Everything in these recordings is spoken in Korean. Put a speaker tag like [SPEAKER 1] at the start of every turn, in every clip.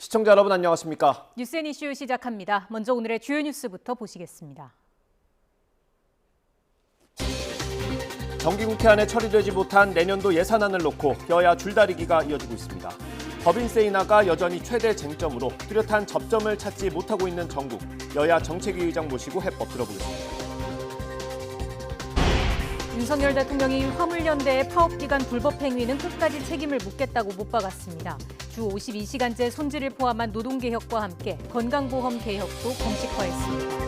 [SPEAKER 1] 시청자 여러분 안녕하십니까?
[SPEAKER 2] 뉴스앤 이슈 시작합니다. 먼저 오늘의 주요 뉴스부터 보시겠습니다.
[SPEAKER 1] 정기국회 안에 처리되지 못한 내년도 예산안을 놓고 여야 줄다리기가 이어지고 있습니다. 법인세 인하가 여전히 최대 쟁점으로 뚜렷한 접점을 찾지 못하고 있는 정국, 여야 정책위 의장 모시고 해법 들어보겠습니다.
[SPEAKER 2] 윤석열 대통령이 화물연대의 파업기간 불법 행위는 끝까지 책임을 묻겠다고 못 박았습니다. 주 52시간제 손질을 포함한 노동개혁과 함께 건강보험 개혁도 공식화했습니다.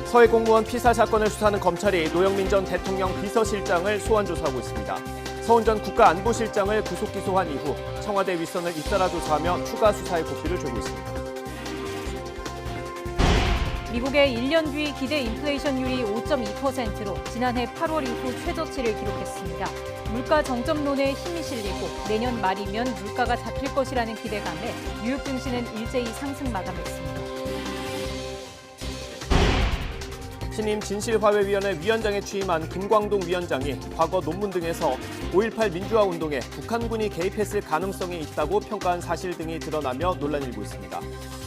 [SPEAKER 1] 서해 공무원 피살 사건을 수사하는 검찰이 노영민 전 대통령 비서실장을 소환 조사하고 있습니다. 서훈 전 국가안보실장을 구속 기소한 이후 청와대 윗선을 잇따라 조사하며 추가 수사의 고삐를 조고 있습니다.
[SPEAKER 2] 미국의 1년 뒤 기대 인플레이션율이 5.2%로 지난해 8월 이후 최저치를 기록했습니다. 물가 정점론에 힘이 실리고 내년 말이면 물가가 잡힐 것이라는 기대감에 뉴욕 증시는 일제히 상승 마감했습니다.
[SPEAKER 1] 신임 진실화해위원회 위원장에 취임한 김광동 위원장이 과거 논문 등에서 5.18 민주화 운동에 북한군이 개입했을 가능성이 있다고 평가한 사실 등이 드러나며 논란이 일고 있습니다.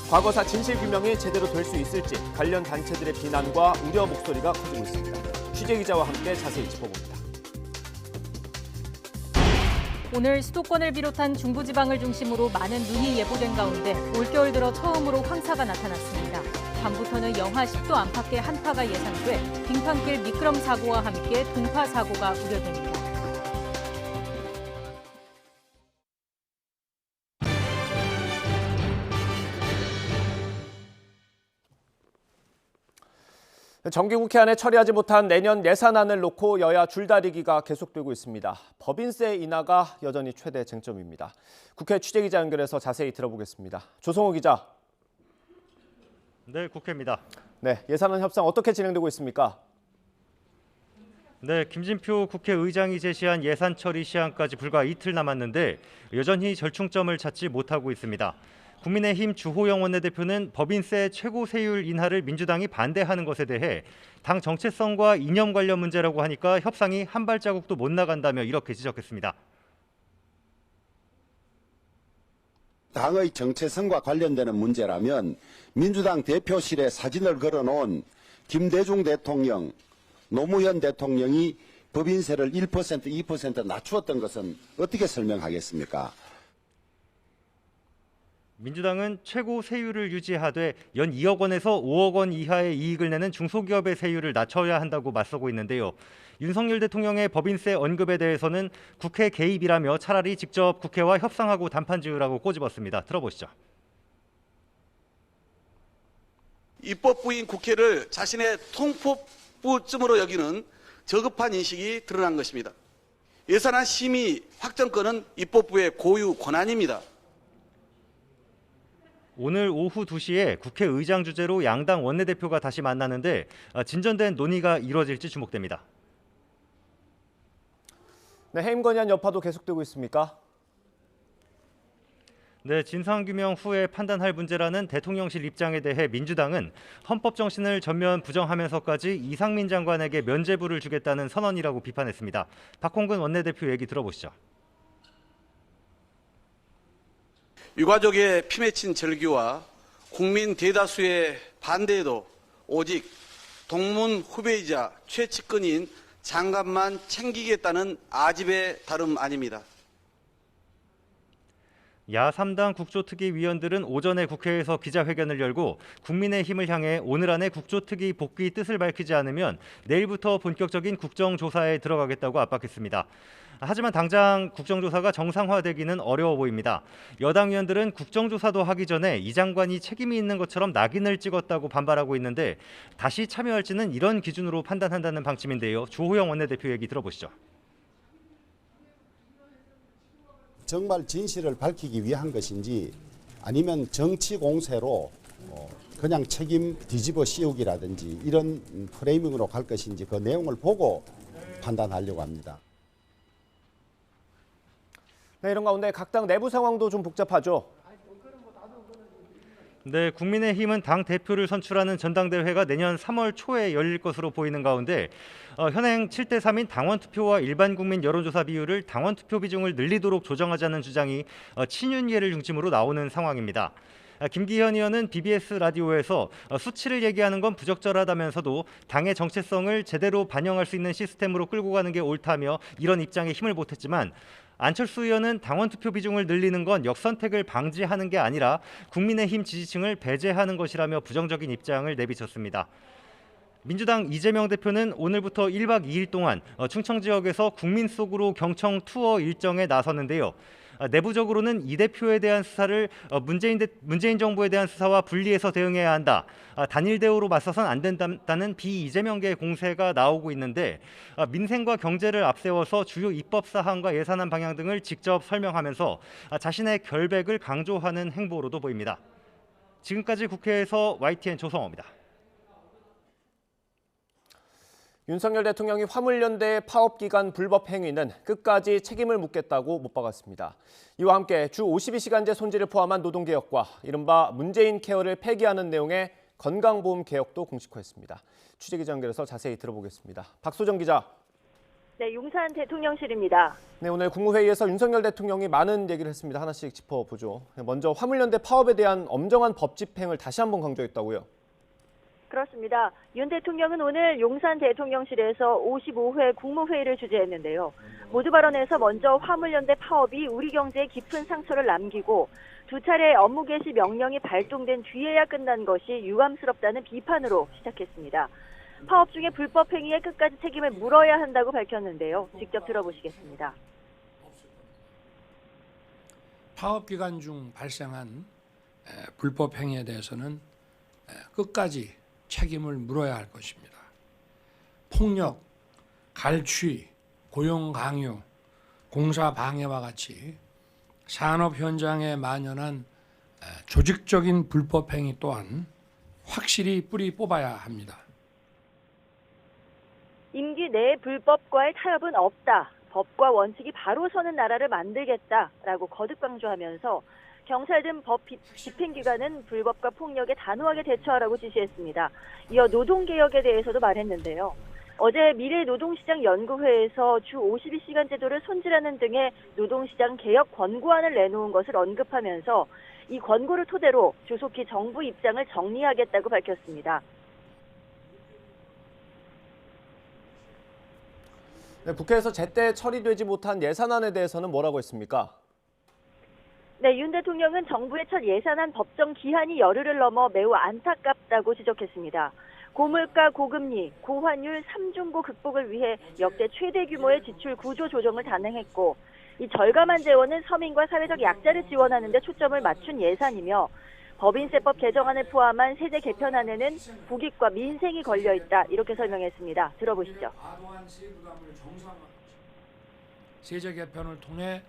[SPEAKER 1] 과거사 진실규명이 제대로 될 수 있을지 관련 단체들의 비난과 우려 목소리가 커지고 있습니다. 취재기자와 함께 자세히 짚어봅니다.
[SPEAKER 2] 오늘 수도권을 비롯한 중부지방을 중심으로 많은 눈이 예보된 가운데 올겨울 들어 처음으로 황사가 나타났습니다. 밤부터는 영하 10도 안팎의 한파가 예상돼 빙판길 미끄럼 사고와 함께 동파 사고가 우려됩니다.
[SPEAKER 1] 정기국회 안에 처리하지 못한 내년 예산안을 놓고 여야 줄다리기가 계속되고 있습니다. 법인세 인하가 여전히 최대 쟁점입니다. 국회 취재기자 연결해서 자세히 들어보겠습니다. 조성호 기자.
[SPEAKER 3] 네, 국회입니다.
[SPEAKER 1] 네, 예산안 협상 어떻게 진행되고 있습니까?
[SPEAKER 3] 네, 김진표 국회의장이 제시한 예산 처리 시한까지 불과 이틀 남았는데 여전히 절충점을 찾지 못하고 있습니다. 국민의힘 주호영 원내대표는 법인세 최고 세율 인하를 민주당이 반대하는 것에 대해 당 정체성과 이념 관련 문제라고 하니까 협상이 한 발자국도 못 나간다며 이렇게 지적했습니다.
[SPEAKER 4] 당의 정체성과 관련되는 문제라면 민주당 대표실에 사진을 걸어놓은 김대중 대통령, 노무현 대통령이 법인세를 1%, 2% 낮추었던 것은 어떻게 설명하겠습니까?
[SPEAKER 3] 민주당은 최고 세율을 유지하되 연 2억 원에서 5억 원 이하의 이익을 내는 중소기업의 세율을 낮춰야 한다고 맞서고 있는데요. 윤석열 대통령의 법인세 언급에 대해서는 국회 개입이라며 차라리 직접 국회와 협상하고 담판 지으라고 꼬집었습니다. 들어보시죠.
[SPEAKER 5] 입법부인 국회를 자신의 통포부쯤으로 여기는 저급한 인식이 드러난 것입니다. 예산안 심의 확정권은 입법부의 고유 권한입니다.
[SPEAKER 3] 오늘 오후 2시에 국회의장 주재로 양당 원내대표가 다시 만나는데 진전된 논의가 이루어질지 주목됩니다.
[SPEAKER 1] 네, 해임 건의안 여파도 계속되고 있습니까?
[SPEAKER 3] 네, 진상규명 후에 판단할 문제라는 대통령실 입장에 대해 민주당은 헌법 정신을 전면 부정하면서까지 이상민 장관에게 면죄부를 주겠다는 선언이라고 비판했습니다. 박홍근 원내대표 얘기 들어보시죠.
[SPEAKER 5] 유가족의 피 맺힌 절규와 국민 대다수의 반대에도 오직 동문 후배이자 최측근인 장관만 챙기겠다는 아집의 다름 아닙니다.
[SPEAKER 3] 야3당 국조특위 위원들은 오전에 국회에서 기자회견을 열고 국민의힘을 향해 오늘 안에 국조특위 복귀 뜻을 밝히지 않으면 내일부터 본격적인 국정조사에 들어가겠다고 압박했습니다. 하지만 당장 국정조사가 정상화되기는 어려워 보입니다. 여당 의원들은 국정조사도 하기 전에 이 장관이 책임이 있는 것처럼 낙인을 찍었다고 반발하고 있는데 다시 참여할지는 이런 기준으로 판단한다는 방침인데요. 주호영 원내대표 얘기 들어보시죠.
[SPEAKER 4] 정말 진실을 밝히기 위한 것인지 아니면 정치 공세로 그냥 책임 뒤집어 씌우기라든지 이런 프레이밍으로 갈 것인지 그 내용을 보고 판단하려고 합니다.
[SPEAKER 1] 네, 이런 가운데 각 당 내부 상황도 좀 복잡하죠.
[SPEAKER 3] 네, 국민의힘은 당 대표를 선출하는 전당대회가 내년 3월 초에 열릴 것으로 보이는 가운데 현행 7대 3인 당원 투표와 일반 국민 여론조사 비율을 당원 투표 비중을 늘리도록 조정하자는 주장이 친윤계를 중심으로 나오는 상황입니다. 김기현 의원은 BBS 라디오에서 수치를 얘기하는 건 부적절하다면서도 당의 정체성을 제대로 반영할 수 있는 시스템으로 끌고 가는 게 옳다며 이런 입장에 힘을 보탰지만 안철수 의원은 당원 투표 비중을 늘리는 건 역선택을 방지하는 게 아니라 국민의힘 지지층을 배제하는 것이라며 부정적인 입장을 내비쳤습니다. 민주당 이재명 대표는 오늘부터 1박 2일 동안 충청 지역에서 국민 속으로 경청 투어 일정에 나섰는데요. 내부적으로는 이 대표에 대한 수사를 문재인 정부에 대한 수사와 분리해서 대응해야 한다. 단일 대우로 맞서선 안 된다는 비이재명계 공세가 나오고 있는데 민생과 경제를 앞세워서 주요 입법 사항과 예산안 방향 등을 직접 설명하면서 자신의 결백을 강조하는 행보로도 보입니다. 지금까지 국회에서 YTN 조성호입니다.
[SPEAKER 1] 윤석열 대통령이 화물연대 파업기간 불법 행위는 끝까지 책임을 묻겠다고 못 박았습니다. 이와 함께 주 52시간제 손질을 포함한 노동개혁과 이른바 문재인 케어를 폐기하는 내용의 건강보험 개혁도 공식화했습니다. 취재기자 연결해서 자세히 들어보겠습니다. 박소정 기자.
[SPEAKER 6] 네, 용산 대통령실입니다.
[SPEAKER 1] 네, 오늘 국무회의에서 윤석열 대통령이 많은 얘기를 했습니다. 하나씩 짚어보죠. 먼저 화물연대 파업에 대한 엄정한 법 집행을 다시 한번 강조했다고요.
[SPEAKER 6] 그렇습니다. 윤 대통령은 오늘 용산 대통령실에서 55회 국무회의를 주재했는데요. 모두 발언에서 먼저 화물연대 파업이 우리 경제에 깊은 상처를 남기고 두 차례 업무 개시 명령이 발동된 뒤에야 끝난 것이 유감스럽다는 비판으로 시작했습니다. 파업 중에 불법 행위에 끝까지 책임을 물어야 한다고 밝혔는데요. 직접 들어보시겠습니다.
[SPEAKER 7] 파업 기간 중 발생한 불법 행위에 대해서는 끝까지 책임을 물어야 할 것입니다. 폭력, 갈취, 고용 강요, 공사 방해와 같이 산업 현장에 만연한 조직적인 불법 행위 또한 확실히 뿌리 뽑아야 합니다.
[SPEAKER 6] 임기 내 불법과의 타협은 없다. 법과 원칙이 바로 서는 나라를 만들겠다라고 거듭 강조하면서 경찰 등 법 집행기관은 불법과 폭력에 단호하게 대처하라고 지시했습니다. 이어 노동개혁에 대해서도 말했는데요. 어제 미래노동시장연구회에서 주 52시간 제도를 손질하는 등의 노동시장 개혁 권고안을 내놓은 것을 언급하면서 이 권고를 토대로 조속히 정부 입장을 정리하겠다고 밝혔습니다.
[SPEAKER 1] 네, 국회에서 제때 처리되지 못한 예산안에 대해서는 뭐라고 했습니까?
[SPEAKER 6] 네, 윤 대통령은 정부의 첫 예산안 법정 기한이 열흘을 넘어 매우 안타깝다고 지적했습니다. 고물가, 고금리, 고환율 3중고 극복을 위해 역대 최대 규모의 지출 구조 조정을 단행했고 이 절감한 재원은 서민과 사회적 약자를 지원하는 데 초점을 맞춘 예산이며 법인세법 개정안을 포함한 세제 개편안에는 국익과 민생이 걸려있다 이렇게 설명했습니다. 들어보시죠.
[SPEAKER 7] 세제 개편을 통해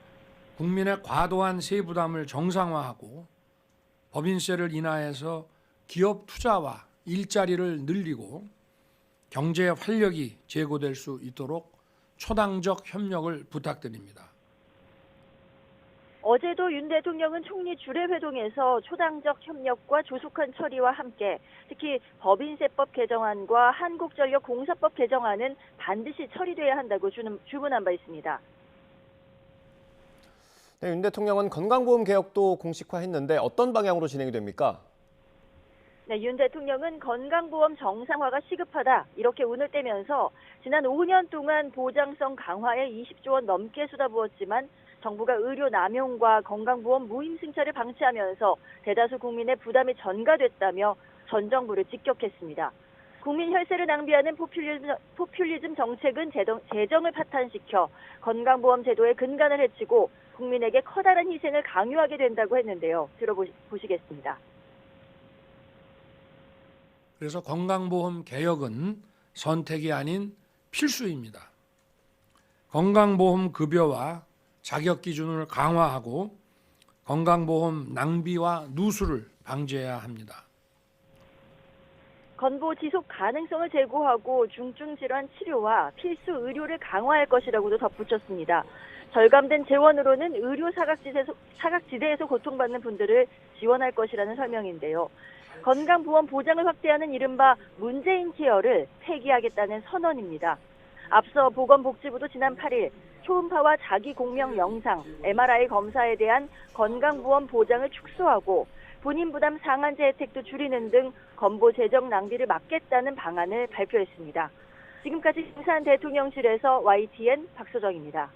[SPEAKER 7] 국민의 과도한 세부담을 정상화하고 법인세를 인하해서 기업 투자와 일자리를 늘리고 경제 활력이 제고될 수 있도록 초당적 협력을 부탁드립니다.
[SPEAKER 6] 어제도 윤 대통령은 총리 주례회동에서 초당적 협력과 조속한 처리와 함께 특히 법인세법 개정안과 한국전력 공사법 개정안은 반드시 처리돼야 한다고 주문한 바 있습니다.
[SPEAKER 1] 네, 윤 대통령은 건강보험 개혁도 공식화했는데 어떤 방향으로 진행이 됩니까?
[SPEAKER 6] 네, 윤 대통령은 건강보험 정상화가 시급하다 이렇게 운을 떼면서 지난 5년 동안 보장성 강화에 20조 원 넘게 쏟아부었지만 정부가 의료 남용과 건강보험 무임 승차를 방치하면서 대다수 국민의 부담이 전가됐다며 전 정부를 직격했습니다. 국민 혈세를 낭비하는 포퓰리즘 정책은 재정을 파탄시켜 건강보험 제도의 근간을 해치고 국민에게 커다란 희생을 강요하게 된다고 했는데요. 들어보시겠습니다.
[SPEAKER 7] 그래서 건강보험 개혁은 선택이 아닌 필수입니다. 건강보험 급여와 자격 기준을 강화하고 건강보험 낭비와 누수를 방지해야 합니다.
[SPEAKER 6] 건보 지속 가능성을 제고하고 중증 질환 치료와 필수 의료를 강화할 것이라고도 덧붙였습니다. 절감된 재원으로는 의료 사각지대에서 고통받는 분들을 지원할 것이라는 설명인데요. 건강보험 보장을 확대하는 이른바 문재인 케어를 폐기하겠다는 선언입니다. 앞서 보건복지부도 지난 8일 초음파와 자기 공명 영상, MRI 검사에 대한 건강보험 보장을 축소하고 본인 부담 상한제 혜택도 줄이는 등 건보 재정 낭비를 막겠다는 방안을 발표했습니다. 지금까지 김산 대통령실에서 YTN 박소정입니다.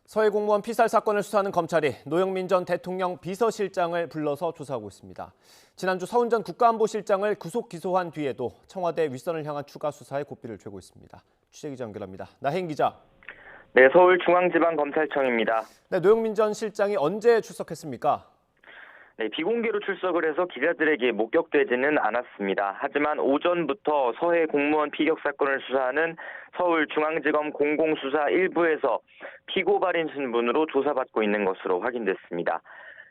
[SPEAKER 1] 서해 공무원 피살 사건을 수사하는 검찰이 노영민 전 대통령 비서실장을 불러서 조사하고 있습니다. 지난주 서훈 전 국가안보실장을 구속 기소한 뒤에도 청와대 윗선을 향한 추가 수사에 고삐를 죄고 있습니다. 취재기자 연결합니다. 나혜인 기자.
[SPEAKER 8] 네, 서울중앙지방검찰청입니다.
[SPEAKER 1] 네, 노영민 전 실장이 언제 출석했습니까?
[SPEAKER 8] 네, 비공개로 출석을 해서 기자들에게 목격되지는 않았습니다. 하지만 오전부터 서해 공무원 피격 사건을 수사하는 서울중앙지검 공공수사 1부에서 피고 발인 신분으로 조사받고 있는 것으로 확인됐습니다.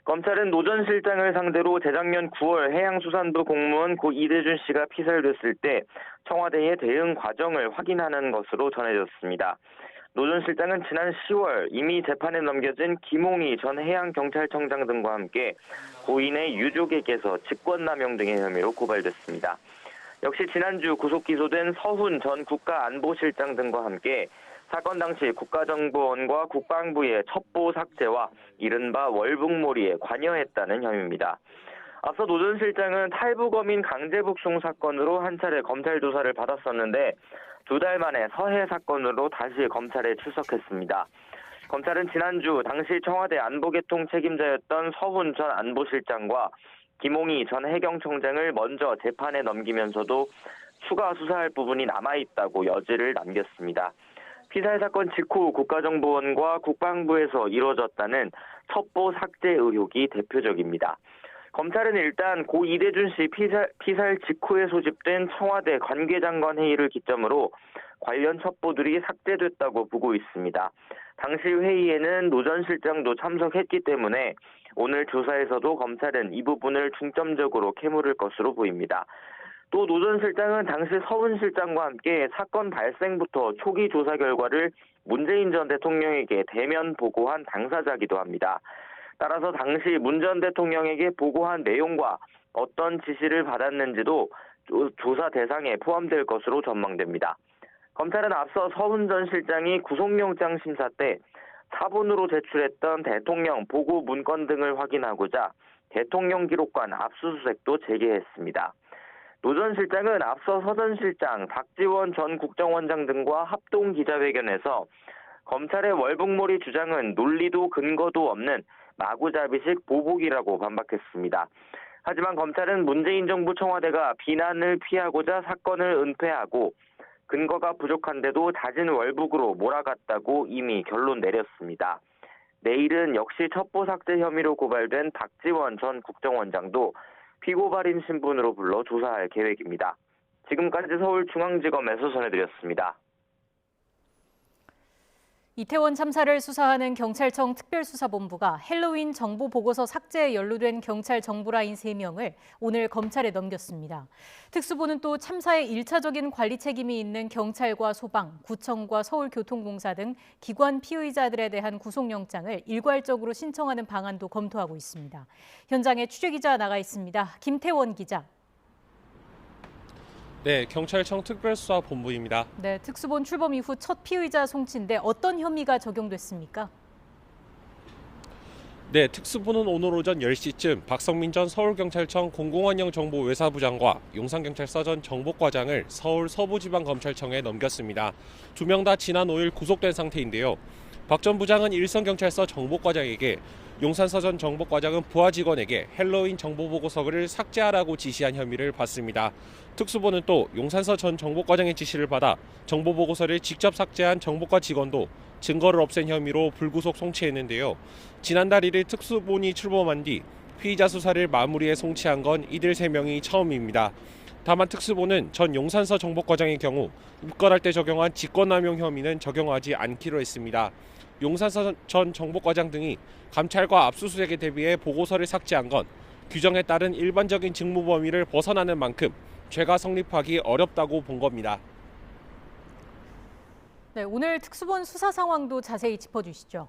[SPEAKER 8] 검찰은 노 전 실장을 상대로 재작년 9월 해양수산부 공무원 고 이대준 씨가 피살됐을 때 청와대의 대응 과정을 확인하는 것으로 전해졌습니다. 노 전 실장은 지난 10월 이미 재판에 넘겨진 김홍희 전 해양경찰청장 등과 함께 고인의 유족에게서 직권남용 등의 혐의로 고발됐습니다. 역시 지난주 구속 기소된 서훈 전 국가안보실장 등과 함께 사건 당시 국가정보원과 국방부의 첩보 삭제와 이른바 월북몰이에 관여했다는 혐의입니다. 앞서 노 전 실장은 탈북어민 강제북송 사건으로 한 차례 검찰 조사를 받았었는데 2달 만에 서해 사건으로 다시 검찰에 출석했습니다. 검찰은 지난주 당시 청와대 안보개통 책임자였던 서훈 전 안보실장과 김홍희 전 해경청장을 먼저 재판에 넘기면서도 추가 수사할 부분이 남아있다고 여지를 남겼습니다. 피살 사건 직후 국가정보원과 국방부에서 이뤄졌다는 첩보 삭제 의혹이 대표적입니다. 검찰은 일단 고 이대준 씨 피살 직후에 소집된 청와대 관계장관 회의를 기점으로 관련 첩보들이 삭제됐다고 보고 있습니다. 당시 회의에는 노 전 실장도 참석했기 때문에 오늘 조사에서도 검찰은 이 부분을 중점적으로 캐물을 것으로 보입니다. 또 노 전 실장은 당시 서훈 실장과 함께 사건 발생부터 초기 조사 결과를 문재인 전 대통령에게 대면 보고한 당사자이기도 합니다. 따라서 당시 문 전 대통령에게 보고한 내용과 어떤 지시를 받았는지도 조사 대상에 포함될 것으로 전망됩니다. 검찰은 앞서 서훈 전 실장이 구속영장 심사 때 사본으로 제출했던 대통령 보고 문건 등을 확인하고자 대통령 기록관 압수수색도 재개했습니다. 노 전 실장은 앞서 서 전 실장, 박지원 전 국정원장 등과 합동 기자회견에서 검찰의 월북몰이 주장은 논리도 근거도 없는 마구잡이식 보복이라고 반박했습니다. 하지만 검찰은 문재인 정부 청와대가 비난을 피하고자 사건을 은폐하고 근거가 부족한데도 잦은 월북으로 몰아갔다고 이미 결론 내렸습니다. 내일은 역시 첩보 삭제 혐의로 고발된 박지원 전 국정원장도 피고 발인 신분으로 불러 조사할 계획입니다. 지금까지 서울중앙지검에서 전해드렸습니다.
[SPEAKER 2] 이태원 참사를 수사하는 경찰청 특별수사본부가 헬로윈 정보 보고서 삭제에 연루된 경찰 정보라인 3명을 오늘 검찰에 넘겼습니다. 특수부는 또 참사의 1차적인 관리 책임이 있는 경찰과 소방, 구청과 서울교통공사 등 기관 피의자들에 대한 구속영장을 일괄적으로 신청하는 방안도 검토하고 있습니다. 현장에 취재기자 나가 있습니다. 김태원 기자.
[SPEAKER 9] 네, 경찰청 특별수사본부입니다.
[SPEAKER 2] 네, 특수본 출범 이후 첫 피의자 송치인데 어떤 혐의가 적용됐습니까?
[SPEAKER 9] 네, 특수부는 오늘 오전 10시쯤 박성민 전 서울경찰청 공공환경정보외사부장과 용산경찰서 전 정보과장을 서울 서부지방검찰청에 넘겼습니다. 2명 다 지난 5일 구속된 상태인데요. 박 전 부장은 일선경찰서 정보과장에게, 용산서 전 정보과장은 부하 직원에게 헬로윈 정보보고서를 삭제하라고 지시한 혐의를 받습니다. 특수부는 또 용산서 전 정보과장의 지시를 받아 정보보고서를 직접 삭제한 정보과 직원도 증거를 없앤 혐의로 불구속 송치했는데요. 지난달 1일 특수본이 출범한 뒤 피의자 수사를 마무리해 송치한 건 이들 3명이 처음입니다. 다만 특수본은 전 용산서 정보과장의 경우 입건할 때 적용한 직권남용 혐의는 적용하지 않기로 했습니다. 용산서 전 정보과장 등이 감찰과 압수수색에 대비해 보고서를 삭제한 건 규정에 따른 일반적인 직무 범위를 벗어나는 만큼 죄가 성립하기 어렵다고 본 겁니다.
[SPEAKER 2] 네, 오늘 특수본 수사 상황도 자세히 짚어주시죠.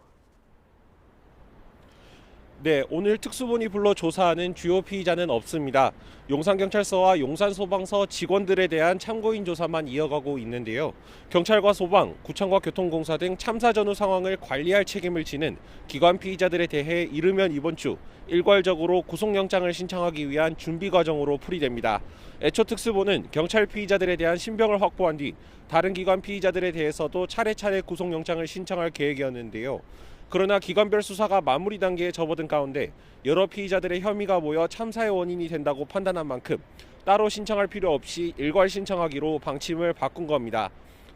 [SPEAKER 9] 네, 오늘 특수본이 불러 조사하는 주요 피의자는 없습니다. 용산경찰서와 용산소방서 직원들에 대한 참고인 조사만 이어가고 있는데요. 경찰과 소방, 구청과 교통공사 등 참사 전후 상황을 관리할 책임을 지는 기관 피의자들에 대해 이르면 이번 주 일괄적으로 구속영장을 신청하기 위한 준비 과정으로 풀이됩니다. 애초 특수본은 경찰 피의자들에 대한 신병을 확보한 뒤 다른 기관 피의자들에 대해서도 차례차례 구속영장을 신청할 계획이었는데요. 그러나 기관별 수사가 마무리 단계에 접어든 가운데 여러 피의자들의 혐의가 모여 참사의 원인이 된다고 판단한 만큼 따로 신청할 필요 없이 일괄 신청하기로 방침을 바꾼 겁니다.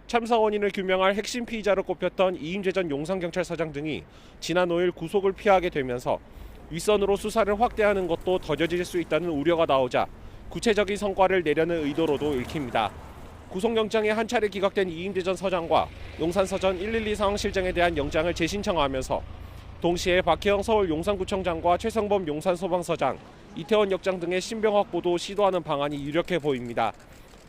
[SPEAKER 9] 참사 원인을 규명할 핵심 피의자로 꼽혔던 이임재 전 용산경찰서장 등이 지난 5일 구속을 피하게 되면서 윗선으로 수사를 확대하는 것도 더뎌질 수 있다는 우려가 나오자 구체적인 성과를 내려는 의도로도 읽힙니다. 구속영장이 한 차례 기각된 이임재 전 서장과 용산서전 112 상황실장에 대한 영장을 재신청하면서 동시에 박혜영 서울 용산구청장과 최성범 용산소방서장, 이태원 역장 등의 신병 확보도 시도하는 방안이 유력해 보입니다.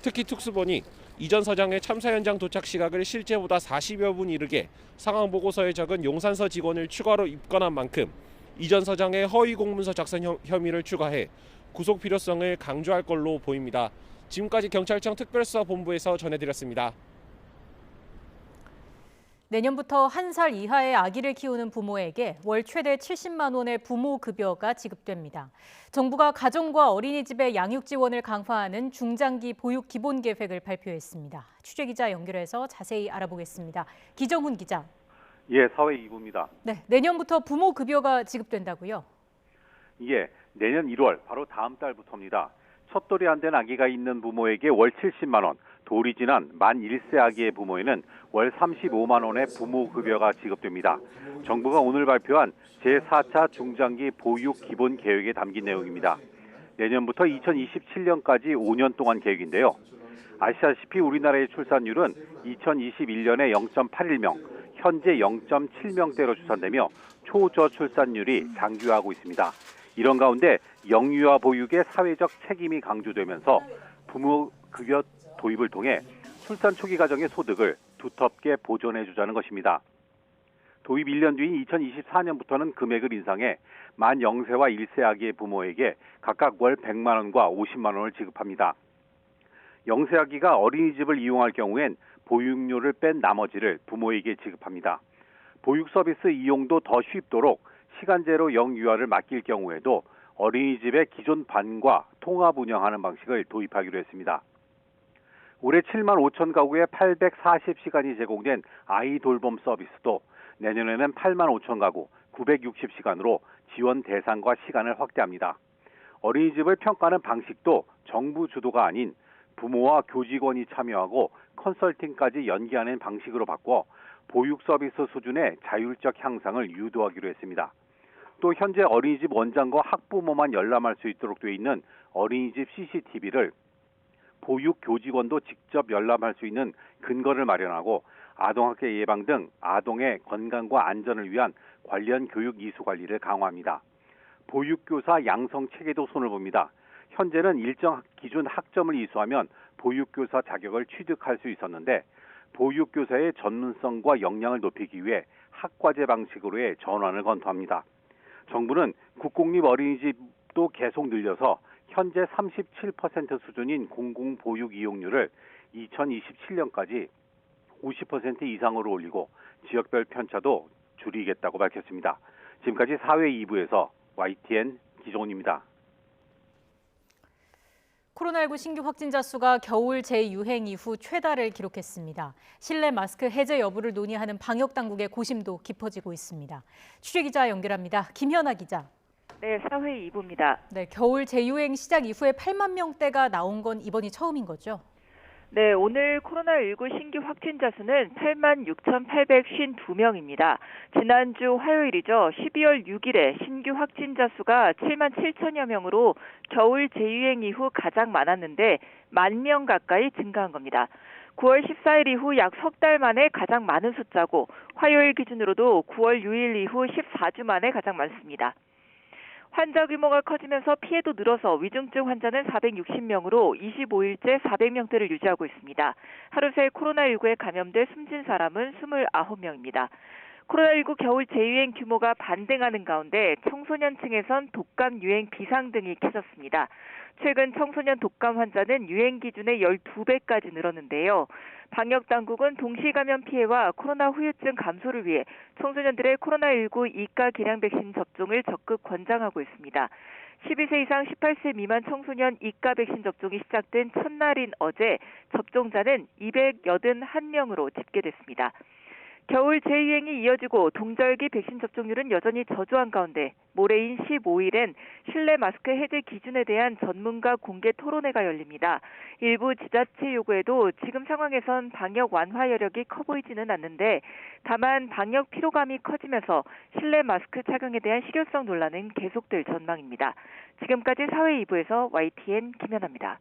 [SPEAKER 9] 특히 특수본이 이 전 서장의 참사 현장 도착 시각을 실제보다 40여 분 이르게 상황 보고서에 적은 용산서 직원을 추가로 입건한 만큼 이 전 서장의 허위 공문서 작성 혐의를 추가해 구속 필요성을 강조할 걸로 보입니다. 지금까지 경찰청 특별수사본부에서 전해드렸습니다.
[SPEAKER 2] 내년부터 1살 이하의 아기를 키우는 부모에게 월 최대 70만 원의 부모 급여가 지급됩니다. 정부가 가정과 어린이집의 양육 지원을 강화하는 중장기 보육 기본 계획을 발표했습니다. 취재기자 연결해서 자세히 알아보겠습니다. 기정훈 기자.
[SPEAKER 10] 예, 사회 2부입니다.
[SPEAKER 2] 네, 내년부터 부모 급여가 지급된다고요?
[SPEAKER 10] 예, 내년 1월 바로 다음 달부터입니다. 첫돌이 안 된 아기가 있는 부모에게 월 70만 원, 돌이 지난 만 1세 아기의 부모에는 월 35만 원의 부모급여가 지급됩니다. 정부가 오늘 발표한 제4차 중장기 보육 기본 계획에 담긴 내용입니다. 내년부터 2027년까지 5년 동안 계획인데요. 아시다시피 우리나라의 출산율은 2021년에 0.81명, 현재 0.7명대로 추산되며 초저출산율이 장기화하고 있습니다. 이런 가운데 영유아 보육의 사회적 책임이 강조되면서 부모급여 도입을 통해 출산 초기 가정의 소득을 두텁게 보존해주자는 것입니다. 도입 1년 뒤인 2024년부터는 금액을 인상해 만 0세와 1세 아기의 부모에게 각각 월 100만 원과 50만 원을 지급합니다. 0세 아기가 어린이집을 이용할 경우엔 보육료를 뺀 나머지를 부모에게 지급합니다. 보육 서비스 이용도 더 쉽도록 시간제로 영유아를 맡길 경우에도 어린이집의 기존 반과 통합 운영하는 방식을 도입하기로 했습니다. 올해 7만 5천 가구에 840시간이 제공된 아이 돌봄 서비스도 내년에는 8만 5천 가구 960시간으로 지원 대상과 시간을 확대합니다. 어린이집을 평가하는 방식도 정부 주도가 아닌 부모와 교직원이 참여하고 컨설팅까지 연계하는 방식으로 바꿔 보육 서비스 수준의 자율적 향상을 유도하기로 했습니다. 또 현재 어린이집 원장과 학부모만 열람할 수 있도록 되어 있는 어린이집 CCTV를 보육 교직원도 직접 열람할 수 있는 근거를 마련하고 아동학대 예방 등 아동의 건강과 안전을 위한 관련 교육 이수 관리를 강화합니다. 보육교사 양성 체계도 손을 봅니다. 현재는 일정 기준 학점을 이수하면 보육교사 자격을 취득할 수 있었는데 보육교사의 전문성과 역량을 높이기 위해 학과제 방식으로의 전환을 검토합니다. 정부는 국공립 어린이집도 계속 늘려서 현재 37% 수준인 공공보육 이용률을 2027년까지 50% 이상으로 올리고 지역별 편차도 줄이겠다고 밝혔습니다. 지금까지 사회 2부에서 YTN 기정훈입니다.
[SPEAKER 2] 코로나19 신규 확진자 수가 겨울 재유행 이후 최다를 기록했습니다. 실내 마스크 해제 여부를 논의하는 방역 당국의 고심도 깊어지고 있습니다. 취재기자 연결합니다. 김현아 기자.
[SPEAKER 11] 네, 사회 2부입니다.
[SPEAKER 2] 네, 겨울 재유행 시작 이후에 8만 명대가 나온 건 이번이 처음인 거죠?
[SPEAKER 11] 네, 오늘 코로나19 신규 확진자 수는 86,852명입니다. 지난주 화요일이죠. 12월 6일에 신규 확진자 수가 7만 7천여 명으로 겨울 재유행 이후 가장 많았는데 10,000명 가까이 증가한 겁니다. 9월 14일 이후 약 석 달 만에 가장 많은 숫자고 화요일 기준으로도 9월 6일 이후 14주 만에 가장 많습니다. 환자 규모가 커지면서 피해도 늘어서 위중증 환자는 460명으로 25일째 400명대를 유지하고 있습니다. 하루 새 코로나19에 감염돼 숨진 사람은 29명입니다. 코로나19 겨울 재유행 규모가 반등하는 가운데 청소년층에선 독감 유행 비상등이 켜졌습니다. 최근 청소년 독감 환자는 유행 기준의 12배까지 늘었는데요. 방역당국은 동시 감염 피해와 코로나 후유증 감소를 위해 청소년들의 코로나19 2가 기량 백신 접종을 적극 권장하고 있습니다. 12세 이상 18세 미만 청소년 2가 백신 접종이 시작된 첫날인 어제 접종자는 281명으로 집계됐습니다. 겨울 재유행이 이어지고 동절기 백신 접종률은 여전히 저조한 가운데 모레인 15일엔 실내 마스크 해제 기준에 대한 전문가 공개 토론회가 열립니다. 일부 지자체 요구에도 지금 상황에선 방역 완화 여력이 커 보이지는 않는데 다만 방역 피로감이 커지면서 실내 마스크 착용에 대한 실효성 논란은 계속될 전망입니다. 지금까지 사회 2부에서 YTN 김연아입니다.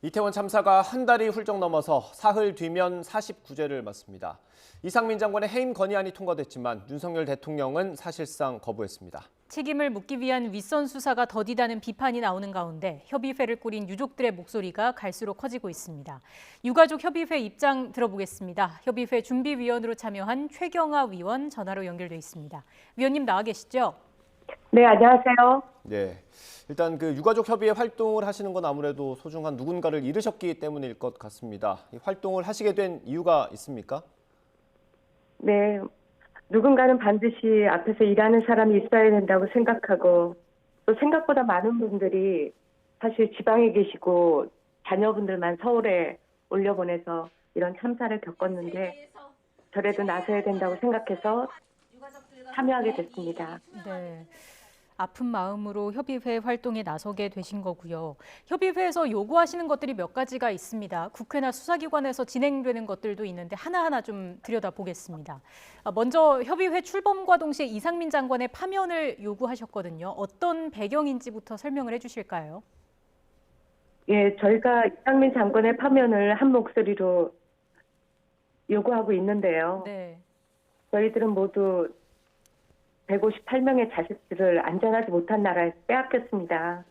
[SPEAKER 1] 이태원 참사가 한 달이 훌쩍 넘어서 사흘 뒤면 49제를 맞습니다. 이상민 장관의 해임 건의안이 통과됐지만 윤석열 대통령은 사실상 거부했습니다.
[SPEAKER 2] 책임을 묻기 위한 윗선 수사가 더디다는 비판이 나오는 가운데 협의회를 꾸린 유족들의 목소리가 갈수록 커지고 있습니다. 유가족 협의회 입장 들어보겠습니다. 협의회 준비위원으로 참여한 최경아 위원 전화로 연결돼 있습니다. 위원님 나와 계시죠?
[SPEAKER 12] 네, 안녕하세요.
[SPEAKER 1] 네, 일단 그 유가족 협의회 활동을 하시는 건 아무래도 소중한 누군가를 잃으셨기 때문일 것 같습니다. 이 활동을 하시게 된 이유가 있습니까?
[SPEAKER 12] 네, 누군가는 반드시 앞에서 일하는 사람이 있어야 된다고 생각하고 또 생각보다 많은 분들이 사실 지방에 계시고 자녀분들만 서울에 올려보내서 이런 참사를 겪었는데 저래도 나서야 된다고 생각해서 참여하게 됐습니다.
[SPEAKER 2] 네. 아픈 마음으로 협의회 활동에 나서게 되신 거고요. 협의회에서 요구하시는 것들이 몇 가지가 있습니다. 국회나 수사기관에서 진행되는 것들도 있는데 하나하나 좀 들여다보겠습니다. 먼저 협의회 출범과 동시에 이상민 장관의 파면을 요구하셨거든요. 어떤 배경인지부터 설명을 해주실까요?
[SPEAKER 12] 예, 저희가 이상민 장관의 파면을 한 목소리로 요구하고 있는데요.
[SPEAKER 2] 네.
[SPEAKER 12] 저희들은 모두 158명의 자식들을 안전하지 못한 나라에서 빼앗겼습니다.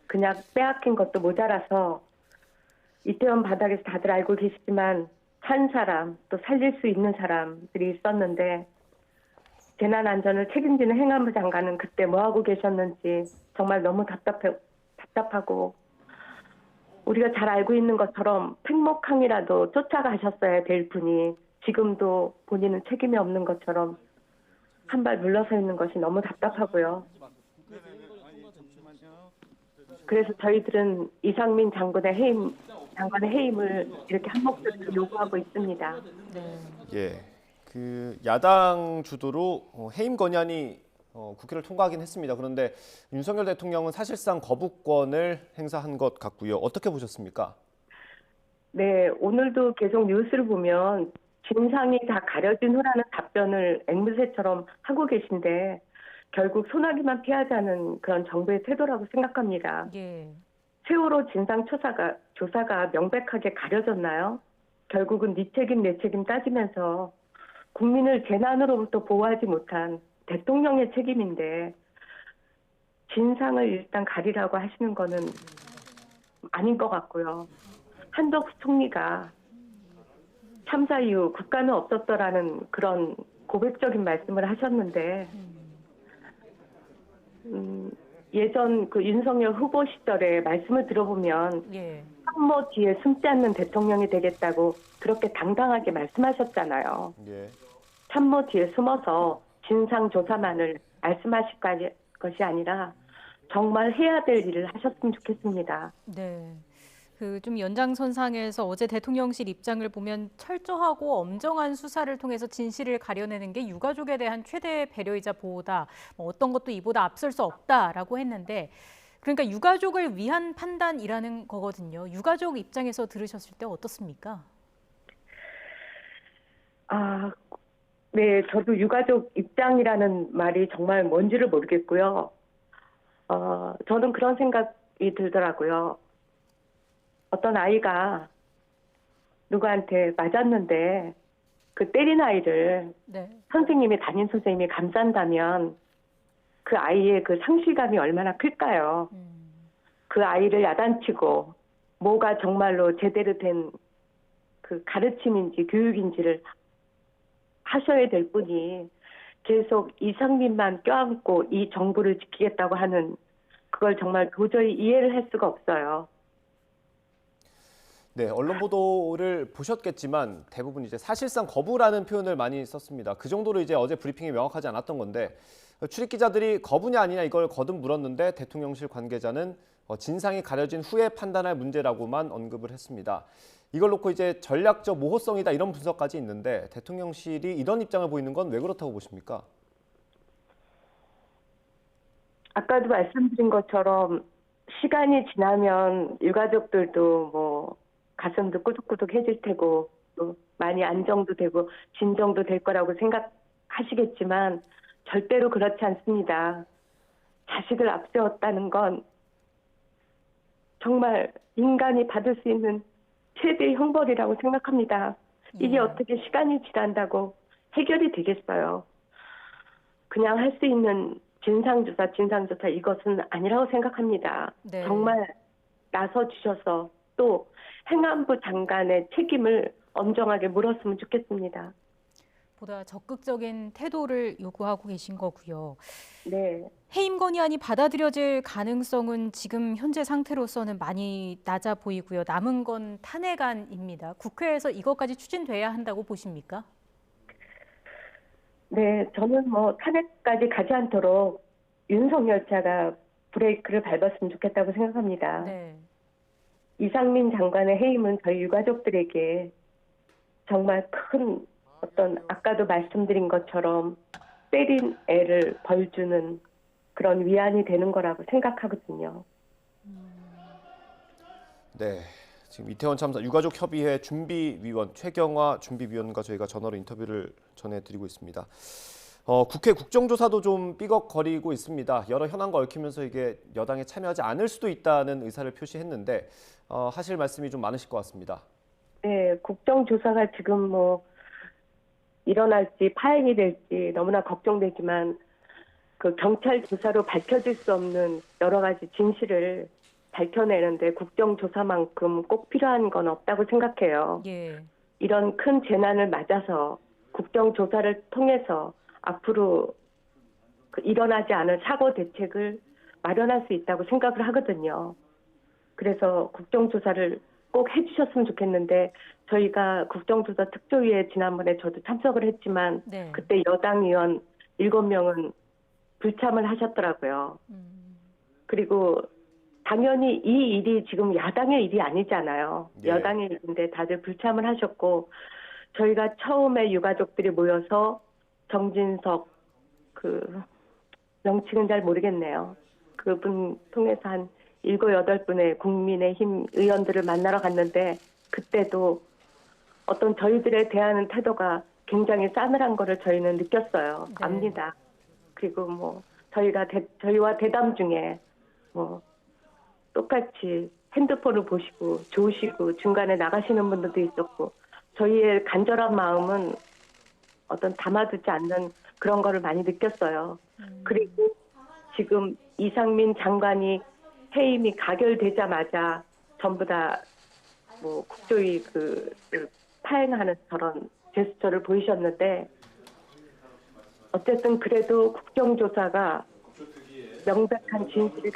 [SPEAKER 12] 그냥 빼앗긴 것도 모자라서 이태원 바닥에서 다들 알고 계시지만 산 사람, 또 살릴 수 있는 사람들이 있었는데 재난안전을 책임지는 행안부 장관은 그때 뭐하고 계셨는지 정말 너무 답답하고 우리가 잘 알고 있는 것처럼 팽목항이라도 쫓아가셨어야 될 분이 지금도 본인은 책임이 없는 것처럼 한 발 물러서 있는 것이 너무 답답하고요. 그래서 저희들은 이상민 장관의 해임을 이렇게 한 목소리로 요구하고 있습니다.
[SPEAKER 2] 네.
[SPEAKER 1] 예, 그 야당 주도로 해임 건의안이 국회를 통과하긴 했습니다. 그런데 윤석열 대통령은 사실상 거부권을 행사한 것 같고요. 어떻게 보셨습니까?
[SPEAKER 12] 네, 오늘도 계속 뉴스를 보면 진상이 다 가려진 후라는 답변을 앵무새처럼 하고 계신데 결국 소나기만 피하자는 그런 정부의 태도라고 생각합니다.
[SPEAKER 2] 예.
[SPEAKER 12] 세월호 진상 조사가 명백하게 가려졌나요? 결국은 네 책임 내 책임 따지면서 국민을 재난으로부터 보호하지 못한 대통령의 책임인데 진상을 일단 가리라고 하시는 거는 아닌 것 같고요. 한덕수 총리가 참사 이후 국가는 없었더라는 그런 고백적인 말씀을 하셨는데 예전 그 윤석열 후보 시절에 말씀을 들어보면
[SPEAKER 2] 예.
[SPEAKER 12] 참모 뒤에 숨지 않는 대통령이 되겠다고 그렇게 당당하게 말씀하셨잖아요.
[SPEAKER 1] 예.
[SPEAKER 12] 참모 뒤에 숨어서 진상조사만을 말씀하실 것이 아니라 정말 해야 될 일을 하셨으면 좋겠습니다.
[SPEAKER 2] 네. 그 좀 연장선상에서 어제 대통령실 입장을 보면 철저하고 엄정한 수사를 통해서 진실을 가려내는 게 유가족에 대한 최대의 배려이자 보호다. 어떤 것도 이보다 앞설 수 없다라고 했는데 그러니까 유가족을 위한 판단이라는 거거든요. 유가족 입장에서 들으셨을 때 어떻습니까?
[SPEAKER 12] 네, 저도 유가족 입장이라는 말이 정말 뭔지를 모르겠고요. 저는 그런 생각이 들더라고요. 어떤 아이가 누구한테 맞았는데 그 때린 아이를
[SPEAKER 2] 네.
[SPEAKER 12] 선생님이 담임 선생님이 감싼다면 그 아이의 그 상실감이 얼마나 클까요? 그 아이를 야단치고 뭐가 정말로 제대로 된 그 가르침인지 교육인지를 하셔야 될 분이 계속 이상민만 껴안고 이 정부를 지키겠다고 하는 그걸 정말 도저히 이해를 할 수가 없어요.
[SPEAKER 1] 네, 언론 보도를 보셨겠지만 대부분 이제 사실상 거부라는 표현을 많이 썼습니다. 그 정도로 이제 어제 브리핑이 명확하지 않았던 건데 출입 기자들이 거부냐 아니냐 이걸 거듭 물었는데 대통령실 관계자는 진상이 가려진 후에 판단할 문제라고만 언급을 했습니다. 이걸 놓고 이제 전략적 모호성이다 이런 분석까지 있는데 대통령실이 이런 입장을 보이는 건 왜 그렇다고 보십니까?
[SPEAKER 12] 아까도 말씀드린 것처럼 시간이 지나면 유가족들도 뭐 가슴도 꾸덕꾸덕해질 테고 또 많이 안정도 되고 진정도 될 거라고 생각하시겠지만 절대로 그렇지 않습니다. 자식을 앞세웠다는 건 정말 인간이 받을 수 있는 최대의 형벌이라고 생각합니다. 이게 어떻게 시간이 지난다고 해결이 되겠어요. 그냥 할 수 있는 진상조사 이것은 아니라고 생각합니다.
[SPEAKER 2] 네.
[SPEAKER 12] 정말 나서주셔서 또 행안부 장관의 책임을 엄정하게 물었으면 좋겠습니다.
[SPEAKER 2] 보다 적극적인 태도를 요구하고 계신 거고요.
[SPEAKER 12] 네.
[SPEAKER 2] 해임 건의안이 받아들여질 가능성은 지금 현재 상태로서는 많이 낮아 보이고요. 남은 건 탄핵안입니다. 국회에서 이것까지 추진돼야 한다고 보십니까?
[SPEAKER 12] 네, 저는 뭐 탄핵까지 가지 않도록 윤석열 차가 브레이크를 밟았으면 좋겠다고 생각합니다.
[SPEAKER 2] 네.
[SPEAKER 12] 이상민 장관의 해임은 저희 유가족들에게 정말 큰 어떤 아까도 말씀드린 것처럼 때린 애를 벌 주는 그런 위안이 되는 거라고 생각하거든요.
[SPEAKER 1] 네, 지금 이태원 참사 유가족 협의회 준비위원 최경화 준비위원과 저희가 전화로 인터뷰를 전해드리고 있습니다. 국회 국정조사도 좀 삐걱거리고 있습니다. 여러 현안과 얽히면서 이게 여당에 참여하지 않을 수도 있다는 의사를 표시했는데 하실 말씀이 좀 많으실 것 같습니다.
[SPEAKER 12] 네, 국정조사가 지금 뭐 일어날지 파행이 될지 너무나 걱정되지만 그 경찰 조사로 밝혀질 수 없는 여러 가지 진실을 밝혀내는데 국정조사만큼 꼭 필요한 건 없다고 생각해요.
[SPEAKER 2] 예.
[SPEAKER 12] 이런 큰 재난을 맞아서 국정조사를 통해서 앞으로 일어나지 않을 사고 대책을 마련할 수 있다고 생각을 하거든요. 그래서 국정조사를 꼭 해주셨으면 좋겠는데 저희가 국정조사 특조위에 지난번에 저도 참석을 했지만
[SPEAKER 2] 네.
[SPEAKER 12] 그때 여당 의원 7명은 불참을 하셨더라고요. 그리고 당연히 이 일이 지금 야당의 일이 아니잖아요.
[SPEAKER 1] 네.
[SPEAKER 12] 여당의 일인데 다들 불참을 하셨고 저희가 처음에 유가족들이 모여서 정진석 명칭은 잘 모르겠네요. 그분 통해서 한 7, 8분의 국민의힘 의원들을 만나러 갔는데 그때도 어떤 저희들에 대한 태도가 굉장히 싸늘한 거를 저희는 느꼈어요.
[SPEAKER 2] 네.
[SPEAKER 12] 압니다. 그리고 뭐 저희와 대담 중에 뭐 똑같이 핸드폰을 보시고 좋으시고 중간에 나가시는 분들도 있었고 저희의 간절한 마음은 어떤 담아두지 않는 그런 거를 많이 느꼈어요. 그리고 지금 이상민 장관이 해임이 가결되자마자 전부 다 뭐 국조위 파행하는 저런 제스처를 보이셨는데 어쨌든 그래도 국정조사가 명백한 진실을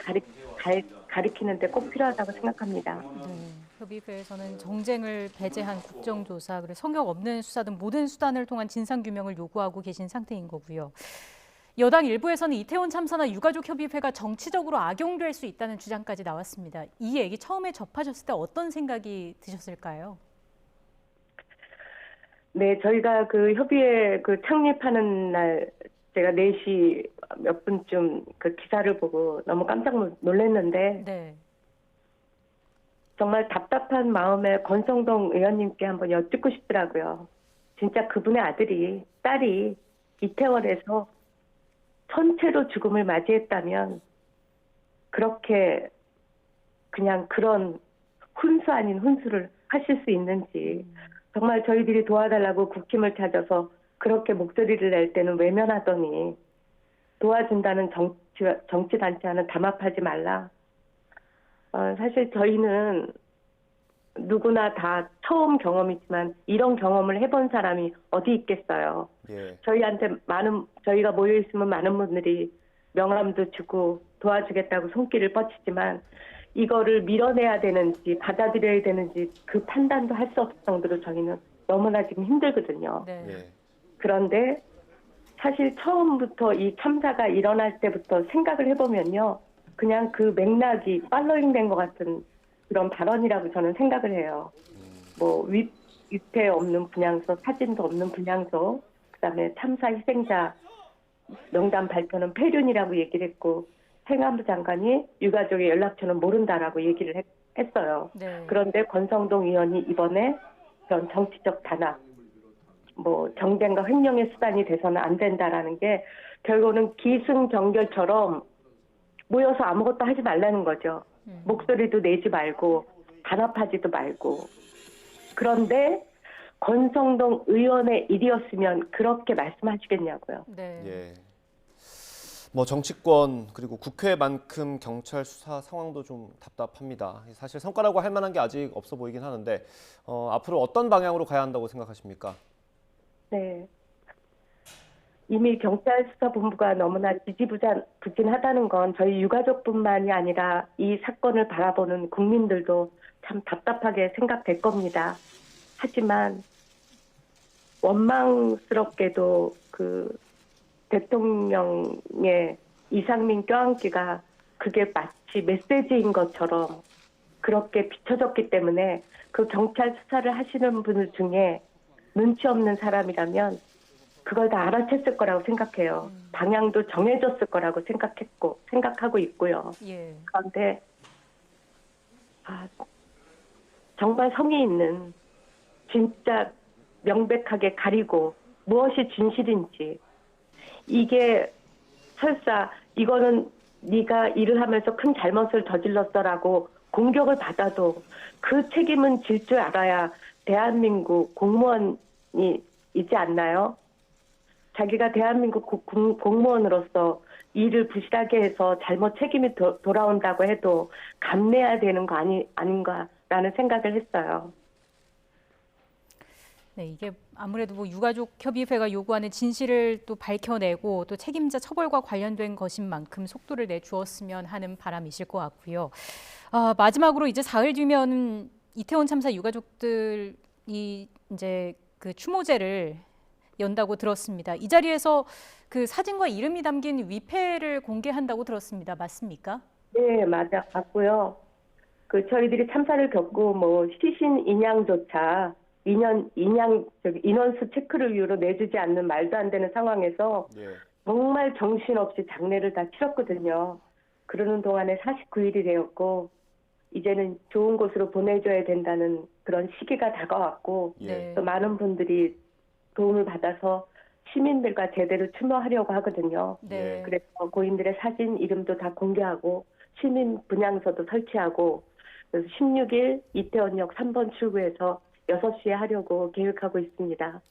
[SPEAKER 12] 가리키는데 꼭 필요하다고 생각합니다.
[SPEAKER 2] 네. 협의회에서는 정쟁을 배제한 국정조사, 그리고 성역 없는 수사 등 모든 수단을 통한 진상규명을 요구하고 계신 상태인 거고요. 여당 일부에서는 이태원 참사나 유가족 협의회가 정치적으로 악용될 수 있다는 주장까지 나왔습니다. 이 얘기 처음에 접하셨을 때 어떤 생각이 드셨을까요?
[SPEAKER 12] 네, 저희가 그 협의회 창립하는 날 제가 4시 몇 분쯤 그 기사를 보고 너무 깜짝 놀랐는데
[SPEAKER 2] 네.
[SPEAKER 12] 정말 답답한 마음에 권성동 의원님께 한번 여쭙고 싶더라고요. 진짜 그분의 딸이 이태원에서 선체로 죽음을 맞이했다면 그렇게 그냥 그런 훈수 아닌 훈수를 하실 수 있는지, 정말 저희들이 도와달라고 국힘을 찾아서 그렇게 목소리를 낼 때는 외면하더니 도와준다는 정치단체와는 담합하지 말라. 사실 저희는 누구나 다 처음 경험이지만 이런 경험을 해본 사람이 어디 있겠어요.
[SPEAKER 1] 예.
[SPEAKER 12] 저희가 모여있으면 많은 분들이 명함도 주고 도와주겠다고 손길을 뻗치지만 이거를 밀어내야 되는지 받아들여야 되는지 그 판단도 할 수 없을 정도로 저희는 너무나 지금 힘들거든요.
[SPEAKER 2] 네.
[SPEAKER 1] 예.
[SPEAKER 12] 그런데 사실 처음부터 이 참사가 일어날 때부터 생각을 해보면요. 그냥 그 맥락이 팔로잉 된 것 같은 그런 발언이라고 저는 생각을 해요. 뭐 위패 없는 분향소, 사진도 없는 분향소, 그다음에 참사 희생자 명단 발표는 폐륜이라고 얘기를 했고 행안부 장관이 유가족의 연락처는 모른다라고 얘기를 했어요.
[SPEAKER 2] 네.
[SPEAKER 12] 그런데 권성동 의원이 이번에 그런 정치적 단합, 뭐 정쟁과 횡령의 수단이 돼서는 안 된다라는 게 결국은 기승전결처럼 모여서 아무것도 하지 말라는 거죠. 목소리도 내지 말고 단합하지도 말고. 그런데 권성동 의원의 일이었으면 그렇게 말씀하시겠냐고요.
[SPEAKER 2] 네.
[SPEAKER 1] 예. 뭐 정치권 그리고 국회만큼 경찰 수사 상황도 좀 답답합니다. 사실 성과라고 할 만한 게 아직 없어 보이긴 하는데 앞으로 어떤 방향으로 가야 한다고 생각하십니까?
[SPEAKER 12] 네. 이미 경찰수사본부가 너무나 지지부진하다는 건 저희 유가족뿐만이 아니라 이 사건을 바라보는 국민들도 참 답답하게 생각될 겁니다. 하지만 원망스럽게도 그 대통령의 이상민 껴안기가 그게 마치 메시지인 것처럼 그렇게 비춰졌기 때문에 그 경찰 수사를 하시는 분들 중에 눈치 없는 사람이라면 그걸 다 알아챘을 거라고 생각해요. 방향도 정해졌을 거라고 생각하고 있고요.
[SPEAKER 2] 예.
[SPEAKER 12] 그런데 정말 성의 있는 진짜 명백하게 가리고 무엇이 진실인지 이게 설사 이거는 네가 일을 하면서 큰 잘못을 저질렀어라고 공격을 받아도 그 책임은 질 줄 알아야 대한민국 공무원이 있지 않나요? 자기가 대한민국 공무원으로서 일을 부실하게 해서 잘못 책임이 돌아온다고 해도 감내해야 되는 거 아닌가라는 생각을 했어요.
[SPEAKER 2] 네, 이게 아무래도 뭐 유가족 협의회가 요구하는 진실을 또 밝혀내고 또 책임자 처벌과 관련된 것인 만큼 속도를 내주었으면 하는 바람이실 것 같고요. 마지막으로 이제 사흘 뒤면 이태원 참사 유가족들이 이제 그 추모제를 연다고 들었습니다. 이 자리에서 그 사진과 이름이 담긴 위패를 공개한다고 들었습니다. 맞습니까?
[SPEAKER 12] 네, 맞고요. 그 저희들이 참사를 겪고 뭐 시신 인양조차 인원수 체크를 이유로 내주지 않는 말도 안 되는 상황에서 정말 정신없이 장례를 다 치렀거든요. 그러는 동안에 49일이 되었고 이제는 좋은 곳으로 보내줘야 된다는 그런 시기가 다가왔고 또 많은 분들이 도움을 받아서 시민들과 제대로 추모하려고 하거든요.
[SPEAKER 2] 네.
[SPEAKER 12] 그래서 고인들의 사진, 이름도 다 공개하고 시민 분향소도 설치하고 그래서 16일 이태원역 3번 출구에서 6시에 하려고 계획하고 있습니다.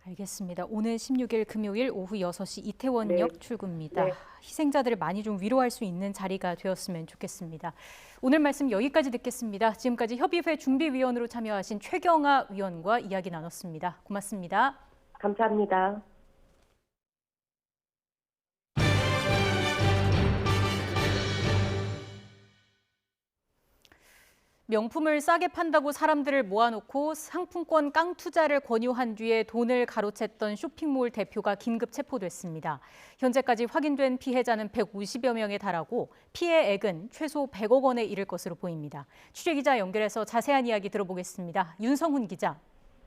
[SPEAKER 2] 알겠습니다. 오늘 16일 금요일 오후 6시 이태원역 출구입니다.
[SPEAKER 12] 네.
[SPEAKER 2] 희생자들을 많이 좀 위로할 수 있는 자리가 되었으면 좋겠습니다. 오늘 말씀 여기까지 듣겠습니다. 지금까지 협의회 준비위원으로 참여하신 최경아 위원과 이야기 나눴습니다. 고맙습니다.
[SPEAKER 12] 감사합니다.
[SPEAKER 2] 명품을 싸게 판다고 사람들을 모아놓고 상품권 깡투자를 권유한 뒤에 돈을 가로챘던 쇼핑몰 대표가 긴급 체포됐습니다. 현재까지 확인된 피해자는 150여 명에 달하고 피해액은 최소 100억 원에 이를 것으로 보입니다. 취재기자 연결해서 자세한 이야기 들어보겠습니다. 윤성훈 기자.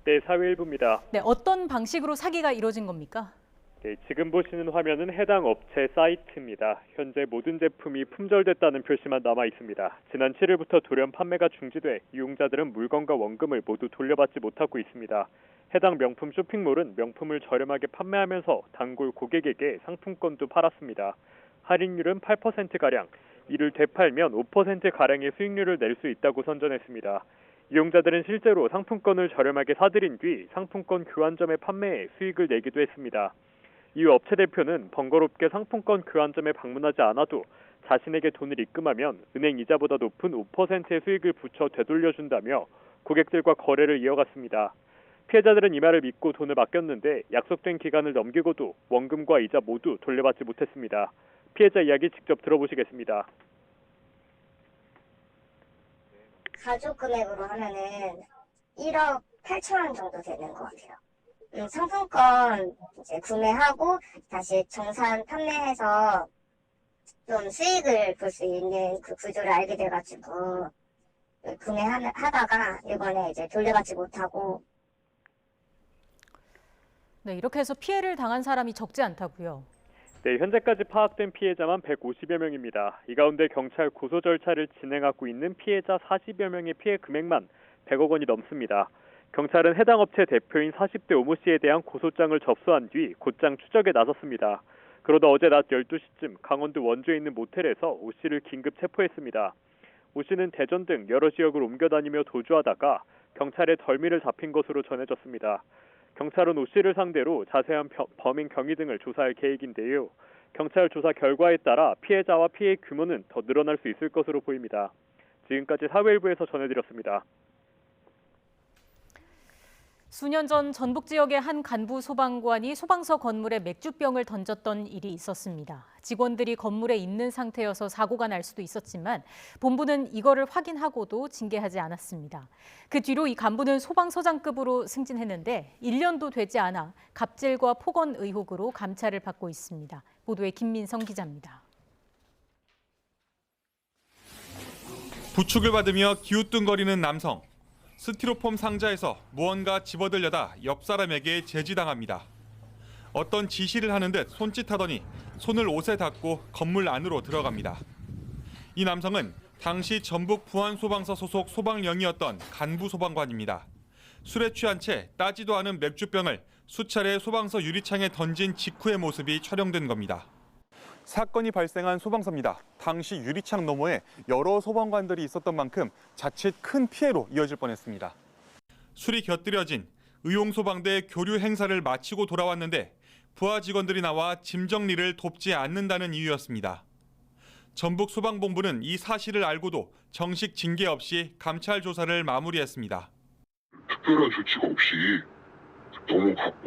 [SPEAKER 13] 네, 사회일부입니다.
[SPEAKER 2] 네, 어떤 방식으로 사기가 이뤄진 겁니까?
[SPEAKER 13] 네, 지금 보시는 화면은 해당 업체 사이트입니다. 현재 모든 제품이 품절됐다는 표시만 남아 있습니다. 지난 7일부터 돌연 판매가 중지돼 이용자들은 물건과 원금을 모두 돌려받지 못하고 있습니다. 해당 명품 쇼핑몰은 명품을 저렴하게 판매하면서 단골 고객에게 상품권도 팔았습니다. 할인율은 8%가량, 이를 되팔면 5%가량의 수익률을 낼 수 있다고 선전했습니다. 이용자들은 실제로 상품권을 저렴하게 사들인 뒤 상품권 교환점에 판매해 수익을 내기도 했습니다. 이후 업체 대표는 번거롭게 상품권 교환점에 방문하지 않아도 자신에게 돈을 입금하면 은행 이자보다 높은 5%의 수익을 붙여 되돌려준다며 고객들과 거래를 이어갔습니다. 피해자들은 이 말을 믿고 돈을 맡겼는데 약속된 기간을 넘기고도 원금과 이자 모두 돌려받지 못했습니다. 피해자 이야기 직접 들어보시겠습니다.
[SPEAKER 14] 가족 금액으로 하면은 1억 8천 원 정도 되는 것 같아요. 상품권 이제 구매하고 다시 정산 판매해서 좀 수익을 볼 수 있는 그 구조를 알게 돼가지고 구매하다가 이번에 이제 돌려받지 못하고.
[SPEAKER 2] 네, 이렇게 해서 피해를 당한 사람이 적지 않다고요.
[SPEAKER 13] 네, 현재까지 파악된 피해자만 150여 명입니다. 이 가운데 경찰 고소 절차를 진행하고 있는 피해자 40여 명의 피해 금액만 100억 원이 넘습니다. 경찰은 해당 업체 대표인 40대 오모 씨에 대한 고소장을 접수한 뒤 곧장 추적에 나섰습니다. 그러다 어제 낮 12시쯤 강원도 원주에 있는 모텔에서 오 씨를 긴급 체포했습니다. 오 씨는 대전 등 여러 지역을 옮겨다니며 도주하다가 경찰에 덜미를 잡힌 것으로 전해졌습니다. 경찰은 오 씨를 상대로 자세한 범인 경위 등을 조사할 계획인데요. 경찰 조사 결과에 따라 피해자와 피해 규모는 더 늘어날 수 있을 것으로 보입니다. 지금까지 사회일부에서 전해드렸습니다.
[SPEAKER 2] 수년 전 전북 지역의 한 간부 소방관이 소방서 건물에 맥주병을 던졌던 일이 있었습니다. 직원들이 건물에 있는 상태여서 사고가 날 수도 있었지만 본부는 이거를 확인하고도 징계하지 않았습니다. 그 뒤로 이 간부는 소방서장급으로 승진했는데 1년도 되지 않아 갑질과 폭언 의혹으로 감찰을 받고 있습니다. 보도에 김민성 기자입니다.
[SPEAKER 15] 부축을 받으며 기우뚱거리는 남성. 스티로폼 상자에서 무언가 집어들려다 옆 사람에게 제지당합니다. 어떤 지시를 하는 듯 손짓하더니 손을 옷에 닿고 건물 안으로 들어갑니다. 이 남성은 당시 전북 부안소방서 소속 소방령이었던 간부 소방관입니다. 술에 취한 채 따지도 않은 맥주병을 수차례 소방서 유리창에 던진 직후의 모습이 촬영된 겁니다. 사건이 발생한 소방서입니다. 당시 유리창 너머에 여러 소방관들이 있었던 만큼 자칫 큰 피해로 이어질 뻔했습니다. 술이 곁들여진 의용소방대 교류 행사를 마치고 돌아왔는데 부하 직원들이 나와 짐 정리를 돕지 않는다는 이유였습니다. 전북 소방본부는 이 사실을 알고도 정식 징계 없이 감찰 조사를 마무리했습니다.
[SPEAKER 16] 특별한 조치가 없이 넘어갔고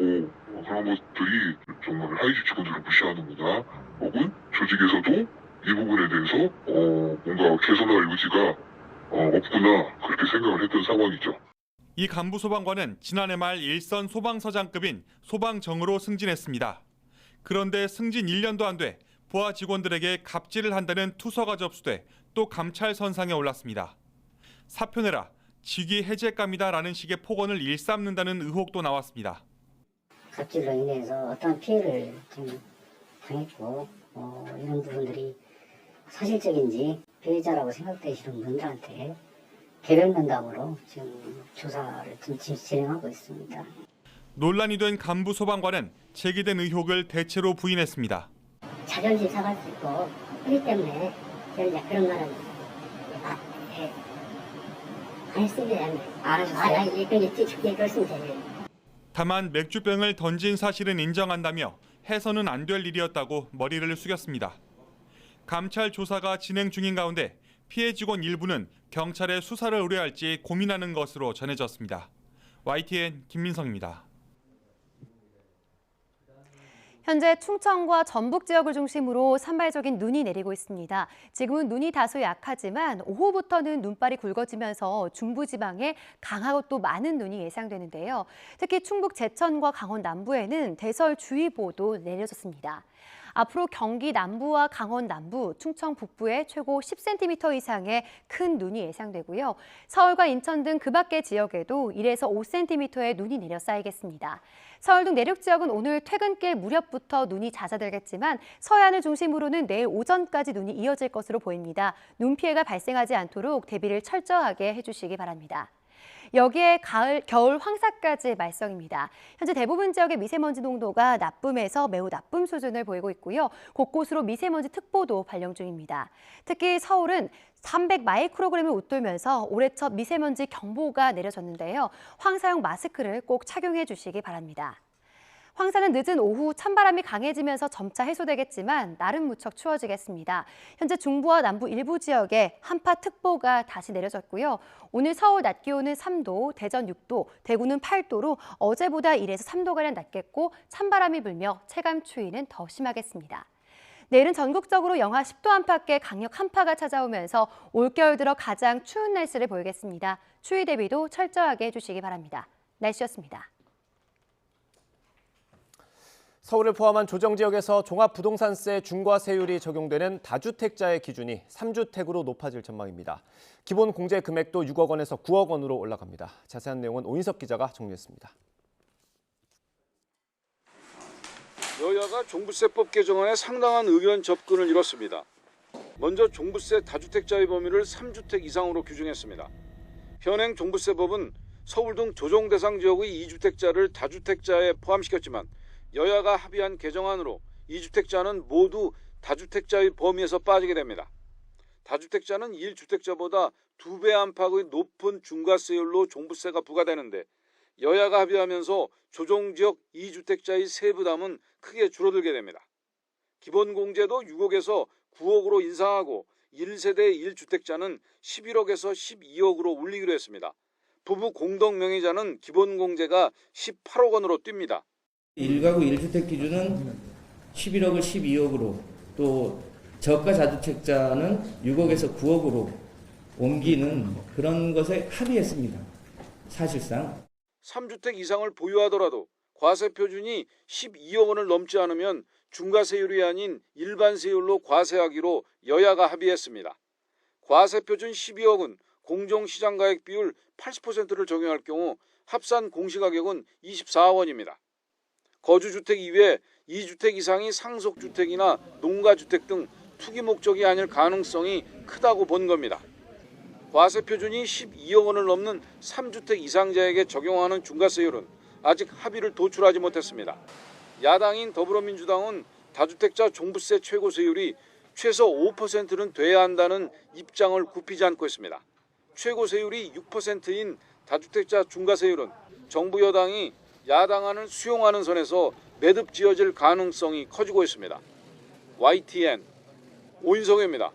[SPEAKER 16] 그런 것들이 정말 하이즈 직원들을 무시하는구나. 혹은 조직에서도 이 부분에 대해서 뭔가 개선할 의지가 없구나 그렇게 생각을 했던 상황이죠.
[SPEAKER 15] 이 간부 소방관은 지난해 말 일선 소방서장급인 소방정으로 승진했습니다. 그런데 승진 1년도 안 돼 부하 직원들에게 갑질을 한다는 투서가 접수돼 또 감찰 선상에 올랐습니다. 사표 내라, 직위 해제감이다라는 식의 폭언을 일삼는다는 의혹도 나왔습니다.
[SPEAKER 17] 갑질로 인해서 어떤 피해를 좀 당했고 이런 부분들이 사실적인지 피해자라고 생각되시는 분들한테 개별 면담으로 지금 조사를 진행하고 있습니다.
[SPEAKER 15] 논란이 된 간부 소방관은 제기된 의혹을 대체로 부인했습니다.
[SPEAKER 17] 자존심 상할 수 있고 그렇기 때문에 저는 이제 그런 말은 안 했습니다. 그렇습니다.
[SPEAKER 15] 다만 맥주병을 던진 사실은 인정한다며 해서는 안 될 일이었다고 머리를 숙였습니다. 감찰 조사가 진행 중인 가운데 피해 직원 일부는 경찰에 수사를 의뢰할지 고민하는 것으로 전해졌습니다. YTN 김민성입니다.
[SPEAKER 18] 현재 충청과 전북 지역을 중심으로 산발적인 눈이 내리고 있습니다. 지금은 눈이 다소 약하지만 오후부터는 눈발이 굵어지면서 중부지방에 강하고 또 많은 눈이 예상되는데요. 특히 충북 제천과 강원 남부에는 대설주의보도 내려졌습니다. 앞으로 경기 남부와 강원 남부, 충청 북부에 최고 10cm 이상의 큰 눈이 예상되고요. 서울과 인천 등 그 밖의 지역에도 1에서 5cm의 눈이 내려 쌓이겠습니다. 서울 등 내륙 지역은 오늘 퇴근길 무렵부터 눈이 잦아들겠지만 서해안을 중심으로는 내일 오전까지 눈이 이어질 것으로 보입니다. 눈 피해가 발생하지 않도록 대비를 철저하게 해주시기 바랍니다. 여기에 겨울 황사까지 말썽입니다. 현재 대부분 지역의 미세먼지 농도가 나쁨에서 매우 나쁨 수준을 보이고 있고요. 곳곳으로 미세먼지 특보도 발령 중입니다. 특히 서울은 300 마이크로그램을 웃돌면서 올해 첫 미세먼지 경보가 내려졌는데요. 황사용 마스크를 꼭 착용해 주시기 바랍니다. 황사는 늦은 오후 찬바람이 강해지면서 점차 해소되겠지만 날은 무척 추워지겠습니다. 현재 중부와 남부 일부 지역에 한파특보가 다시 내려졌고요. 오늘 서울 낮 기온은 3도, 대전 6도, 대구는 8도로 어제보다 1에서 3도가량 낮겠고 찬바람이 불며 체감 추위는 더 심하겠습니다. 내일은 전국적으로 영하 10도 안팎의 강력 한파가 찾아오면서 올겨울 들어 가장 추운 날씨를 보이겠습니다. 추위 대비도 철저하게 해주시기 바랍니다. 날씨였습니다.
[SPEAKER 1] 서울을 포함한 조정지역에서 종합부동산세 중과세율이 적용되는 다주택자의 기준이 3주택으로 높아질 전망입니다. 기본 공제 금액도 6억 원에서 9억 원으로 올라갑니다. 자세한 내용은 오인석 기자가 정리했습니다.
[SPEAKER 19] 여야가 종부세법 개정안에 상당한 의견 접근을 이뤘습니다. 먼저 종부세 다주택자의 범위를 3주택 이상으로 규정했습니다. 현행 종부세법은 서울 등 조정 대상 지역의 2주택자를 다주택자에 포함시켰지만 여야가 합의한 개정안으로 2주택자는 모두 다주택자의 범위에서 빠지게 됩니다. 다주택자는 1주택자보다 2배 안팎의 높은 중과세율로 종부세가 부과되는데 여야가 합의하면서 조정지역 2주택자의 세부담은 크게 줄어들게 됩니다. 기본공제도 6억에서 9억으로 인상하고 1세대 1주택자는 11억에서 12억으로 올리기로 했습니다. 부부 공동명의자는 기본공제가 18억 원으로 뜁니다.
[SPEAKER 20] 1가구 1주택 기준은 11억을 12억으로 또 저가 다주택자는 6억에서 9억으로 옮기는 그런 것에 합의했습니다. 사실상
[SPEAKER 19] 3주택 이상을 보유하더라도 과세 표준이 12억 원을 넘지 않으면 중과세율이 아닌 일반세율로 과세하기로 여야가 합의했습니다. 과세 표준 12억은 공정시장가액 비율 80%를 적용할 경우 합산 공시가격은 24원입니다. 거주주택 이외에 2주택 이상이 상속주택이나 농가주택 등 투기 목적이 아닐 가능성이 크다고 본 겁니다. 과세 표준이 12억 원을 넘는 3주택 이상자에게 적용하는 중과세율은 아직 합의를 도출하지 못했습니다. 야당인 더불어민주당은 다주택자 종부세 최고세율이 최소 5%는 돼야 한다는 입장을 굽히지 않고 있습니다. 최고세율이 6%인 다주택자 중과세율은 정부 여당이 야당안을 수용하는 선에서 매듭 지어질 가능성이 커지고 있습니다. YTN 오인성입니다.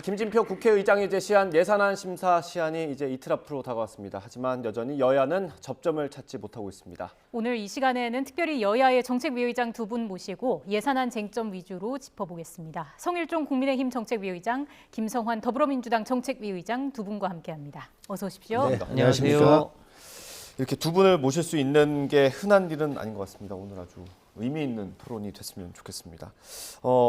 [SPEAKER 1] 김진표 국회의장이 제시한 예산안 심사 시한이 이제 이틀 앞으로 다가왔습니다. 하지만 여전히 여야는 접점을 찾지 못하고 있습니다.
[SPEAKER 2] 오늘 이 시간에는 특별히 여야의 정책위의장 두 분 모시고 예산안 쟁점 위주로 짚어보겠습니다. 성일종 국민의힘 정책위의장, 김성환 더불어민주당 정책위의장 두 분과 함께합니다. 어서 오십시오.
[SPEAKER 1] 네, 안녕하십니까. 이렇게 두 분을 모실 수 있는 게 흔한 일은 아닌 것 같습니다. 오늘 아주 의미 있는 토론이 됐으면 좋겠습니다.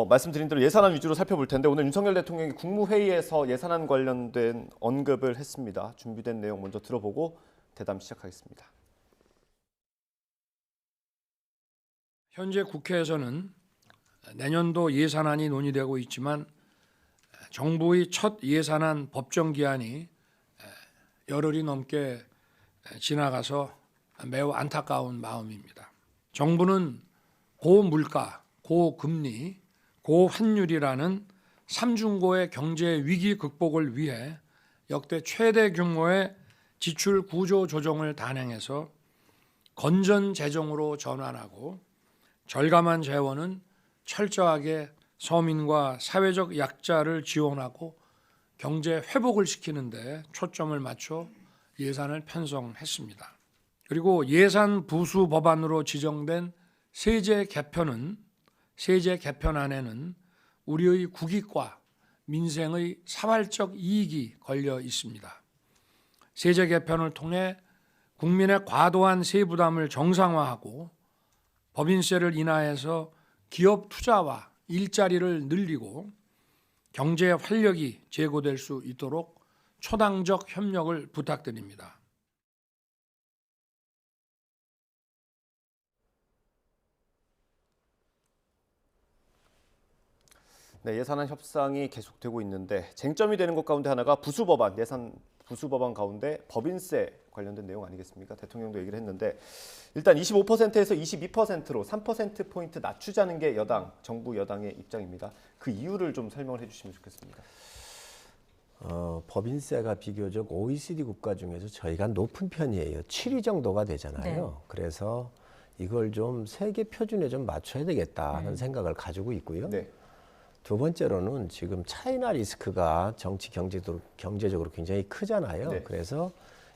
[SPEAKER 1] 말씀드린 대로 예산안 위주로 살펴볼 텐데 오늘 윤석열 대통령이 국무회의에서 예산안 관련된 언급을 했습니다. 준비된 내용 먼저 들어보고 대담 시작하겠습니다.
[SPEAKER 7] 현재 국회에서는 내년도 예산안이 논의되고 있지만 정부의 첫 예산안 법정 기한이 열흘이 넘게 지나가서 매우 안타까운 마음입니다. 정부는 고물가, 고금리, 고환율이라는 삼중고의 경제 위기 극복을 위해 역대 최대 규모의 지출 구조 조정을 단행해서 건전 재정으로 전환하고 절감한 재원은 철저하게 서민과 사회적 약자를 지원하고 경제 회복을 시키는 데 초점을 맞춰 예산을 편성했습니다. 그리고 예산 부수 법안으로 지정된 세제 개편안에는 우리의 국익과 민생의 사활적 이익이 걸려 있습니다. 세제 개편을 통해 국민의 과도한 세부담을 정상화하고 법인세를 인하해서 기업 투자와 일자리를 늘리고 경제 활력이 제고될 수 있도록 초당적 협력을 부탁드립니다.
[SPEAKER 1] 네, 예산안 협상이 계속되고 있는데 쟁점이 되는 것 가운데 하나가 부수법안, 예산 부수법안 가운데 법인세 관련된 내용 아니겠습니까? 대통령도 얘기를 했는데 일단 25%에서 22%로 3%포인트 낮추자는 게 정부 여당의 입장입니다. 그 이유를 좀 설명을 해주시면 좋겠습니다.
[SPEAKER 21] 법인세가 비교적 OECD 국가 중에서 저희가 높은 편이에요. 7위 정도가 되잖아요.
[SPEAKER 2] 네.
[SPEAKER 21] 그래서 이걸 좀 세계 표준에 좀 맞춰야 되겠다는 생각을 가지고 있고요.
[SPEAKER 1] 네.
[SPEAKER 21] 두 번째로는 지금 차이나 리스크가 경제적으로 굉장히 크잖아요.
[SPEAKER 1] 네.
[SPEAKER 21] 그래서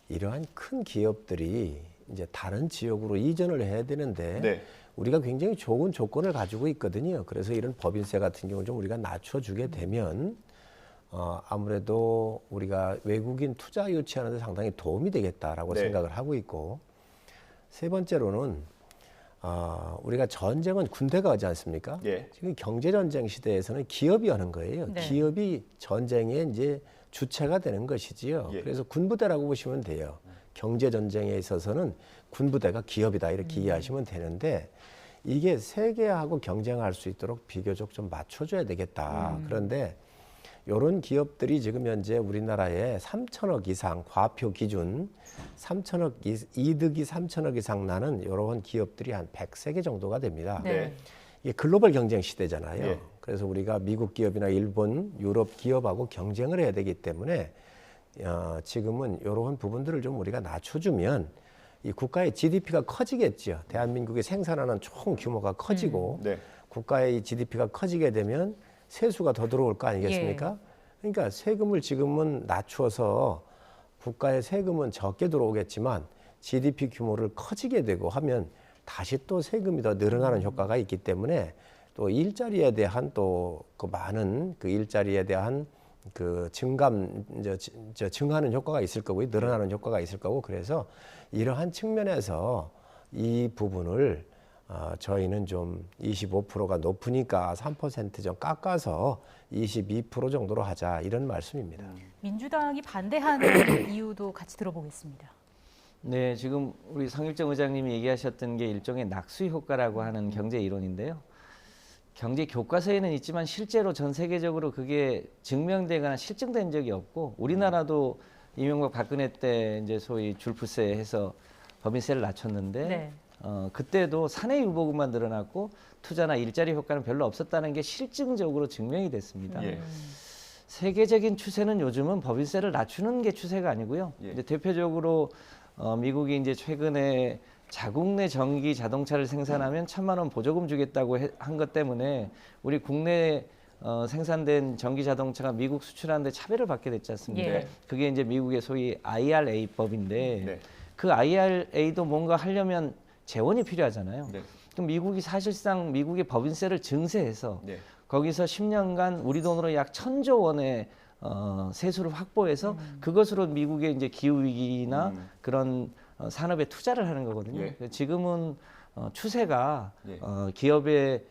[SPEAKER 21] 이러한 큰 기업들이 이제 다른 지역으로 이전을 해야 되는데
[SPEAKER 1] 네.
[SPEAKER 21] 우리가 굉장히 좋은 조건을 가지고 있거든요. 그래서 이런 법인세 같은 경우는 좀 우리가 낮춰주게 되면 아무래도 우리가 외국인 투자 유치하는 데 상당히 도움이 되겠다라고
[SPEAKER 1] 네.
[SPEAKER 21] 생각을 하고 있고, 세 번째로는 우리가 전쟁은 군대가 하지 않습니까?
[SPEAKER 1] 예.
[SPEAKER 21] 지금 경제전쟁 시대에서는 기업이 하는 거예요.
[SPEAKER 2] 네.
[SPEAKER 21] 기업이 전쟁의 이제 주체가 되는 것이지요.
[SPEAKER 1] 예.
[SPEAKER 21] 그래서 군부대라고 보시면 돼요. 경제전쟁에 있어서는 군부대가 기업이다 이렇게 이해하시면 되는데, 이게 세계하고 경쟁할 수 있도록 비교적 좀 맞춰줘야 되겠다. 그런데 이런 기업들이 지금 현재 우리나라에 3천억 이상 과표 기준 3천억 이득이 3천억 이상 나는 이런 기업들이 한 103개 정도가 됩니다.
[SPEAKER 2] 네.
[SPEAKER 21] 이게 글로벌 경쟁 시대잖아요.
[SPEAKER 1] 예.
[SPEAKER 21] 그래서 우리가 미국 기업이나 일본, 유럽 기업하고 경쟁을 해야 되기 때문에 지금은 이런 부분들을 좀 우리가 낮춰주면 이 국가의 GDP가 커지겠죠. 대한민국이 생산하는 총 규모가 커지고
[SPEAKER 1] 네.
[SPEAKER 21] 국가의 GDP가 커지게 되면 세수가 더 들어올 거 아니겠습니까? 그러니까 세금을 지금은 낮추어서 국가의 세금은 적게 들어오겠지만 GDP 규모를 커지게 되고 하면 다시 또 세금이 더 늘어나는 효과가 있기 때문에 또 일자리에 대한 또 그 많은 그 일자리에 대한 그 증하는 효과가 있을 거고요. 늘어나는 효과가 있을 거고, 그래서 이러한 측면에서 이 부분을 저희는 좀 25%가 높으니까 3% 좀 깎아서 22% 정도로 하자, 이런 말씀입니다.
[SPEAKER 2] 민주당이 반대하는 이유도 같이 들어보겠습니다.
[SPEAKER 22] 네, 지금 우리 성일정 의장님이 얘기하셨던 게 일종의 낙수 효과라고 하는 경제 이론인데요. 경제 교과서에는 있지만 실제로 전 세계적으로 그게 증명되거나 실증된 적이 없고, 우리나라도 이명박 박근혜 때 이제 소위 줄푸세 해서 법인세를 낮췄는데
[SPEAKER 2] 네.
[SPEAKER 22] 그때도 사내 유보금만 늘어났고 투자나 일자리 효과는 별로 없었다는 게 실증적으로 증명이 됐습니다.
[SPEAKER 1] 예.
[SPEAKER 22] 세계적인 추세는 요즘은 법인세를 낮추는 게 추세가 아니고요.
[SPEAKER 1] 예.
[SPEAKER 22] 이제 대표적으로 미국이 이제 최근에 자국 내 전기 자동차를 생산하면 1,000만 원 보조금 주겠다고 한 것 때문에 우리 국내 생산된 전기 자동차가 미국 수출하는데 차별을 받게 됐지 않습니까?
[SPEAKER 2] 예.
[SPEAKER 22] 그게 이제 미국의 소위 IRA법인데
[SPEAKER 1] 네.
[SPEAKER 22] 그 IRA도 뭔가 하려면 재원이 필요하잖아요.
[SPEAKER 1] 네.
[SPEAKER 22] 그럼 미국이 사실상 미국의 법인세를 증세해서
[SPEAKER 1] 네.
[SPEAKER 22] 거기서 10년간 우리 돈으로 약 1,000조 원의 세수를 확보해서 그것으로 미국의 이제 기후 위기나 그런 산업에 투자를 하는 거거든요.
[SPEAKER 1] 예.
[SPEAKER 22] 지금은 추세가
[SPEAKER 1] 예.
[SPEAKER 22] 기업의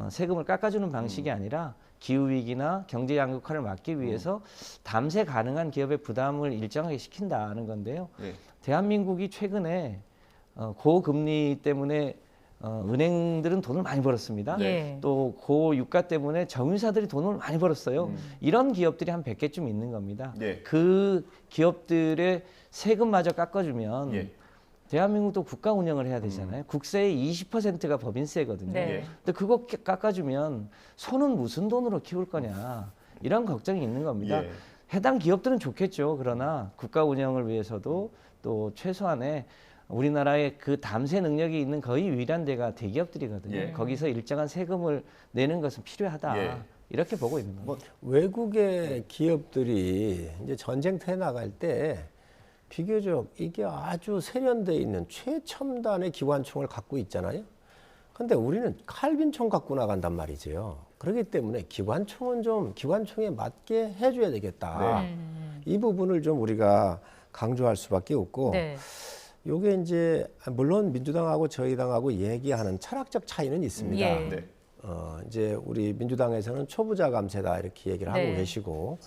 [SPEAKER 22] 세금을 깎아주는 방식이 아니라 기후 위기나 경제 양극화를 막기 위해서 담세 가능한 기업의 부담을 일정하게 시킨다는 건데요.
[SPEAKER 1] 예.
[SPEAKER 22] 대한민국이 최근에 고금리 때문에 은행들은 돈을 많이 벌었습니다.
[SPEAKER 2] 예.
[SPEAKER 22] 또 고유가 때문에 정유사들이 돈을 많이 벌었어요. 이런 기업들이 한 100개쯤 있는 겁니다.
[SPEAKER 1] 예.
[SPEAKER 22] 그 기업들의 세금마저 깎아주면
[SPEAKER 1] 예.
[SPEAKER 22] 대한민국도 국가 운영을 해야 되잖아요. 국세의 20%가 법인세거든요.
[SPEAKER 2] 네.
[SPEAKER 22] 근데 그거 깎아주면 손은 무슨 돈으로 키울 거냐, 이런 걱정이 있는 겁니다.
[SPEAKER 1] 예.
[SPEAKER 22] 해당 기업들은 좋겠죠. 그러나 국가 운영을 위해서도 또 최소한의 우리나라의 그 담세 능력이 있는 거의 유일한 데가 대기업들이거든요.
[SPEAKER 1] 예.
[SPEAKER 22] 거기서 일정한 세금을 내는 것은 필요하다.
[SPEAKER 1] 예.
[SPEAKER 22] 이렇게 보고 있는 겁니다.
[SPEAKER 21] 외국의 기업들이 이제 전쟁터에 나갈 때 비교적 이게 아주 세련되어 있는 최첨단의 기관총을 갖고 있잖아요. 근데 우리는 칼빈총 갖고 나간단 말이죠. 그렇기 때문에 기관총은 좀 기관총에 맞게 해줘야 되겠다. 이 부분을 좀 우리가 강조할 수밖에 없고,
[SPEAKER 2] 네.
[SPEAKER 21] 요게 이제 물론 민주당하고 저희 당하고 얘기하는 철학적 차이는 있습니다.
[SPEAKER 2] 예.
[SPEAKER 1] 네.
[SPEAKER 21] 이제 우리 민주당에서는 초부자 감세다 이렇게 얘기를 하고
[SPEAKER 2] 네.
[SPEAKER 21] 계시고,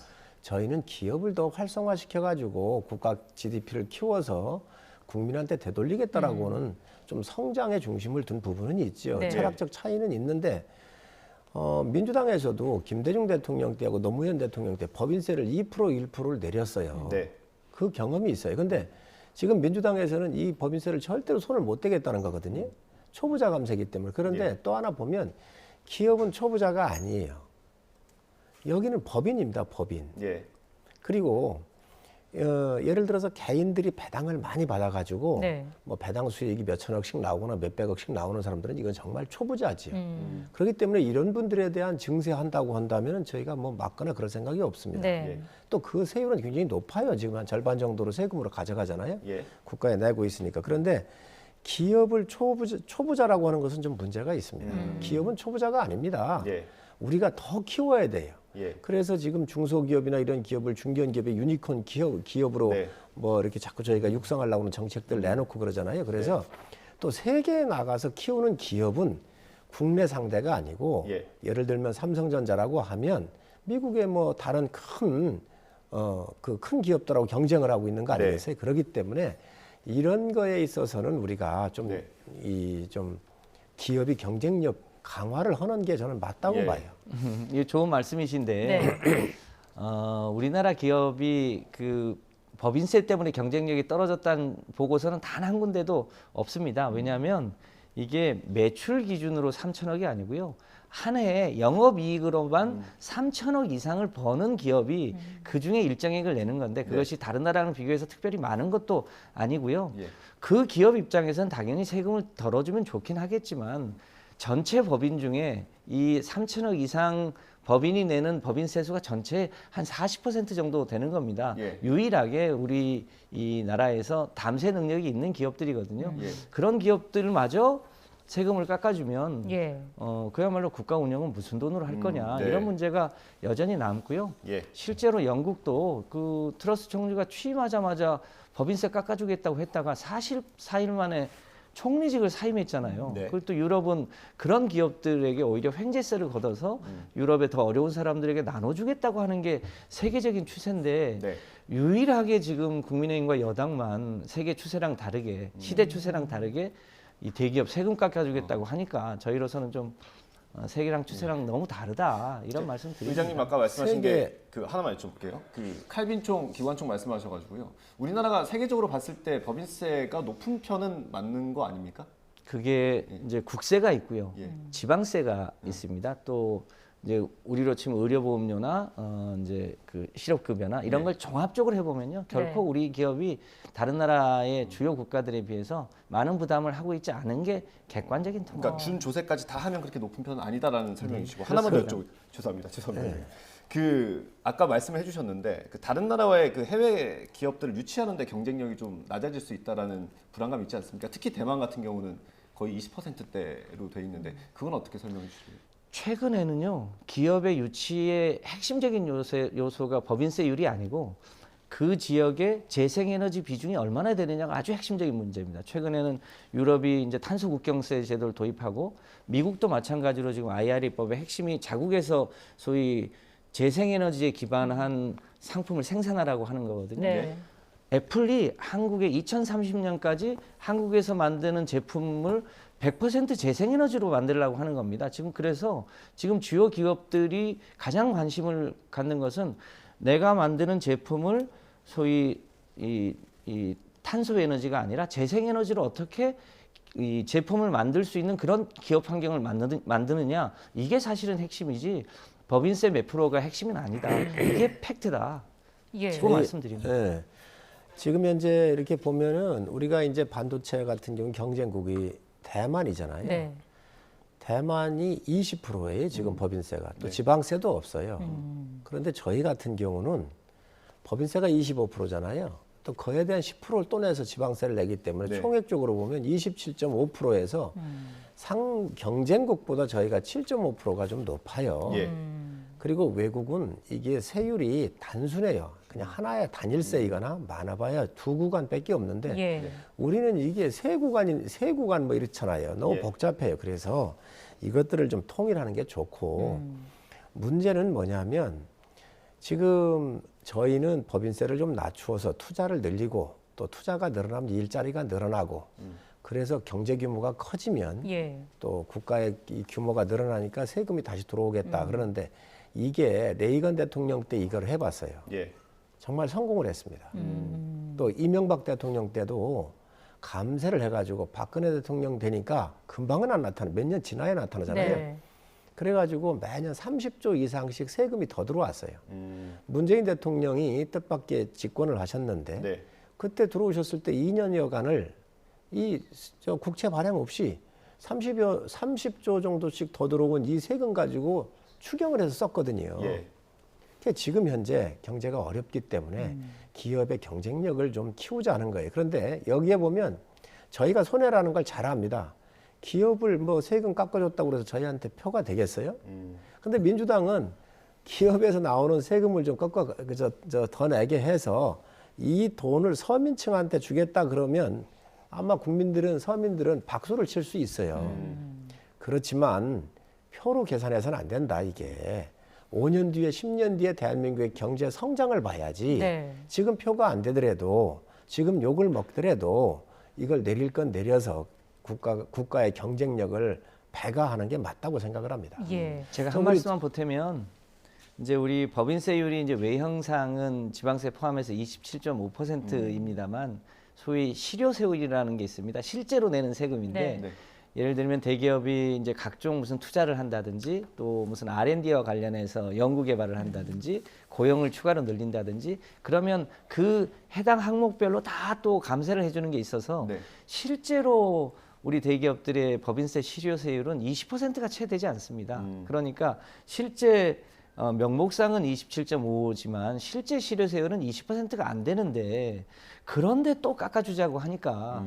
[SPEAKER 21] 저희는 기업을 더 활성화시켜가지고 국가 GDP를 키워서 국민한테 되돌리겠다라고는 좀 성장의 중심을 둔 부분은 있죠.
[SPEAKER 2] 네.
[SPEAKER 21] 철학적 차이는 있는데 민주당에서도 김대중 대통령 때하고 노무현 대통령 때 법인세를 2% 1%를 내렸어요.
[SPEAKER 1] 네.
[SPEAKER 21] 그 경험이 있어요. 근데 지금 민주당에서는 이 법인세를 절대로 손을 못 대겠다는 거거든요. 초부자 감세이기 때문에. 그런데
[SPEAKER 1] 예.
[SPEAKER 21] 또 하나 보면 기업은 초부자가 아니에요. 여기는 법인입니다. 법인.
[SPEAKER 1] 예.
[SPEAKER 21] 그리고 예를 들어서 개인들이 배당을 많이 받아가지고
[SPEAKER 2] 네.
[SPEAKER 21] 뭐 배당 수익이 몇 천억씩 나오거나 몇백억씩 나오는 사람들은 이건 정말 초부자지요. 그렇기 때문에 이런 분들에 대한 증세한다고 한다면 저희가 뭐 막거나 그럴 생각이 없습니다.
[SPEAKER 2] 네.
[SPEAKER 21] 또 그 세율은 굉장히 높아요. 지금 한 절반 정도로 세금으로 가져가잖아요.
[SPEAKER 1] 예.
[SPEAKER 21] 국가에 내고 있으니까. 그런데 기업을 초부자라고 하는 것은 좀 문제가 있습니다. 기업은 초부자가 아닙니다.
[SPEAKER 1] 예.
[SPEAKER 21] 우리가 더 키워야 돼요.
[SPEAKER 1] 예.
[SPEAKER 21] 그래서 지금 중소기업이나 이런 기업을 중견기업의 유니콘 기업으로
[SPEAKER 1] 네.
[SPEAKER 21] 뭐 이렇게 자꾸 저희가 육성하려고 하는 정책들 내놓고 그러잖아요. 그래서 또 세계에 나가서 키우는 기업은 국내 상대가 아니고
[SPEAKER 1] 예.
[SPEAKER 21] 예를 들면 삼성전자라고 하면 미국의 뭐 다른 큰 기업들하고 경쟁을 하고 있는 거 아니겠어요? 그렇기 때문에 이런 거에 있어서는 우리가 좀 좀 기업이 경쟁력 강화를 하는 게 저는 맞다고 봐요.
[SPEAKER 22] 이게 좋은 말씀이신데 우리나라 기업이 그 법인세 때문에 경쟁력이 떨어졌다는 보고서는 단 한 군데도 없습니다. 왜냐하면 이게 매출 기준으로 3천억이 아니고요. 한 해에 영업이익으로만 3천억 이상을 버는 기업이 그중에 일정액을 내는 건데 그것이 다른 나라랑 비교해서 특별히 많은 것도 아니고요. 그 기업 입장에서는 당연히 세금을 덜어주면 좋긴 하겠지만 전체 법인 중에 이 3천억 이상 법인이 내는 법인세 수가 전체 한 40% 정도 되는 겁니다. 유일하게 우리 이 나라에서 담세 능력이 있는 기업들이거든요. 그런 기업들마저 세금을 깎아주면 그야말로 국가 운영은 무슨 돈으로 할 거냐 이런 문제가 여전히 남고요. 실제로 영국도 그 트러스 총리가 취임하자마자 법인세 깎아주겠다고 했다가 44일 만에 총리직을 사임했잖아요. 그리고 또 유럽은 그런 기업들에게 오히려 횡재세를 걷어서 유럽의 더 어려운 사람들에게 나눠주겠다고 하는 게 세계적인 추세인데 유일하게 지금 국민의힘과 여당만 세계 추세랑 다르게 시대 추세랑 다르게 이 대기업 세금 깎아주겠다고 하니까 저희로서는 좀 세계랑 추세랑 너무 다르다 이런 말씀 드립니다.
[SPEAKER 1] 의장님 아까 말씀하신 게 그 하나만 여쭤볼게요. 그 칼빈총 기관총 말씀하셔가지고요. 우리나라가 세계적으로 봤을 때 법인세가 높은 편은 맞는 거 아닙니까?
[SPEAKER 22] 그게 이제 국세가 있고요, 지방세가 있습니다. 또 이제 우리로 치면 의료보험료나 이제 그 실업급여나 이런 걸 종합적으로 해보면요, 결코 우리 기업이 다른 나라의 주요 국가들에 비해서 많은 부담을 하고 있지 않은 게 객관적인 통계.
[SPEAKER 1] 그러니까 준조세까지 다 하면 그렇게 높은 편은 아니다라는 설명이시고 하나만 더 여쭤. 죄송합니다. 그 아까 말씀을 해주셨는데 그 다른 나라와의 그 해외 기업들을 유치하는데 경쟁력이 좀 낮아질 수 있다라는 불안감이 있지 않습니까? 특히 대만 같은 경우는 거의 20%대로 돼 있는데 그건 어떻게 설명해 주실까요?
[SPEAKER 22] 최근에는요, 기업의 유치의 핵심적인 요소가 법인세율이 아니고 그 지역의 재생에너지 비중이 얼마나 되느냐가 아주 핵심적인 문제입니다. 최근에는 유럽이 이제 탄소 국경세 제도를 도입하고 미국도 마찬가지로 지금 IRA법의 핵심이 자국에서 소위 재생에너지에 기반한 상품을 생산하라고 하는 거거든요. 애플이 한국에 2030년까지 한국에서 만드는 제품을 100% 재생에너지로 만들려고 하는 겁니다. 지금 그래서 지금 주요 기업들이 가장 관심을 갖는 것은 내가 만드는 제품을 소위 이 탄소 에너지가 아니라 재생에너지로 어떻게 이 제품을 만들 수 있는 그런 기업 환경을 만드느냐, 이게 사실은 핵심이지 법인세 몇 프로가 핵심은 아니다. 이게 팩트다. 그 말씀드립니다.
[SPEAKER 21] 지금 현재 이렇게 보면은 우리가 이제 반도체 같은 경우 경쟁국이 대만이잖아요. 대만이 20%예요, 지금 법인세가. 또 지방세도 없어요. 그런데 저희 같은 경우는 법인세가 25%잖아요. 또 그에 대한 10%를 또 내서 지방세를 내기 때문에 총액적으로 보면 27.5%에서 경쟁국보다 저희가 7.5%가 좀 높아요. 그리고 외국은 이게 세율이 단순해요. 그냥 하나의 단일세이거나 많아봐야 2구간밖에 없는데 우리는 이게 세 구간 뭐 이렇잖아요. 너무 복잡해요. 그래서 이것들을 좀 통일하는 게 좋고 문제는 뭐냐면 지금 저희는 법인세를 좀 낮추어서 투자를 늘리고 또 투자가 늘어나면 일자리가 늘어나고 그래서 경제 규모가 커지면
[SPEAKER 2] 예.
[SPEAKER 21] 또 국가의 이 규모가 늘어나니까 세금이 다시 들어오겠다. 그러는데 이게 레이건 대통령 때 이걸 해봤어요.
[SPEAKER 1] 예.
[SPEAKER 21] 정말 성공을 했습니다. 또 이명박 대통령 때도 감세를 해가지고 박근혜 대통령 되니까 금방은 안 나타나, 몇 년 지나야 나타나잖아요.
[SPEAKER 2] 네.
[SPEAKER 21] 그래가지고 매년 30조 이상씩 세금이 더 들어왔어요. 문재인 대통령이 뜻밖의 집권을 하셨는데
[SPEAKER 1] 네.
[SPEAKER 21] 그때 들어오셨을 때 2년여간을 저 국채 발행 없이 30조 정도씩 더 들어온 이 세금 가지고 추경을 해서 썼거든요.
[SPEAKER 1] 예.
[SPEAKER 21] 그러니까 지금 현재 경제가 어렵기 때문에 기업의 경쟁력을 좀 키우자는 거예요. 그런데 여기에 보면 저희가 손해라는 걸 잘 압니다. 기업을 뭐 세금 깎아줬다고 해서 저희한테 표가 되겠어요? 근데 민주당은 기업에서 나오는 세금을 좀 더 내게 해서 이 돈을 서민층한테 주겠다 그러면 아마 서민들은 박수를 칠 수 있어요. 그렇지만 표로 계산해서는 안 된다, 이게. 5년 뒤에 10년 뒤에 대한민국의 경제 성장을 봐야지.
[SPEAKER 2] 네.
[SPEAKER 21] 지금 표가 안 되더라도 지금 욕을 먹더라도 이걸 내릴 건 내려서 국가의 경쟁력을 배가하는 게 맞다고 생각을 합니다.
[SPEAKER 2] 예.
[SPEAKER 22] 제가 한 말씀만 보태면 이제 우리 법인세율이 이제 외형상은 지방세 포함해서 27.5%입니다만 소위 실효세율이라는 게 있습니다. 실제로 내는 세금인데
[SPEAKER 1] 네.
[SPEAKER 22] 예를 들면 대기업이 이제 각종 무슨 투자를 한다든지 또 무슨 R&D와 관련해서 연구 개발을 한다든지 고용을 추가로 늘린다든지 그러면 그 해당 항목별로 다 또 감세를 해주는 게 있어서
[SPEAKER 1] 네.
[SPEAKER 22] 실제로 우리 대기업들의 법인세 실효세율은 20%가 채 되지 않습니다. 그러니까 실제 명목상은 27.5지만 실제 실효세율은 20%가 안 되는데 그런데 또 깎아주자고 하니까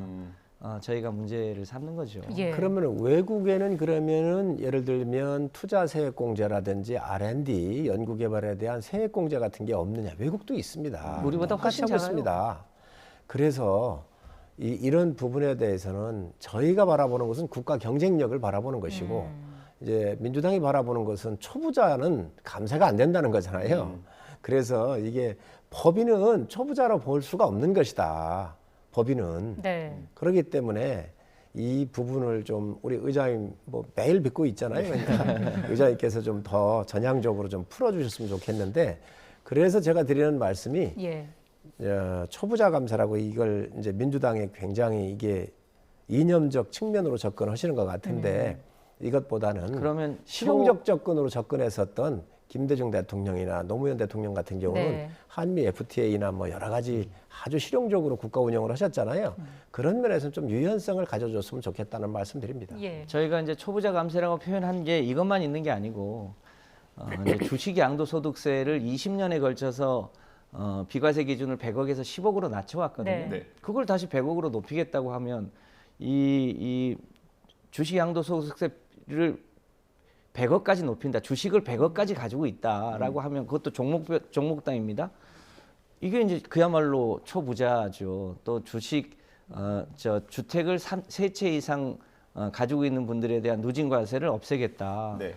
[SPEAKER 22] 저희가 문제를 삼는 거죠.
[SPEAKER 2] 예.
[SPEAKER 21] 그러면 외국에는 그러면은 예를 들면 투자 세액 공제라든지 R&D 연구 개발에 대한 세액 공제 같은 게 없느냐? 외국도 있습니다.
[SPEAKER 22] 우리보다 훨씬
[SPEAKER 21] 똑같이 하고 있습니다. 그래서 이런 부분에 대해서는 저희가 바라보는 것은 국가 경쟁력을 바라보는 것이고 이제 민주당이 바라보는 것은 초부자는 감세가 안 된다는 거잖아요. 그래서 이게 법인은 초부자로 볼 수가 없는 것이다. 법인은.
[SPEAKER 2] 네.
[SPEAKER 21] 그렇기 때문에 이 부분을 좀 우리 의장님 뭐 매일 뵙고 있잖아요. 그러니까 의장님께서 좀 더 전향적으로 좀 풀어주셨으면 좋겠는데 그래서 제가 드리는 말씀이
[SPEAKER 2] 예.
[SPEAKER 21] 초부자 감세라고 이걸 이제 민주당이 굉장히 이게 이념적 측면으로 접근하시는 것 같은데 이것보다는
[SPEAKER 22] 그러면
[SPEAKER 21] 실용적 접근으로 접근했었던 김대중 대통령이나 노무현 대통령 같은 경우는
[SPEAKER 2] 네.
[SPEAKER 21] 한미 FTA나 뭐 여러 가지 아주 실용적으로 국가 운영을 하셨잖아요. 그런 면에서는 좀 유연성을 가져줬으면 좋겠다는 말씀 드립니다.
[SPEAKER 2] 예.
[SPEAKER 22] 저희가 이제 초부자 감세라고 표현한 게 이것만 있는 게 아니고 이제 주식 양도소득세를 20년에 걸쳐서 비과세 기준을 100억에서 10억으로 낮춰왔거든요.
[SPEAKER 2] 네.
[SPEAKER 22] 그걸 다시 100억으로 높이겠다고 하면 이 주식 양도소득세를 100억까지 높인다. 주식을 100억까지 가지고 있다라고 하면 그것도 종목당입니다. 이게 이제 그야말로 초부자죠. 또 주식 주택을 3채 이상 가지고 있는 분들에 대한 누진과세를 없애겠다.
[SPEAKER 1] 네.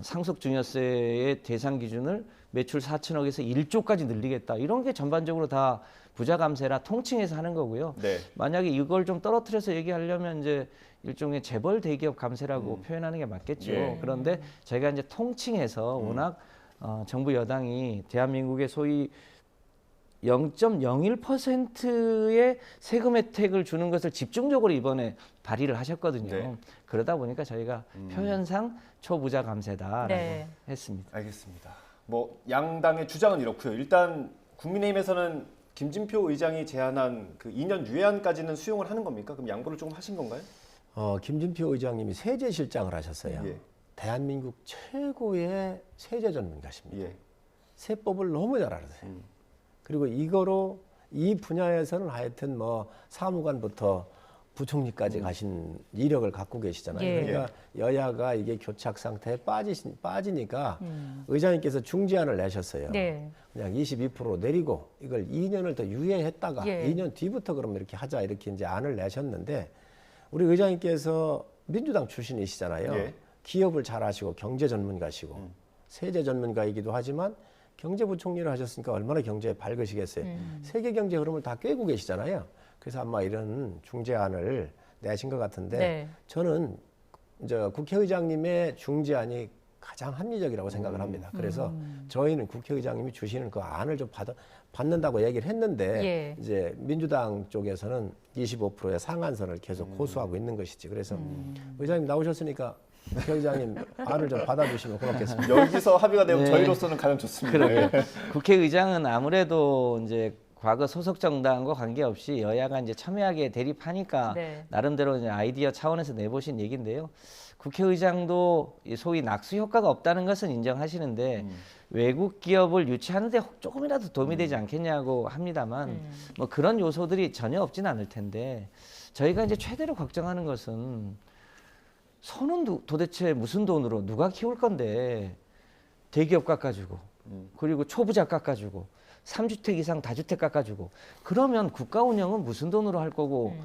[SPEAKER 22] 상속증여세의 대상 기준을 매출 4천억에서 1조까지 늘리겠다. 이런 게 전반적으로 다 부자 감세라 통칭해서 하는 거고요.
[SPEAKER 1] 네.
[SPEAKER 22] 만약에 이걸 좀 떨어뜨려서 얘기하려면 이제 일종의 재벌 대기업 감세라고 표현하는 게 맞겠죠.
[SPEAKER 1] 예.
[SPEAKER 22] 그런데 저희가 이제 통칭해서 워낙 정부 여당이 대한민국의 소위 0.01%의 세금 혜택을 주는 것을 집중적으로 이번에 발의를 하셨거든요.
[SPEAKER 1] 네.
[SPEAKER 22] 그러다 보니까 저희가 표현상 초부자 감세다라고
[SPEAKER 2] 네.
[SPEAKER 22] 했습니다.
[SPEAKER 1] 알겠습니다. 뭐 양당의 주장은 이렇고요. 일단 국민의힘에서는 김진표 의장이 제안한 그 2년 유예안까지는 수용을 하는 겁니까? 그럼 양보를 조금 하신 건가요?
[SPEAKER 21] 김진표 의장님이 세제실장을 하셨어요.
[SPEAKER 1] 예.
[SPEAKER 21] 대한민국 최고의 세제 전문가십니다.
[SPEAKER 1] 예.
[SPEAKER 21] 세법을 너무 잘 알아요. 그리고 이거로 이 분야에서는 하여튼 뭐 사무관부터 부총리까지 가신 이력을 갖고 계시잖아요.
[SPEAKER 2] 예.
[SPEAKER 21] 그러니까 여야가 이게 교착 상태에 빠지니까 의장님께서 중지안을 내셨어요.
[SPEAKER 2] 네.
[SPEAKER 21] 그냥 22% 내리고 이걸 2년을 더 유예했다가
[SPEAKER 2] 예.
[SPEAKER 21] 2년 뒤부터 그럼 이렇게 하자 이렇게 이제 안을 내셨는데 우리 의장님께서 민주당 출신이시잖아요.
[SPEAKER 1] 예.
[SPEAKER 21] 기업을 잘 하시고 경제 전문가시고 세제 전문가이기도 하지만 경제부총리를 하셨으니까 얼마나 경제에 밝으시겠어요. 세계 경제 흐름을 다 꿰고 계시잖아요. 그래서 아마 이런 중재안을 내신 것 같은데
[SPEAKER 2] 네.
[SPEAKER 21] 저는 이제 국회의장님의 중재안이 가장 합리적이라고 생각을 합니다. 그래서 저희는 국회의장님이 주시는 그 안을 좀 받는다고 얘기를 했는데
[SPEAKER 2] 예.
[SPEAKER 21] 이제 민주당 쪽에서는 25%의 상한선을 계속 고수하고 있는 것이지. 그래서 의장님 나오셨으니까 국회의장님 안을 좀 받아주시면 고맙겠습니다.
[SPEAKER 4] 여기서 합의가 되면
[SPEAKER 22] 네.
[SPEAKER 4] 저희로서는 가장 좋습니다.
[SPEAKER 22] 그러게요. 국회의장은 아무래도 이제 과거 소속 정당과 관계없이 여야가 이제 첨예하게 대립하니까
[SPEAKER 2] 네.
[SPEAKER 22] 나름대로 이제 아이디어 차원에서 내보신 얘기인데요. 국회의장도 소위 낙수 효과가 없다는 것은 인정하시는데 외국 기업을 유치하는 데 조금이라도 도움이 되지 않겠냐고 합니다만 뭐 그런 요소들이 전혀 없진 않을 텐데 저희가 이제 최대로 걱정하는 것은 손은 도대체 무슨 돈으로 누가 키울 건데 대기업 깎아주고 그리고 초부자 깎아주고 3주택 이상 다주택 깎아주고 그러면 국가 운영은 무슨 돈으로 할 거고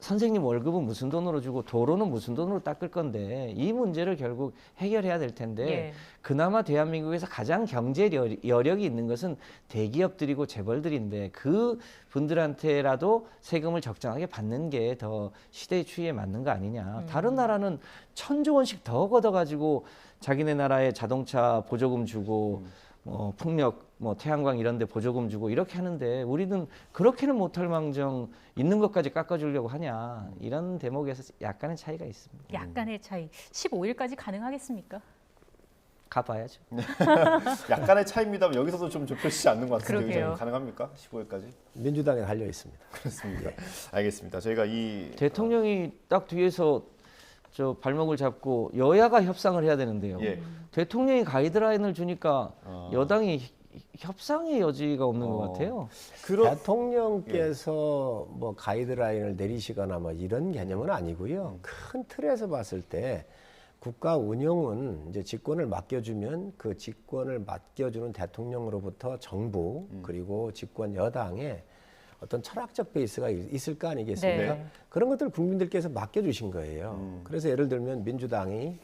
[SPEAKER 22] 선생님 월급은 무슨 돈으로 주고 도로는 무슨 돈으로 닦을 건데 이 문제를 결국 해결해야 될 텐데
[SPEAKER 2] 예.
[SPEAKER 22] 그나마 대한민국에서 가장 경제 여력이 있는 것은 대기업들이고 재벌들인데 그 분들한테라도 세금을 적정하게 받는 게 더 시대의 추이에 맞는 거 아니냐. 다른 나라는 1,000조 원씩 더 걷어가지고 자기네 나라에 자동차 보조금 주고 풍력, 태양광 이런 데 보조금 주고 이렇게 하는데 우리는 그렇게는 못할 망정 있는 것까지 깎아주려고 하냐. 이런 대목에서 약간의 차이가 있습니다.
[SPEAKER 2] 약간의 차이. 15일까지 가능하겠습니까?
[SPEAKER 22] 가봐야죠.
[SPEAKER 4] 약간의 차이입니다만 여기서도 좀 좁혀지지 않는 것 같은데
[SPEAKER 2] 그러게요.
[SPEAKER 4] 의장님 가능합니까? 15일까지?
[SPEAKER 21] 민주당에 달려 있습니다.
[SPEAKER 4] 그렇습니다. 알겠습니다. 저희가
[SPEAKER 22] 대통령이 딱 뒤에서 저 발목을 잡고 여야가 협상을 해야 되는데요.
[SPEAKER 4] 예.
[SPEAKER 22] 대통령이 가이드라인을 주니까 여당이 협상의 여지가 없는 것 같아요.
[SPEAKER 21] 대통령께서 뭐 가이드라인을 내리시거나 뭐 이런 개념은 아니고요. 큰 틀에서 봤을 때 국가 운영은 이제 직권을 맡겨주면 그 직권을 맡겨주는 대통령으로부터 정부 그리고 집권 여당에 어떤 철학적 베이스가 있을 거 아니겠습니까?
[SPEAKER 2] 네.
[SPEAKER 21] 그런 것들을 국민들께서 맡겨주신 거예요. 그래서 예를 들면 민주당이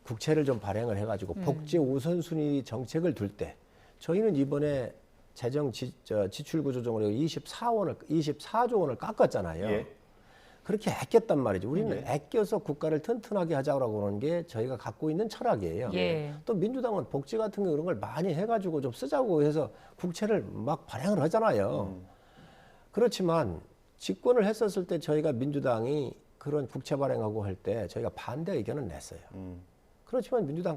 [SPEAKER 21] 국채를 좀 발행을 해가지고 복지 우선순위 정책을 둘 때 저희는 이번에 재정 지출 구조적으로 24조 원을 깎았잖아요.
[SPEAKER 4] 예.
[SPEAKER 21] 그렇게 아꼈단 말이죠. 우리는 아껴서 국가를 튼튼하게 하자고 하는 게 저희가 갖고 있는 철학이에요.
[SPEAKER 2] 예.
[SPEAKER 21] 또 민주당은 복지 같은 거 이런 걸 많이 해가지고 좀 쓰자고 해서 국채를 막 발행을 하잖아요. 그렇지만 집권을 했었을 때 저희가 민주당이 그런 국채 발행하고 할 때 저희가 반대 의견을 냈어요. 그렇지만 민주당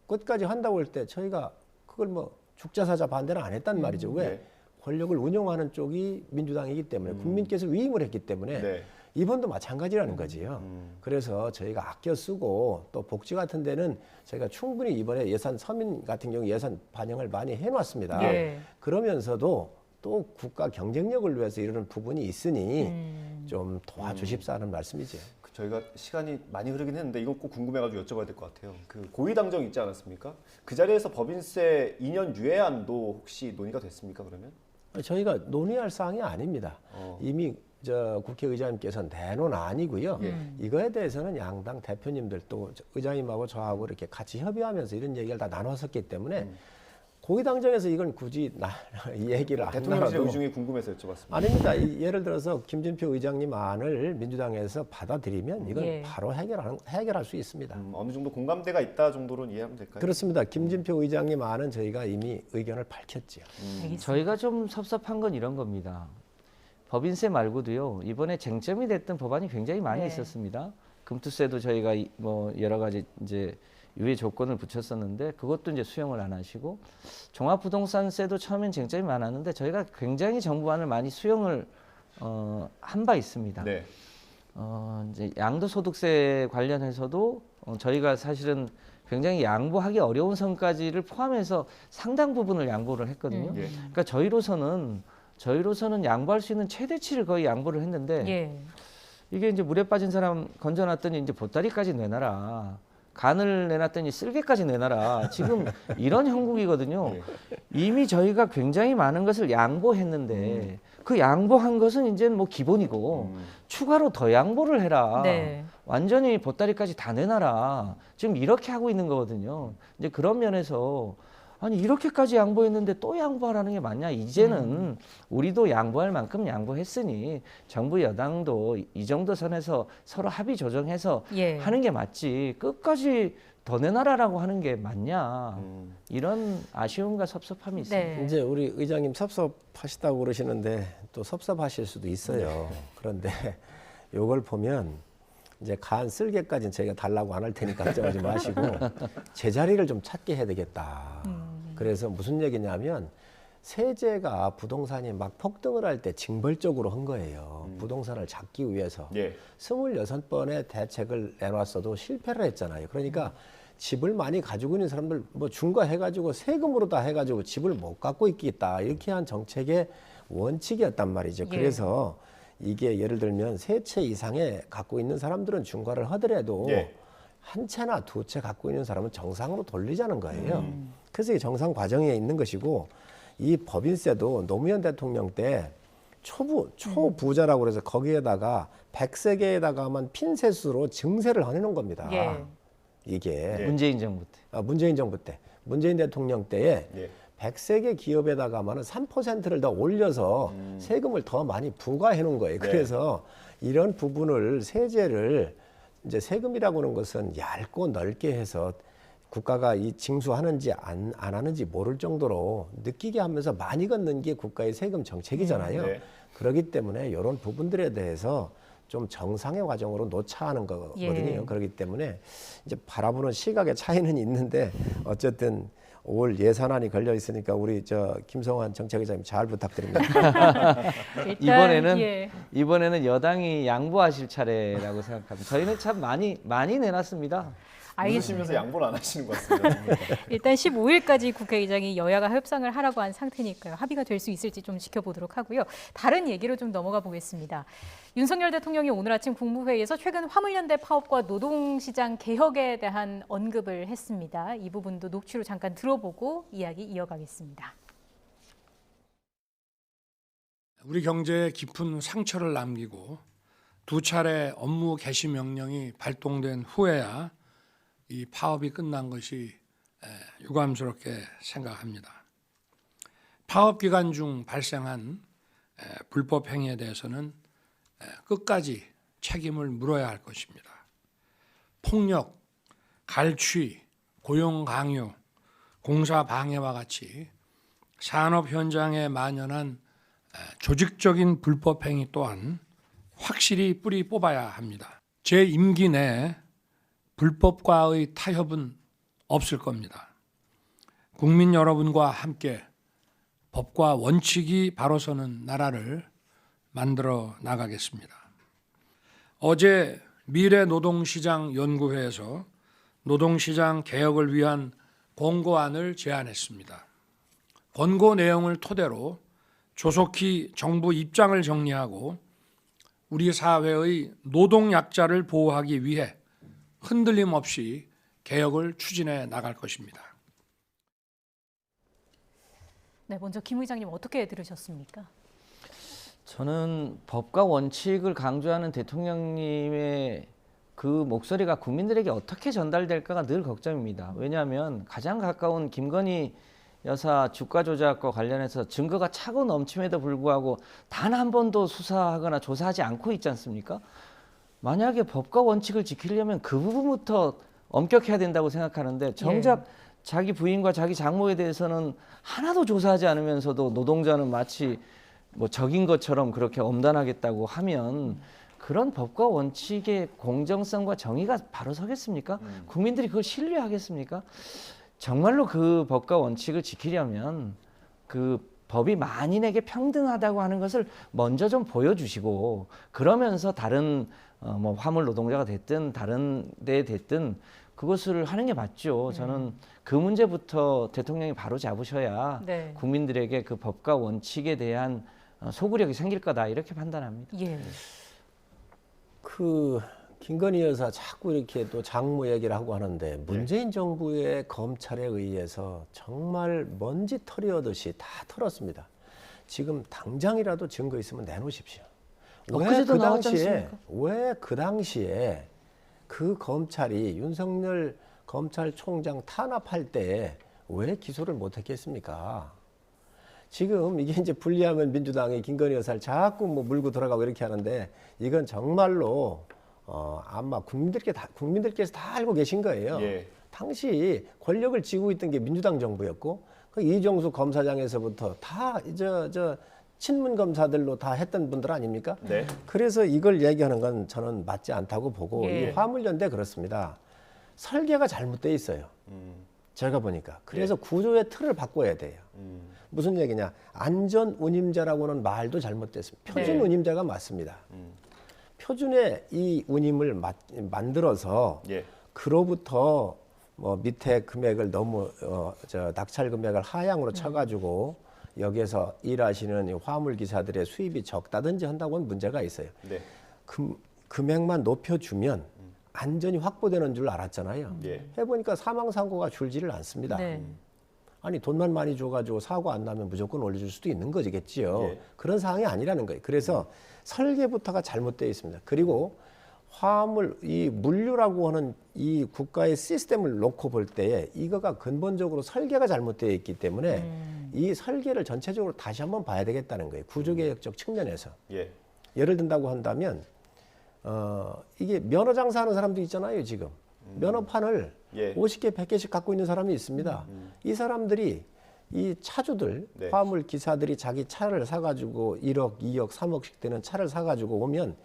[SPEAKER 21] 끝까지 한다고 할 때 저희가 그걸 뭐 죽자사자 반대는 안 했단 말이죠. 왜?
[SPEAKER 4] 네.
[SPEAKER 21] 권력을 운영하는 쪽이 민주당이기 때문에 국민께서 위임을 했기 때문에
[SPEAKER 4] 네.
[SPEAKER 21] 이번도 마찬가지라는 거지요. 그래서 저희가 아껴 쓰고 또 복지 같은 데는 저희가 충분히 이번에 예산 서민 같은 경우 예산 반영을 많이 해놨습니다.
[SPEAKER 2] 예.
[SPEAKER 21] 그러면서도 또 국가 경쟁력을 위해서 이러는 부분이 있으니 좀 도와주십사는 말씀이죠.
[SPEAKER 4] 저희가 시간이 많이 흐르긴 했는데 이건 꼭 궁금해가지고 여쭤봐야 될 것 같아요. 그 고위당정 있지 않았습니까? 그 자리에서 법인세 2년 유예안도 혹시 논의가 됐습니까? 그러면?
[SPEAKER 21] 저희가 논의할 사항이 아닙니다. 이미 국회의장님께서 내놓은 아니고요. 이거에 대해서는 양당 대표님들 또 의장님하고 저하고 이렇게 같이 협의하면서 이런 얘기를 다 나눴었기 때문에 고위당정에서 이건 굳이 이 얘기를 안
[SPEAKER 4] 대통령실
[SPEAKER 21] 나눠도
[SPEAKER 4] 의중이 궁금해서 여쭤봤습니다.
[SPEAKER 21] 아닙니다. 예를 들어서 김진표 의장님 안을 민주당에서 받아들이면 이건
[SPEAKER 2] 예.
[SPEAKER 21] 바로 해결할 수 있습니다.
[SPEAKER 4] 어느 정도 공감대가 있다 정도로는 이해하면 될까요?
[SPEAKER 21] 그렇습니다. 김진표 의장님 안은 저희가 이미 의견을 밝혔지요.
[SPEAKER 22] 저희가 좀 섭섭한 건 이런 겁니다. 법인세 말고도요. 이번에 쟁점이 됐던 법안이 굉장히 많이
[SPEAKER 2] 네.
[SPEAKER 22] 있었습니다. 금투세도 저희가 뭐 여러 가지 이제 유예 조건을 붙였었는데 그것도 이제 수용을 안 하시고 종합부동산세도 처음엔 쟁점이 많았는데 저희가 굉장히 정부안을 많이 수용을 한 바 있습니다.
[SPEAKER 4] 네.
[SPEAKER 22] 이제 양도소득세 관련해서도 저희가 사실은 굉장히 양보하기 어려운 선까지를 포함해서 상당 부분을 양보를 했거든요.
[SPEAKER 4] 예.
[SPEAKER 22] 그러니까 저희로서는 양보할 수 있는 최대치를 거의 양보를 했는데
[SPEAKER 2] 예.
[SPEAKER 22] 이게 이제 물에 빠진 사람 건져놨더니 이제 보따리까지 내놔라. 간을 내놨더니 쓸개까지 내놔라. 지금 이런 형국이거든요. 이미 저희가 굉장히 많은 것을 양보했는데 그 양보한 것은 이제 뭐 기본이고 추가로 더 양보를 해라.
[SPEAKER 2] 네.
[SPEAKER 22] 완전히 보따리까지 다 내놔라. 지금 이렇게 하고 있는 거거든요. 이제 그런 면에서 아니 이렇게까지 양보했는데 또 양보하라는 게 맞냐? 이제는 우리도 양보할 만큼 양보했으니 정부 여당도 이 정도 선에서 서로 합의 조정해서
[SPEAKER 2] 예.
[SPEAKER 22] 하는 게 맞지. 끝까지 더 내놔라라고 하는 게 맞냐? 이런 아쉬움과 섭섭함이 있습니다.
[SPEAKER 2] 네.
[SPEAKER 21] 이제 우리 의장님 섭섭하시다고 그러시는데 또 섭섭하실 수도 있어요. 그런데 요걸 보면 이제 간 쓸개까지는 저희가 달라고 안 할 테니까 걱정하지 마시고 제자리를 좀 찾게 해야 되겠다. 그래서 무슨 얘기냐면 세제가 부동산이 막 폭등을 할 때 징벌적으로 한 거예요. 부동산을 잡기 위해서. 26번의 대책을 내놨어도 실패를 했잖아요. 그러니까 집을 많이 가지고 있는 사람들 뭐 중과해가지고 세금으로 다 해가지고 집을 못 갖고 있겠다. 이렇게 한 정책의 원칙이었단 말이죠.
[SPEAKER 2] 예.
[SPEAKER 21] 그래서 이게 예를 들면 세 채 이상의 갖고 있는 사람들은 중과를 하더라도 한 채나 두 채 갖고 있는 사람은 정상으로 돌리자는 거예요. 그래서 이게 정상 과정에 있는 것이고 이 법인세도 노무현 대통령 때 초부자라고 그래서 거기에다가 100세계에다가만 핀셋으로 증세를 해놓은 겁니다.
[SPEAKER 2] 예.
[SPEAKER 21] 이게
[SPEAKER 22] 문재인 정부 때.
[SPEAKER 21] 문재인 정부 때. 문재인 대통령 때에 100세계 기업에다가만 3%를 더 올려서 세금을 더 많이 부과해 놓은 거예요. 그래서 이런 부분을 세제를 이제 세금이라고 하는 것은 얇고 넓게 해서 국가가 이 징수하는지 안 하는지 모를 정도로 느끼게 하면서 많이 걷는 게 국가의 세금 정책이잖아요. 그렇기 때문에 이런 부분들에 대해서 좀 정상의 과정으로 놓자하는 거거든요. 그렇기 때문에 이제 바라보는 시각의 차이는 있는데 어쨌든 올 예산안이 걸려 있으니까 우리 김성환 정책위원장님 잘 부탁드립니다.
[SPEAKER 22] 이번에는 여당이 양보하실 차례라고 생각합니다. 저희는 참 많이 내놨습니다.
[SPEAKER 4] 웃으시면서 양보를 안 하시는 것 같습니다.
[SPEAKER 2] 일단 15일까지 국회의장이 여야가 협상을 하라고 한 상태니까요. 합의가 될 수 있을지 좀 지켜보도록 하고요. 다른 얘기로 좀 넘어가 보겠습니다. 윤석열 대통령이 오늘 아침 국무회의에서 최근 화물연대 파업과 노동시장 개혁에 대한 언급을 했습니다. 이 부분도 녹취로 잠깐 들어보고 이야기 이어가겠습니다.
[SPEAKER 7] 우리 경제에 깊은 상처를 남기고 두 차례 업무 개시 명령이 발동된 후에야 이 파업이 끝난 것이 유감스럽게 생각합니다. 파업 기간 중 발생한 불법 행위에 대해서는 끝까지 책임을 물어야 할 것입니다. 폭력, 갈취, 고용 강요, 공사 방해와 같이 산업 현장에 만연한 조직적인 불법 행위 또한 확실히 뿌리 뽑아야 합니다. 제 임기 내에 불법과의 타협은 없을 겁니다. 국민 여러분과 함께 법과 원칙이 바로 서는 나라를 만들어 나가겠습니다. 어제 미래노동시장 연구회에서 노동시장 개혁을 위한 권고안을 제안했습니다. 권고 내용을 토대로 조속히 정부 입장을 정리하고 우리 사회의 노동약자를 보호하기 위해 흔들림 없이 개혁을 추진해 나갈 것입니다.
[SPEAKER 2] 네, 먼저 김 의장님 어떻게 들으셨습니까?
[SPEAKER 22] 저는 법과 원칙을 강조하는 대통령님의 그 목소리가 국민들에게 어떻게 전달될까가 늘 걱정입니다. 왜냐하면 가장 가까운 김건희 여사 주가 조작과 관련해서 증거가 차고 넘침에도 불구하고 단 한 번도 수사하거나 조사하지 않고 있지 않습니까? 만약에 법과 원칙을 지키려면 그 부분부터 엄격해야 된다고 생각하는데 정작 자기 부인과 자기 장모에 대해서는 하나도 조사하지 않으면서도 노동자는 마치 뭐 적인 것처럼 그렇게 엄단하겠다고 하면 그런 법과 원칙의 공정성과 정의가 바로 서겠습니까? 국민들이 그걸 신뢰하겠습니까? 정말로 그 법과 원칙을 지키려면 그 법이 만인에게 평등하다고 하는 것을 먼저 좀 보여주시고 그러면서 다른 뭐 화물 노동자가 됐든 다른 데에 됐든 그것을 하는 게 맞죠. 저는 그 문제부터 대통령이 바로 잡으셔야 국민들에게 그 법과 원칙에 대한 소구력이 생길 거다 이렇게 판단합니다.
[SPEAKER 21] 그 김건희 여사 자꾸 이렇게 또 장모 얘기를 하고 하는데 문재인 정부의 검찰에 의해서 정말 먼지 털이오듯이 다 털었습니다. 지금 당장이라도 증거 있으면 내놓으십시오. 왜 그 당시에 그 검찰이 윤석열 검찰총장 탄압할 때 왜 기소를 못했겠습니까? 지금 이게 이제 불리하면 민주당이 김건희 여사를 자꾸 뭐 물고 들어가고 이렇게 하는데 이건 정말로 아마 국민들께서 다 알고 계신 거예요.
[SPEAKER 4] 예.
[SPEAKER 21] 당시 권력을 쥐고 있던 게 민주당 정부였고 그 이정수 검사장에서부터 다 친문 검사들로 다 했던 분들 아닙니까?
[SPEAKER 4] 네.
[SPEAKER 21] 그래서 이걸 얘기하는 건 저는 맞지 않다고 보고
[SPEAKER 4] 예.
[SPEAKER 21] 이 화물연대 그렇습니다. 설계가 잘못돼 있어요. 제가 보니까. 그래서 구조의 틀을 바꿔야 돼요. 무슨 얘기냐? 안전 운임자라고는 말도 잘못됐습니다. 표준
[SPEAKER 4] 네.
[SPEAKER 21] 운임자가 맞습니다. 표준의 이 운임을 만들어서
[SPEAKER 4] 예.
[SPEAKER 21] 그로부터 뭐 밑에 금액을 너무 낙찰 금액을 하향으로 쳐가지고 여기에서 일하시는 화물 기사들의 수입이 적다든지 한다고는 문제가 있어요.
[SPEAKER 4] 네.
[SPEAKER 21] 금액만 높여주면 안전이 확보되는 줄 알았잖아요.
[SPEAKER 4] 예.
[SPEAKER 21] 해보니까 사망 사고가 줄지를 않습니다.
[SPEAKER 2] 네.
[SPEAKER 21] 아니 돈만 많이 줘가지고 사고 안 나면 무조건 올려줄 수도 있는 거겠지요.
[SPEAKER 4] 예.
[SPEAKER 21] 그런 상황이 아니라는 거예요. 그래서 설계부터가 잘못되어 있습니다. 그리고 화물 이 물류라고 하는 이 국가의 시스템을 놓고 볼 때에 이거가 근본적으로 설계가 잘못되어 있기 때문에 이 설계를 전체적으로 다시 한번 봐야 되겠다는 거예요. 구조개혁적 측면에서.
[SPEAKER 4] 예.
[SPEAKER 21] 예를 든다고 한다면 이게 면허 장사하는 사람도 있잖아요. 지금 면허판을
[SPEAKER 4] 예.
[SPEAKER 21] 50개, 100개씩 갖고 있는 사람이 있습니다. 이 사람들이 이 차주들,
[SPEAKER 4] 네.
[SPEAKER 21] 화물 기사들이 자기 차를 사가지고 1억, 2억, 3억씩 되는 차를 사가지고 오면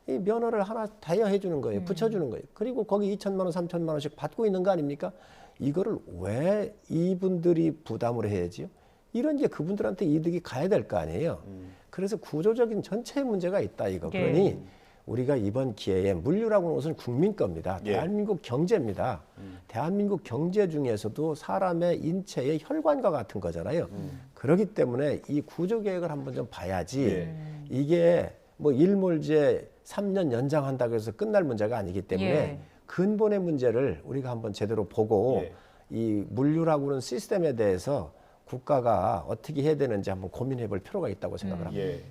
[SPEAKER 21] 이 면허를 하나 대여해 주는 거예요. 붙여주는 거예요. 그리고 거기 2천만 원, 3천만 원씩 받고 있는 거 아닙니까? 이거를 왜 이분들이 부담을 해야지요? 이런 이제 그분들한테 이득이 가야 될 거 아니에요. 그래서 구조적인 전체의 문제가 있다 이거.
[SPEAKER 2] 예.
[SPEAKER 21] 그러니 우리가 이번 기회에 물류라고 하는 것은 국민 겁니다.
[SPEAKER 4] 예.
[SPEAKER 21] 대한민국 경제입니다. 대한민국 경제 중에서도 사람의 인체의 혈관과 같은 거잖아요. 그렇기 때문에 이 구조개혁을 한번 좀 봐야지
[SPEAKER 4] 예.
[SPEAKER 21] 이게 뭐 일몰제 3년 연장한다고 해서 끝날 문제가 아니기 때문에
[SPEAKER 2] 예.
[SPEAKER 21] 근본의 문제를 우리가 한번 제대로 보고
[SPEAKER 4] 예.
[SPEAKER 21] 이 물류라고 하는 시스템에 대해서 국가가 어떻게 해야 되는지 한번 고민해 볼 필요가 있다고 생각을 합니다.
[SPEAKER 4] 예.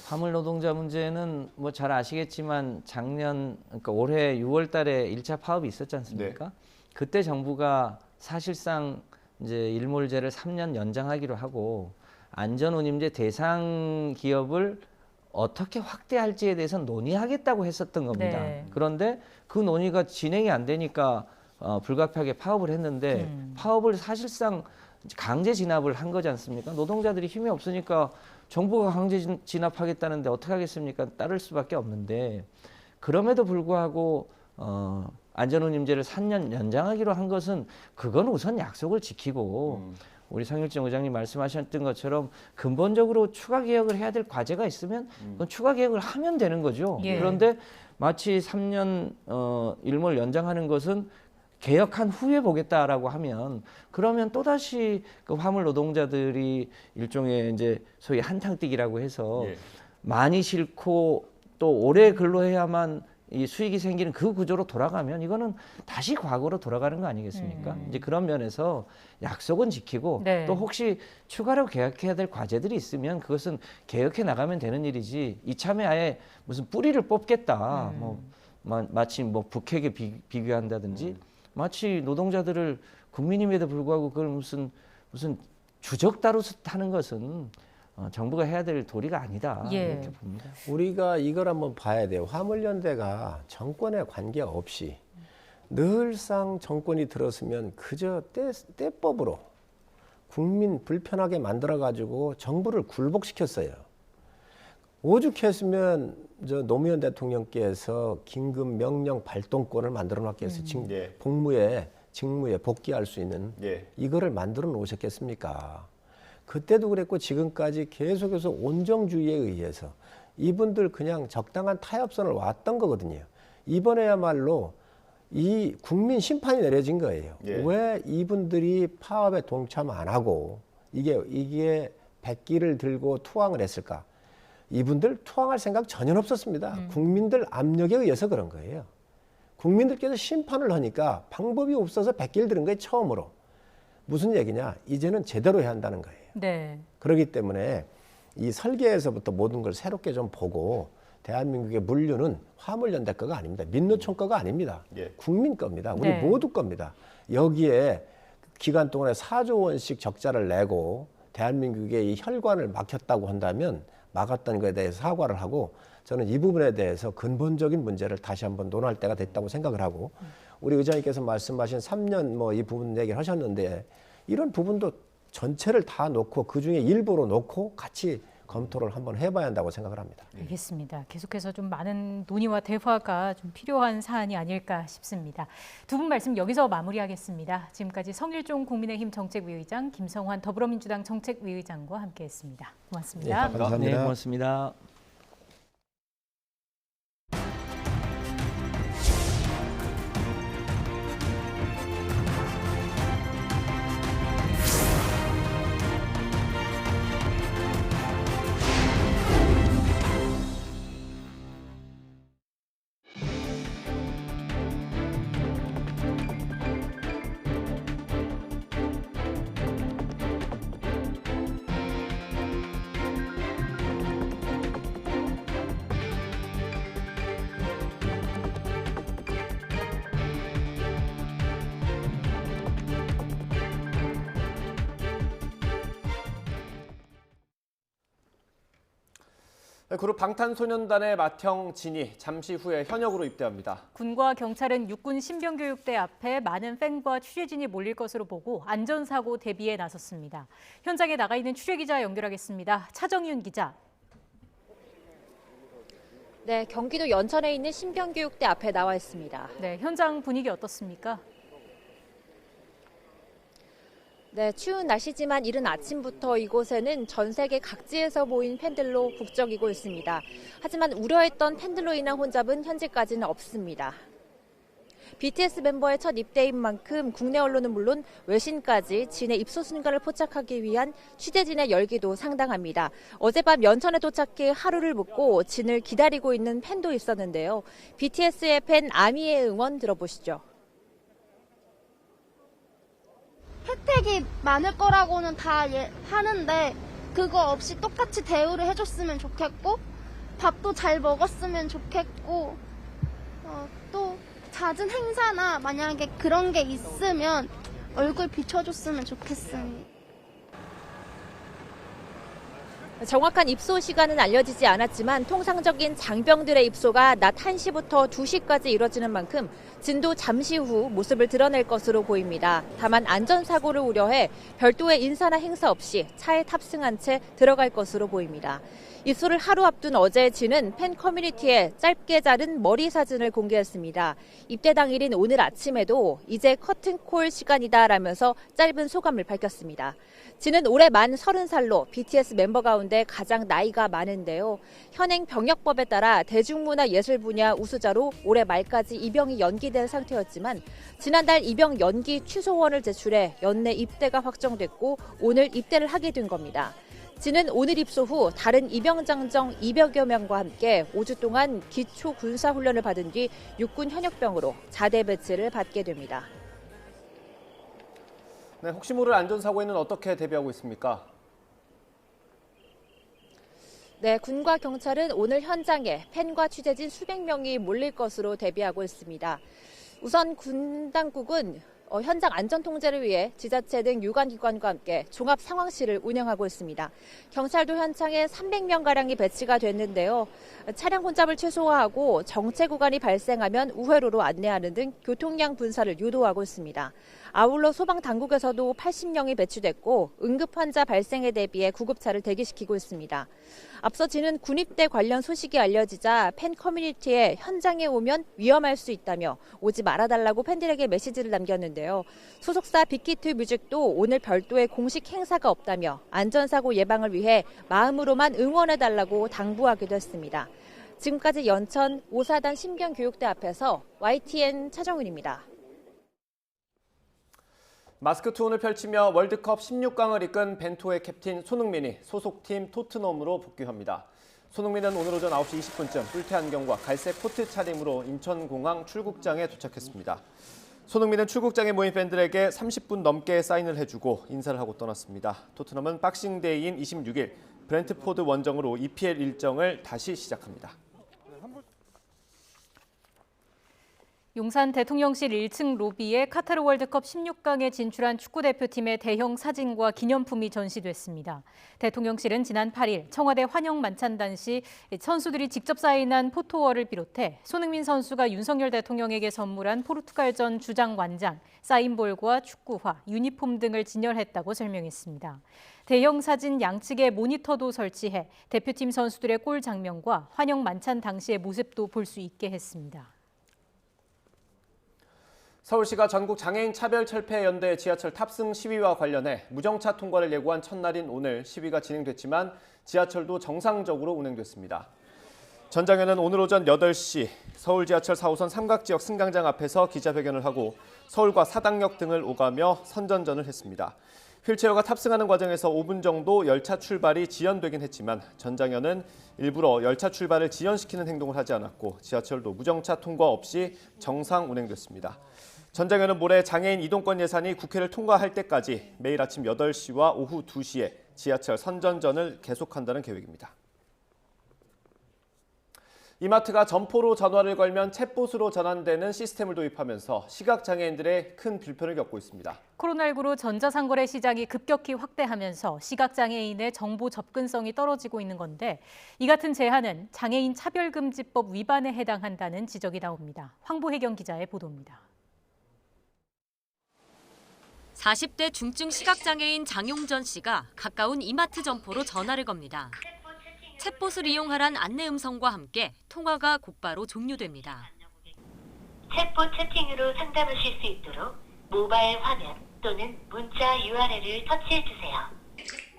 [SPEAKER 22] 화물 노동자 문제는 뭐 잘 아시겠지만 작년 그러니까 올해 6월 달에 1차 파업이 있었지 않습니까? 그때 정부가 사실상 이제 일몰제를 3년 연장하기로 하고 안전운임제 대상 기업을 어떻게 확대할지에 대해서 논의하겠다고 했었던 겁니다.
[SPEAKER 2] 네.
[SPEAKER 22] 그런데 그 논의가 진행이 안 되니까 불가피하게 파업을 했는데 파업을 사실상 강제 진압을 한 거지 않습니까? 노동자들이 힘이 없으니까 정부가 강제 진압하겠다는데 어떻게 하겠습니까? 따를 수밖에 없는데 그럼에도 불구하고 안전운임제를 3년 연장하기로 한 것은 그건 우선 약속을 지키고 우리 상일정 의장님 말씀하셨던 것처럼 근본적으로 추가 개혁을 해야 될 과제가 있으면 그건 추가 개혁을 하면 되는 거죠.
[SPEAKER 2] 예.
[SPEAKER 22] 그런데 마치 3년 일몰 연장하는 것은 개혁한 후에 보겠다라고 하면 그러면 또다시 그 화물 노동자들이 일종의 이제 소위 한탕뛰기라고 해서
[SPEAKER 4] 예.
[SPEAKER 22] 많이 싫고 또 오래 근로해야만 이 수익이 생기는 그 구조로 돌아가면 이거는 다시 과거로 돌아가는 거 아니겠습니까? 이제 그런 면에서 약속은 지키고
[SPEAKER 2] 네.
[SPEAKER 22] 또 혹시 추가로 개혁해야 될 과제들이 있으면 그것은 개혁해 나가면 되는 일이지 이참에 아예 무슨 뿌리를 뽑겠다 뭐 마치 뭐 북핵에 비교한다든지 마치 노동자들을 국민임에도 불구하고 그걸 무슨 주적 다루듯 하는 것은 정부가 해야 될 도리가 아니다
[SPEAKER 2] 예.
[SPEAKER 22] 이렇게 봅니다.
[SPEAKER 21] 우리가 이걸 한번 봐야 돼요. 화물연대가 정권에 관계없이 늘상 정권이 들었으면 그저 때법으로 국민 불편하게 만들어가지고 정부를 굴복시켰어요. 오죽했으면 노무현 대통령께서 긴급 명령 발동권을 만들어놨기 위해서
[SPEAKER 4] 예.
[SPEAKER 21] 직무에 복귀할 수 있는
[SPEAKER 4] 예.
[SPEAKER 21] 이거를 만들어 놓으셨겠습니까? 그때도 그랬고 지금까지 계속해서 온정주의에 의해서 이분들 그냥 적당한 타협선을 왔던 거거든요. 이번에야말로 이 국민 심판이 내려진 거예요.
[SPEAKER 4] 예.
[SPEAKER 21] 왜 이분들이 파업에 동참 안 하고 이게 백기를 들고 투항을 했을까? 이분들 투항할 생각 전혀 없었습니다. 국민들 압력에 의해서 그런 거예요. 국민들께서 심판을 하니까 방법이 없어서 백기를 들은 거예요. 처음으로. 무슨 얘기냐? 이제는 제대로 해야 한다는 거예요.
[SPEAKER 2] 네.
[SPEAKER 21] 그렇기 때문에 이 설계에서부터 모든 걸 새롭게 좀 보고 대한민국의 물류는 화물연대 거가 아닙니다. 민노총 거가 아닙니다.
[SPEAKER 4] 예.
[SPEAKER 21] 국민 겁니다. 우리
[SPEAKER 2] 네.
[SPEAKER 21] 모두 겁니다. 여기에 기간 동안에 4조 원씩 적자를 내고 대한민국의 이 혈관을 막혔다고 한다면 막았던 것에 대해서 사과를 하고 저는 이 부분에 대해서 근본적인 문제를 다시 한번 논할 때가 됐다고 생각을 하고 우리 의장님께서 말씀하신 3년 이 부분 얘기를 하셨는데 이런 부분도 전체를 다 놓고 그중에 일부로 놓고 같이 검토를 한번 해봐야 한다고 생각을 합니다.
[SPEAKER 2] 알겠습니다. 계속해서 좀 많은 논의와 대화가 좀 필요한 사안이 아닐까 싶습니다. 두 분 말씀 여기서 마무리하겠습니다. 지금까지 성일종 국민의힘 정책위의장, 김성환 더불어민주당 정책위의장과 함께했습니다. 고맙습니다.
[SPEAKER 21] 네, 감사합니다.
[SPEAKER 22] 네, 고맙습니다.
[SPEAKER 1] 그룹 방탄소년단의 맏형 진이 잠시 후에 현역으로 입대합니다.
[SPEAKER 2] 군과 경찰은 육군 신병교육대 앞에 많은 팬과 취재진이 몰릴 것으로 보고 안전사고 대비에 나섰습니다. 현장에 나가 있는 취재기자 연결하겠습니다. 차정윤 기자.
[SPEAKER 3] 네, 경기도 연천에 있는 신병교육대 앞에 나와 있습니다.
[SPEAKER 2] 네, 현장 분위기 어떻습니까?
[SPEAKER 3] 네, 추운 날씨지만 이른 아침부터 이곳에는 전 세계 각지에서 모인 팬들로 북적이고 있습니다. 하지만 우려했던 팬들로 인한 혼잡은 현재까지는 없습니다. BTS 멤버의 첫 입대인 만큼 국내 언론은 물론 외신까지 진의 입소 순간을 포착하기 위한 취재진의 열기도 상당합니다. 어젯밤 연천에 도착해 하루를 묵고 진을 기다리고 있는 팬도 있었는데요. BTS의 팬 아미의 응원 들어보시죠.
[SPEAKER 5] 혜택이 많을 거라고는 다 하는데 그거 없이 똑같이 대우를 해줬으면 좋겠고 밥도 잘 먹었으면 좋겠고 또 잦은 행사나 만약에 그런 게 있으면 얼굴 비춰줬으면 좋겠습니다.
[SPEAKER 3] 정확한 입소 시간은 알려지지 않았지만 통상적인 장병들의 입소가 낮 1시부터 2시까지 이뤄지는 만큼 진도 잠시 후 모습을 드러낼 것으로 보입니다. 다만 안전사고를 우려해 별도의 인사나 행사 없이 차에 탑승한 채 들어갈 것으로 보입니다. 입소를 하루 앞둔 어제 진은 팬 커뮤니티에 짧게 자른 머리 사진을 공개했습니다. 입대 당일인 오늘 아침에도 이제 커튼콜 시간이다라면서 짧은 소감을 밝혔습니다. 진은 올해 만 30살로 BTS 멤버 가운데 가장 나이가 많은데요. 현행 병역법에 따라 대중문화예술 분야 우수자로 올해 말까지 입영이 연기된 상태였지만 지난달 입영 연기 취소원을 제출해 연내 입대가 확정됐고 오늘 입대를 하게 된 겁니다. 진은 오늘 입소 후 다른 입영장정 200여 명과 함께 5주 동안 기초 군사훈련을 받은 뒤 육군 현역병으로 자대 배치를 받게 됩니다.
[SPEAKER 1] 네, 혹시 모를 안전사고에는 어떻게 대비하고 있습니까?
[SPEAKER 3] 네, 군과 경찰은 오늘 현장에 팬과 취재진 수백 명이 몰릴 것으로 대비하고 있습니다. 우선 군 당국은 현장 안전 통제를 위해 지자체 등 유관기관과 함께 종합 상황실을 운영하고 있습니다. 경찰도 현장에 300명가량이 배치가 됐는데요. 차량 혼잡을 최소화하고 정체 구간이 발생하면 우회로로 안내하는 등 교통량 분산을 유도하고 있습니다. 아울러 소방당국에서도 80명이 배치됐고 응급환자 발생에 대비해 구급차를 대기시키고 있습니다. 앞서 진은 군입대 관련 소식이 알려지자 팬 커뮤니티에 현장에 오면 위험할 수 있다며 오지 말아달라고 팬들에게 메시지를 남겼는데요. 소속사 빅히트 뮤직도 오늘 별도의 공식 행사가 없다며 안전사고 예방을 위해 마음으로만 응원해달라고 당부하기도 했습니다. 지금까지 연천 5사단 신병교육대 앞에서 YTN 차정은입니다.
[SPEAKER 1] 마스크 투혼을 펼치며 월드컵 16강을 이끈 벤토의 캡틴 손흥민이 소속팀 토트넘으로 복귀합니다. 손흥민은 오늘 오전 9시 20분쯤 뿔테 안경과 갈색 코트 차림으로 인천공항 출국장에 도착했습니다. 손흥민은 출국장에 모인 팬들에게 30분 넘게 사인을 해주고 인사를 하고 떠났습니다. 토트넘은 박싱데이인 26일 브렌트포드 원정으로 EPL 일정을 다시 시작합니다.
[SPEAKER 2] 용산 대통령실 1층 로비에 카타르 월드컵 16강에 진출한 축구대표팀의 대형 사진과 기념품이 전시됐습니다. 대통령실은 지난 8일 청와대 환영 만찬단 시 선수들이 직접 사인한 포토월을 비롯해 손흥민 선수가 윤석열 대통령에게 선물한 포르투갈전 주장 완장, 사인볼과 축구화, 유니폼 등을 진열했다고 설명했습니다. 대형 사진 양측에 모니터도 설치해 대표팀 선수들의 골 장면과 환영 만찬 당시의 모습도 볼 수 있게 했습니다.
[SPEAKER 1] 서울시가 전국 장애인 차별철폐연대 지하철 탑승 시위와 관련해 무정차 통과를 예고한 첫날인 오늘 시위가 진행됐지만 지하철도 정상적으로 운행됐습니다. 전장현은 오늘 오전 8시 서울 지하철 4호선 삼각지역 승강장 앞에서 기자회견을 하고 서울과 사당역 등을 오가며 선전전을 했습니다. 휠체어가 탑승하는 과정에서 5분 정도 열차 출발이 지연되긴 했지만 전장현은 일부러 열차 출발을 지연시키는 행동을 하지 않았고 지하철도 무정차 통과 없이 정상 운행됐습니다. 전장현은 모레 장애인 이동권 예산이 국회를 통과할 때까지 매일 아침 8시와 오후 2시에 지하철 선전전을 계속한다는 계획입니다. 이마트가 점포로 전화를 걸면 챗봇으로 전환되는 시스템을 도입하면서 시각장애인들의 큰 불편을 겪고 있습니다.
[SPEAKER 2] 코로나19로 전자상거래 시장이 급격히 확대하면서 시각장애인의 정보 접근성이 떨어지고 있는 건데 이 같은 제한은 장애인 차별금지법 위반에 해당한다는 지적이 나옵니다. 황보혜경 기자의 보도입니다.
[SPEAKER 6] 40대 중증 시각장애인 장용전 씨가 가까운 이마트 점포로 전화를 겁니다. 챗봇을 이용하란 안내 음성과 함께 통화가 곧바로 종료됩니다.
[SPEAKER 8] 챗봇 채팅으로 상담하실 수 있도록 모바일 화면 또는 문자 URL을 터치해 주세요.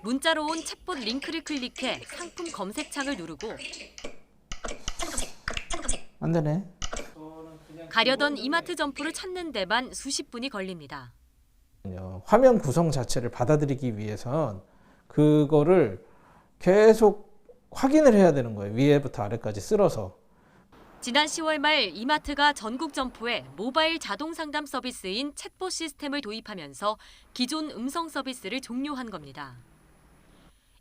[SPEAKER 6] 문자로 온 챗봇 링크를 클릭해 상품 검색창을 누르고
[SPEAKER 23] 안 되네.
[SPEAKER 6] 가려던 이마트 점포를 찾는 데만 수십 분이 걸립니다.
[SPEAKER 23] 화면 구성 자체를 받아들이기 위해선 그거를 계속 확인을 해야 되는 거예요. 위에부터 아래까지 쓸어서.
[SPEAKER 6] 지난 10월 말 이마트가 전국 점포에 모바일 자동 상담 서비스인 챗봇 시스템을 도입하면서 기존 음성 서비스를 종료한 겁니다.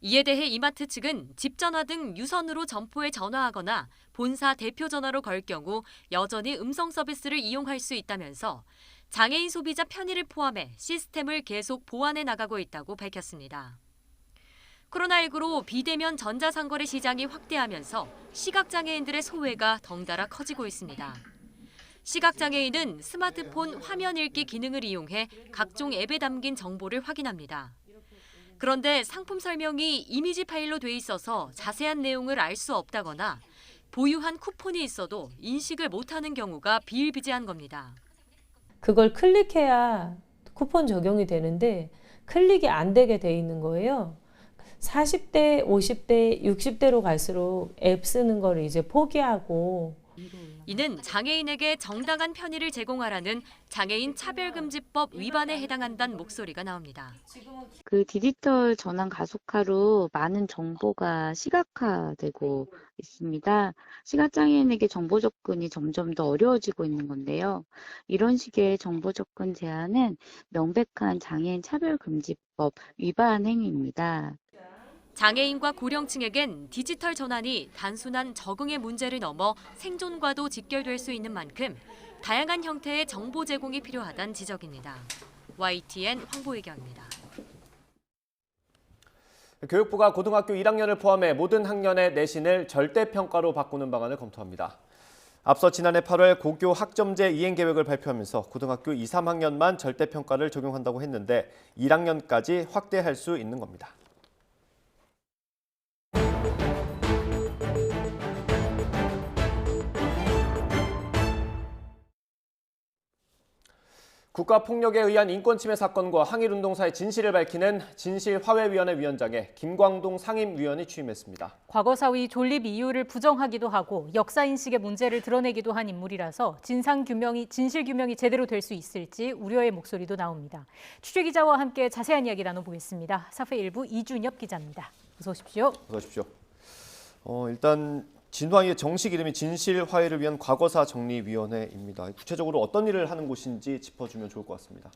[SPEAKER 6] 이에 대해 이마트 측은 집 전화 등 유선으로 점포에 전화하거나 본사 대표 전화로 걸 경우 여전히 음성 서비스를 이용할 수 있다면서 장애인 소비자 편의를 포함해 시스템을 계속 보완해 나가고 있다고 밝혔습니다. 코로나19로 비대면 전자상거래 시장이 확대하면서 시각장애인들의 소외가 덩달아 커지고 있습니다. 시각장애인은 스마트폰 화면 읽기 기능을 이용해 각종 앱에 담긴 정보를 확인합니다. 그런데 상품 설명이 이미지 파일로 돼 있어서 자세한 내용을 알 수 없다거나 보유한 쿠폰이 있어도 인식을 못하는 경우가 비일비재한 겁니다.
[SPEAKER 24] 그걸 클릭해야 쿠폰 적용이 되는데 클릭이 안 되게 돼 있는 거예요. 40대, 50대, 60대로 갈수록 앱 쓰는 걸 이제 포기하고
[SPEAKER 6] 이는 장애인에게 정당한 편의를 제공하라는 장애인 차별금지법 위반에 해당한다는 목소리가 나옵니다.
[SPEAKER 25] 그 디지털 전환 가속화로 많은 정보가 시각화되고 있습니다. 시각장애인에게 정보 접근이 점점 더 어려워지고 있는 건데요. 이런 식의 정보 접근 제한은 명백한 장애인 차별금지법 위반 행위입니다.
[SPEAKER 6] 장애인과 고령층에겐 디지털 전환이 단순한 적응의 문제를 넘어 생존과도 직결될 수 있는 만큼 다양한 형태의 정보 제공이 필요하다는 지적입니다. YTN 황보혜경입니다.
[SPEAKER 1] 교육부가 고등학교 1학년을 포함해 모든 학년의 내신을 절대평가로 바꾸는 방안을 검토합니다. 앞서 지난해 8월 고교 학점제 이행 계획을 발표하면서 고등학교 2, 3학년만 절대평가를 적용한다고 했는데 1학년까지 확대할 수 있는 겁니다. 국가폭력에 의한 인권침해 사건과 항일운동사의 진실을 밝히는 진실화해위원회 위원장에 김광동 상임위원이 취임했습니다.
[SPEAKER 2] 과거 사위 존립 이유를 부정하기도 하고 역사인식의 문제를 드러내기도 한 인물이라서 진실규명이 제대로 될 수 있을지 우려의 목소리도 나옵니다. 취재기자와 함께 자세한 이야기 나눠보겠습니다. 사회 일부 이준엽 기자입니다. 어서 오십시오.
[SPEAKER 1] 어서 오십시오. 일단 진화위의 정식 이름이 진실화해를 위한 과거사 정리위원회입니다. 구체적으로 어떤 일을 하는 곳인지 짚어주면 좋을 것 같습니다.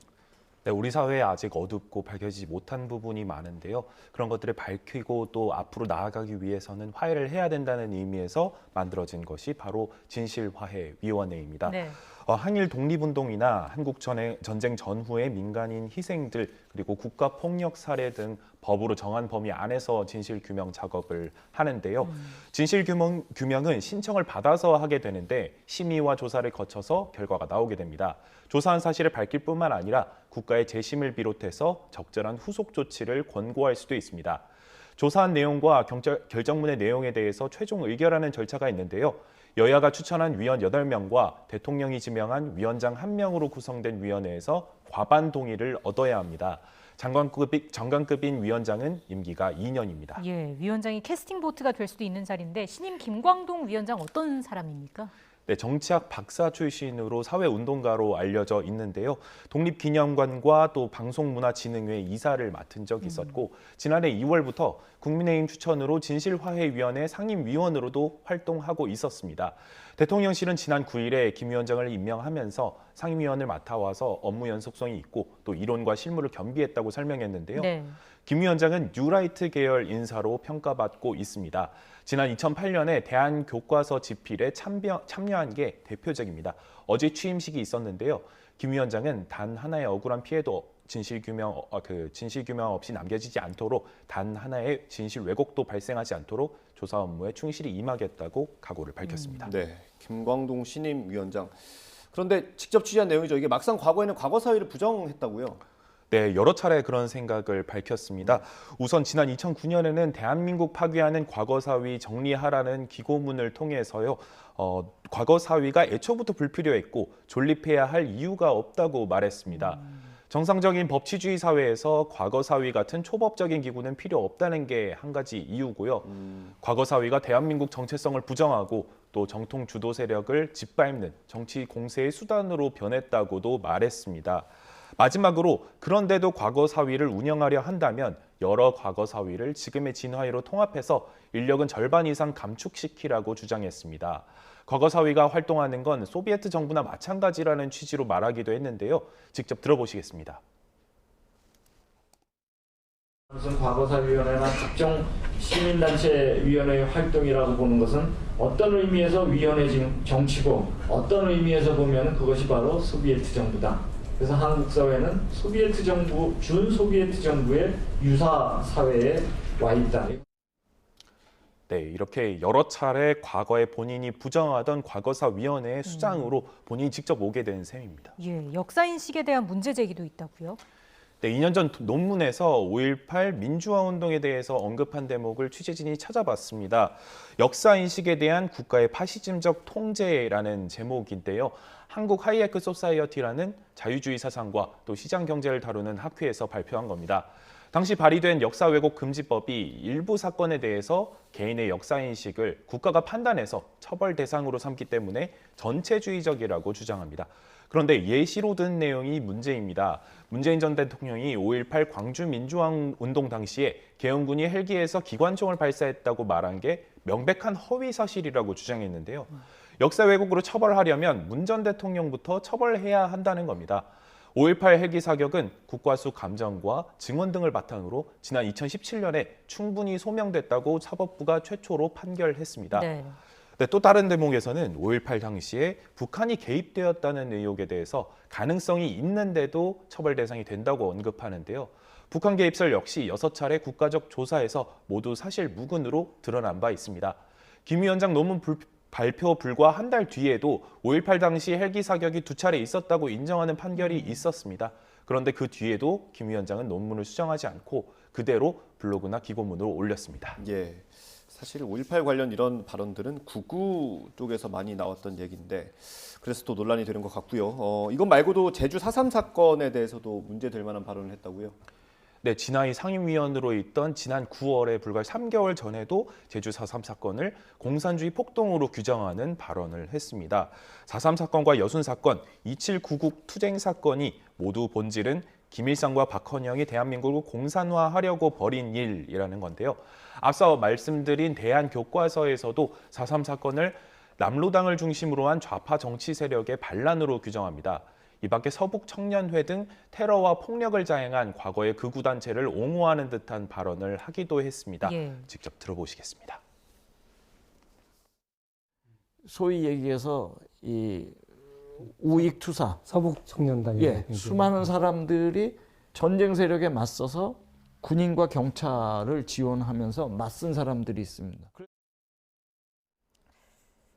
[SPEAKER 9] 네, 우리 사회에 아직 어둡고 밝혀지지 못한 부분이 많은데요. 그런 것들을 밝히고 또 앞으로 나아가기 위해서는 화해를 해야 된다는 의미에서 만들어진 것이 바로 진실화해위원회입니다.
[SPEAKER 2] 네.
[SPEAKER 9] 항일 독립운동이나 한국 전쟁 전후의 민간인 희생들 그리고 국가폭력 사례 등 법으로 정한 범위 안에서 진실규명 작업을 하는데요. 진실규명은 신청을 받아서 하게 되는데 심의와 조사를 거쳐서 결과가 나오게 됩니다. 조사한 사실을 밝힐 뿐만 아니라 국가의 재심을 비롯해서 적절한 후속 조치를 권고할 수도 있습니다. 조사한 내용과 결정문의 내용에 대해서 최종 의결하는 절차가 있는데요. 여야가 추천한 위원 8명과 대통령이 지명한 위원장 1명으로 구성된 위원회에서 과반 동의를 얻어야 합니다. 장관급인 위원장은 임기가 2년입니다.
[SPEAKER 2] 예, 위원장이 캐스팅 보트가 될 수도 있는 자리인데 신임 김광동 위원장 어떤 사람입니까?
[SPEAKER 9] 네, 정치학 박사 출신으로 사회운동가로 알려져 있는데요. 독립기념관과 또 방송문화진흥회 이사를 맡은 적이 있었고 지난해 2월부터 국민의힘 추천으로 진실화해위원회 상임위원으로도 활동하고 있었습니다. 대통령실은 지난 9일에 김 위원장을 임명하면서 상임위원을 맡아와서 업무 연속성이 있고 또 이론과 실무를 겸비했다고 설명했는데요.
[SPEAKER 2] 네.
[SPEAKER 9] 김 위원장은 뉴라이트 계열 인사로 평가받고 있습니다. 지난 2008년에 대한교과서 집필에 참여한 게 대표적입니다. 어제 취임식이 있었는데요. 김 위원장은 단 하나의 억울한 피해도 진실규명 없이 남겨지지 않도록 단 하나의 진실 왜곡도 발생하지 않도록 조사 업무에 충실히 임하겠다고 각오를 밝혔습니다.
[SPEAKER 4] 네, 김광동 신임 위원장. 그런데 직접 취재한 내용이죠. 이게 막상 과거에는 과거 사위를 부정했다고요?
[SPEAKER 9] 네, 여러 차례 그런 생각을 밝혔습니다. 우선 지난 2009년에는 대한민국 파괴하는 과거사위 정리하라는 기고문을 통해서요. 과거사위가 애초부터 불필요했고 존립해야 할 이유가 없다고 말했습니다. 정상적인 법치주의 사회에서 과거사위 같은 초법적인 기구는 필요 없다는 게 한 가지 이유고요. 과거사위가 대한민국 정체성을 부정하고 또 정통 주도 세력을 짓밟는 정치 공세의 수단으로 변했다고도 말했습니다. 마지막으로 그런데도 과거사위를 운영하려 한다면 여러 과거사위를 지금의 진화위로 통합해서 인력은 절반 이상 감축시키라고 주장했습니다. 과거사위가 활동하는 건 소비에트 정부나 마찬가지라는 취지로 말하기도 했는데요. 직접 들어보시겠습니다.
[SPEAKER 10] 무슨 과거사위원회나 특정 시민단체위원회의 활동이라고 보는 것은 어떤 의미에서 위원회 정치고 어떤 의미에서 보면 그것이 바로 소비에트 정부다. 그래서 한국 사회는 소비에트 정부, 준소비에트 정부의 유사 사회에 와 있다.
[SPEAKER 9] 네, 이렇게 여러 차례 과거에 본인이 부정하던 과거사위원회의 수장으로 본인이 직접 오게 된 셈입니다.
[SPEAKER 2] 예, 역사인식에 대한 문제 제기도 있다고요?
[SPEAKER 9] 네, 2년 전 논문에서 5.18 민주화운동에 대해서 언급한 대목을 취재진이 찾아봤습니다. 역사인식에 대한 국가의 파시즘적 통제라는 제목인데요. 한국 하이에크 소사이어티라는 자유주의 사상과 또 시장 경제를 다루는 학회에서 발표한 겁니다. 당시 발의된 역사 왜곡 금지법이 일부 사건에 대해서 개인의 역사인식을 국가가 판단해서 처벌 대상으로 삼기 때문에 전체주의적이라고 주장합니다. 그런데 예시로 든 내용이 문제입니다. 문재인 전 대통령이 5.18 광주 민주화운동 당시에 계엄군이 헬기에서 기관총을 발사했다고 말한 게 명백한 허위 사실이라고 주장했는데요. 역사 왜곡으로 처벌하려면 문 전 대통령부터 처벌해야 한다는 겁니다. 5.18 헬기 사격은 국과수 감정과 증언 등을 바탕으로 지난 2017년에 충분히 소명됐다고 사법부가 최초로 판결했습니다. 네, 또 다른 대목에서는 5.18 당시에 북한이 개입되었다는 의혹에 대해서 가능성이 있는데도 처벌 대상이 된다고 언급하는데요. 북한 개입설 역시 6차례 국가적 조사에서 모두 사실 무근으로 드러난 바 있습니다. 김 위원장 논문 발표 불과 한 달 뒤에도 5.18 당시 헬기 사격이 2차례 있었다고 인정하는 판결이 있었습니다. 그런데 그 뒤에도 김 위원장은 논문을 수정하지 않고 그대로 블로그나 기고문으로 올렸습니다.
[SPEAKER 4] 예, 사실 5.18 관련 이런 발언들은 구구 쪽에서 많이 나왔던 얘기인데 그래서 또 논란이 되는 것 같고요. 이것 말고도 제주 4.3 사건에 대해서도 문제될 만한 발언을 했다고요?
[SPEAKER 9] 네, 진화위 상임위원으로 있던 지난 9월에 불과 3개월 전에도 제주 4.3 사건을 공산주의 폭동으로 규정하는 발언을 했습니다. 4.3 사건과 여순 사건, 2.7 구국 투쟁 사건이 모두 본질은 김일성과 박헌영이 대한민국을 공산화하려고 벌인 일이라는 건데요. 앞서 말씀드린 대한교과서에서도 4.3 사건을 남로당을 중심으로 한 좌파 정치 세력의 반란으로 규정합니다. 이 밖에 서북청년회 등 테러와 폭력을 자행한 과거의 극우 단체를 옹호하는 듯한 발언을 하기도 했습니다.
[SPEAKER 11] 예.
[SPEAKER 9] 직접 들어보시겠습니다.
[SPEAKER 11] 소위 얘기해서 이 우익투사,
[SPEAKER 12] 서북청년단이
[SPEAKER 11] 수많은 사람들이 전쟁 세력에 맞서서 군인과 경찰을 지원하면서 맞선 사람들이 있습니다.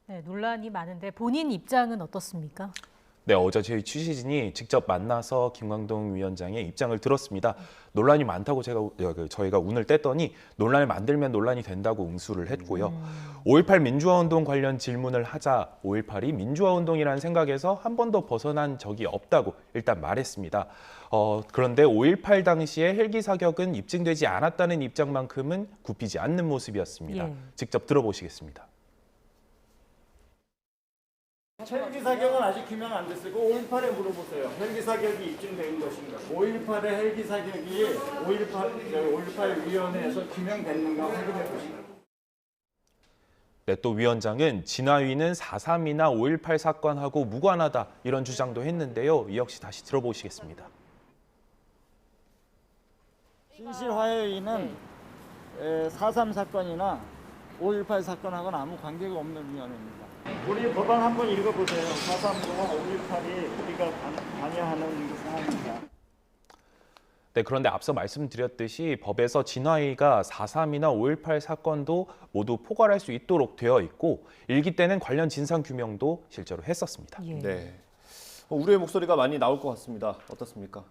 [SPEAKER 2] 네, 논란이 많은데 본인 입장은 어떻습니까?
[SPEAKER 9] 네, 어제 저희 취재진이 직접 만나서 김광동 위원장의 입장을 들었습니다. 논란이 많다고 저희가 운을 뗐더니 논란을 만들면 논란이 된다고 응수를 했고요. 5.18 민주화운동 관련 질문을 하자 5.18이 민주화운동이라는 생각에서 한 번도 벗어난 적이 없다고 일단 말했습니다. 그런데 5.18 당시에 헬기 사격은 입증되지 않았다는 입장만큼은 굽히지 않는 모습이었습니다.
[SPEAKER 11] 예.
[SPEAKER 9] 직접 들어보시겠습니다.
[SPEAKER 13] 헬기 사격은 아직 규명 안 됐고 5.18에 물어보세요. 헬기 사격이 입증된 것인가? 5.18의 헬기 사격이 5.18 위원회에서 규명됐는가 확인해 보시죠.
[SPEAKER 9] 네, 또 위원장은 진화위는 4.3이나 5.18 사건하고 무관하다 이런 주장도 했는데요. 이 역시 다시 들어보시겠습니다.
[SPEAKER 13] 진실화해위는 4.3 사건이나 5.18 사건하고는 아무 관계가 없는 위원회입니다. 우리 법안 한번 읽어보세요. 4.3과 5.18이 우리가 관여하는 사항입니다.
[SPEAKER 9] 네, 그런데 앞서 말씀드렸듯이 법에서 진화위가 4.3이나 5.18 사건도 모두 포괄할 수 있도록 되어 있고 1기 때는 관련 진상규명도 실제로 했었습니다.
[SPEAKER 4] 네, 우려의 목소리가 많이 나올 것 같습니다. 어떻습니까?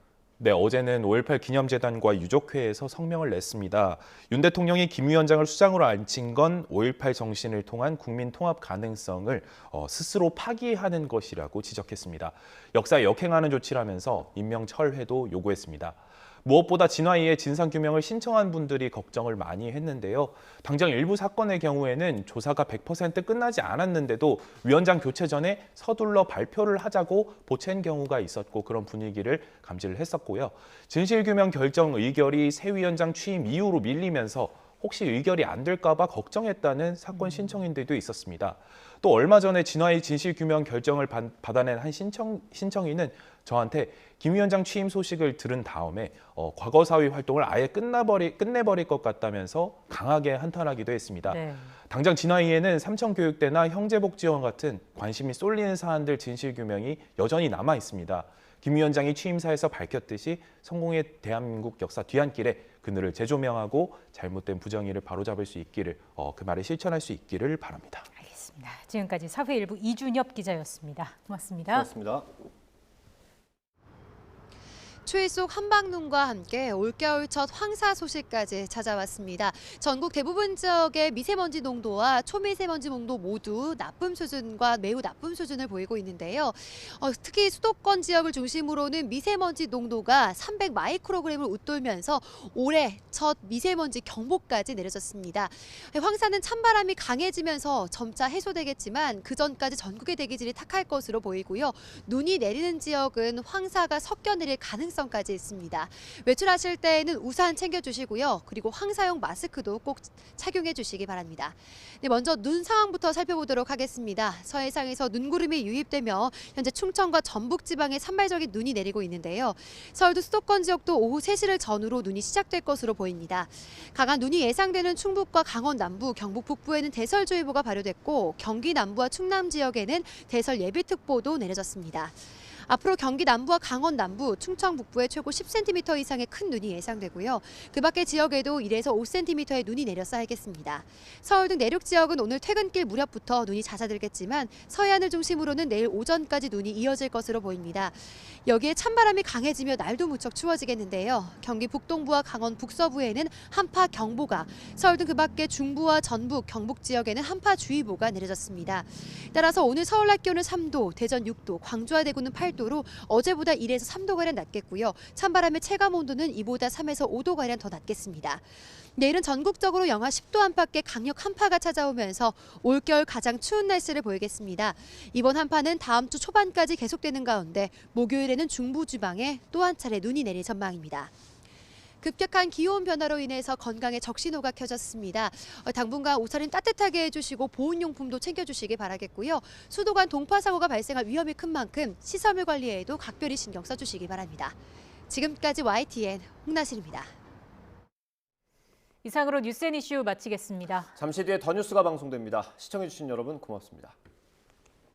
[SPEAKER 9] 네, 어제는 5.18 기념재단과 유족회에서 성명을 냈습니다. 윤 대통령이 김 위원장을 수장으로 앉힌 건 5.18 정신을 통한 국민 통합 가능성을 스스로 파기하는 것이라고 지적했습니다. 역사에 역행하는 조치라면서 임명 철회도 요구했습니다. 무엇보다 진화위의 진상규명을 신청한 분들이 걱정을 많이 했는데요. 당장 일부 사건의 경우에는 조사가 100% 끝나지 않았는데도 위원장 교체 전에 서둘러 발표를 하자고 보챈 경우가 있었고 그런 분위기를 감지를 했었고요. 진실규명 결정 의결이 새 위원장 취임 이후로 밀리면서 혹시 의결이 안 될까 봐 걱정했다는 사건 신청인들도 있었습니다. 또 얼마 전에 진화위 진실규명 결정을 받아낸 한 신청인은 저한테 김 위원장 취임 소식을 들은 다음에 과거사위 활동을 아예 끝내버릴 것 같다면서 강하게 한탄하기도 했습니다.
[SPEAKER 2] 네.
[SPEAKER 9] 당장 진화위에는 삼청교육대나 형제복지원 같은 관심이 쏠리는 사안들 진실규명이 여전히 남아 있습니다. 김 위원장이 취임사에서 밝혔듯이 성공의 대한민국 역사 뒤안길에 그늘을 재조명하고 잘못된 부정의를 바로잡을 수 있기를 그 말을 실천할 수 있기를 바랍니다.
[SPEAKER 2] 알겠습니다. 지금까지 사회일부 이준엽 기자였습니다. 고맙습니다.
[SPEAKER 4] 고맙습니다.
[SPEAKER 14] 추위 속 한방눈과 함께 올겨울 첫 황사 소식까지 찾아왔습니다. 전국 대부분 지역의 미세먼지 농도와 초미세먼지 농도 모두 나쁨 수준과 매우 나쁨 수준을 보이고 있는데요. 특히 수도권 지역을 중심으로는 미세먼지 농도가 300 마이크로그램을 웃돌면서 올해 첫 미세먼지 경보까지 내려졌습니다. 황사는 찬바람이 강해지면서 점차 해소되겠지만 그 전까지 전국의 대기질이 탁할 것으로 보이고요. 눈이 내리는 지역은 황사가 섞여 내릴 가능성까지 있습니다. 외출하실 때에는 우산 챙겨주시고요. 그리고 황사용 마스크도 꼭 착용해 주시기 바랍니다. 네, 먼저 눈 상황부터 살펴보도록 하겠습니다. 서해상에서 눈구름이 유입되며 현재 충청과 전북 지방에 산발적인 눈이 내리고 있는데요. 서울도 수도권 지역도 오후 3시를 전후로 눈이 시작될 것으로 보입니다. 강한 눈이 예상되는 충북과 강원 남부, 경북 북부에는 대설주의보가 발효됐고 경기 남부와 충남 지역에는 대설 예비특보도 내려졌습니다. 앞으로 경기 남부와 강원 남부, 충청 북부에 최고 10cm 이상의 큰 눈이 예상되고요. 그 밖의 지역에도 1에서 5cm의 눈이 내려 쌓이겠습니다. 서울 등 내륙 지역은 오늘 퇴근길 무렵부터 눈이 잦아들겠지만 서해안을 중심으로는 내일 오전까지 눈이 이어질 것으로 보입니다. 여기에 찬바람이 강해지며 날도 무척 추워지겠는데요. 경기 북동부와 강원 북서부에는 한파 경보가, 서울 등 그 밖의 중부와 전북, 경북 지역에는 한파주의보가 내려졌습니다. 따라서 오늘 서울 낮 기온은 3도, 대전 6도, 광주와 대구는 8도로 어제보다 1에서 3도가량 낮겠고요. 찬바람의 체감 온도는 이보다 3에서 5도가량 더 낮겠습니다. 내일은 전국적으로 영하 10도 안팎의 강력 한파가 찾아오면서 올겨울 가장 추운 날씨를 보이겠습니다. 이번 한파는 다음 주 초반까지 계속되는 가운데 목요일에는 중부 지방에 또 한 차례 눈이 내릴 전망입니다. 급격한 기온 변화로 인해서 건강에 적신호가 켜졌습니다. 당분간 옷차림 따뜻하게 해주시고 보온용품도 챙겨주시기 바라겠고요. 수도관 동파 사고가 발생할 위험이 큰 만큼 시설물 관리에도 각별히 신경 써주시기 바랍니다. 지금까지 YTN 홍나실입니다.
[SPEAKER 2] 이상으로 뉴스앤이슈 마치겠습니다.
[SPEAKER 1] 잠시 뒤에 더 뉴스가 방송됩니다. 시청해주신 여러분 고맙습니다.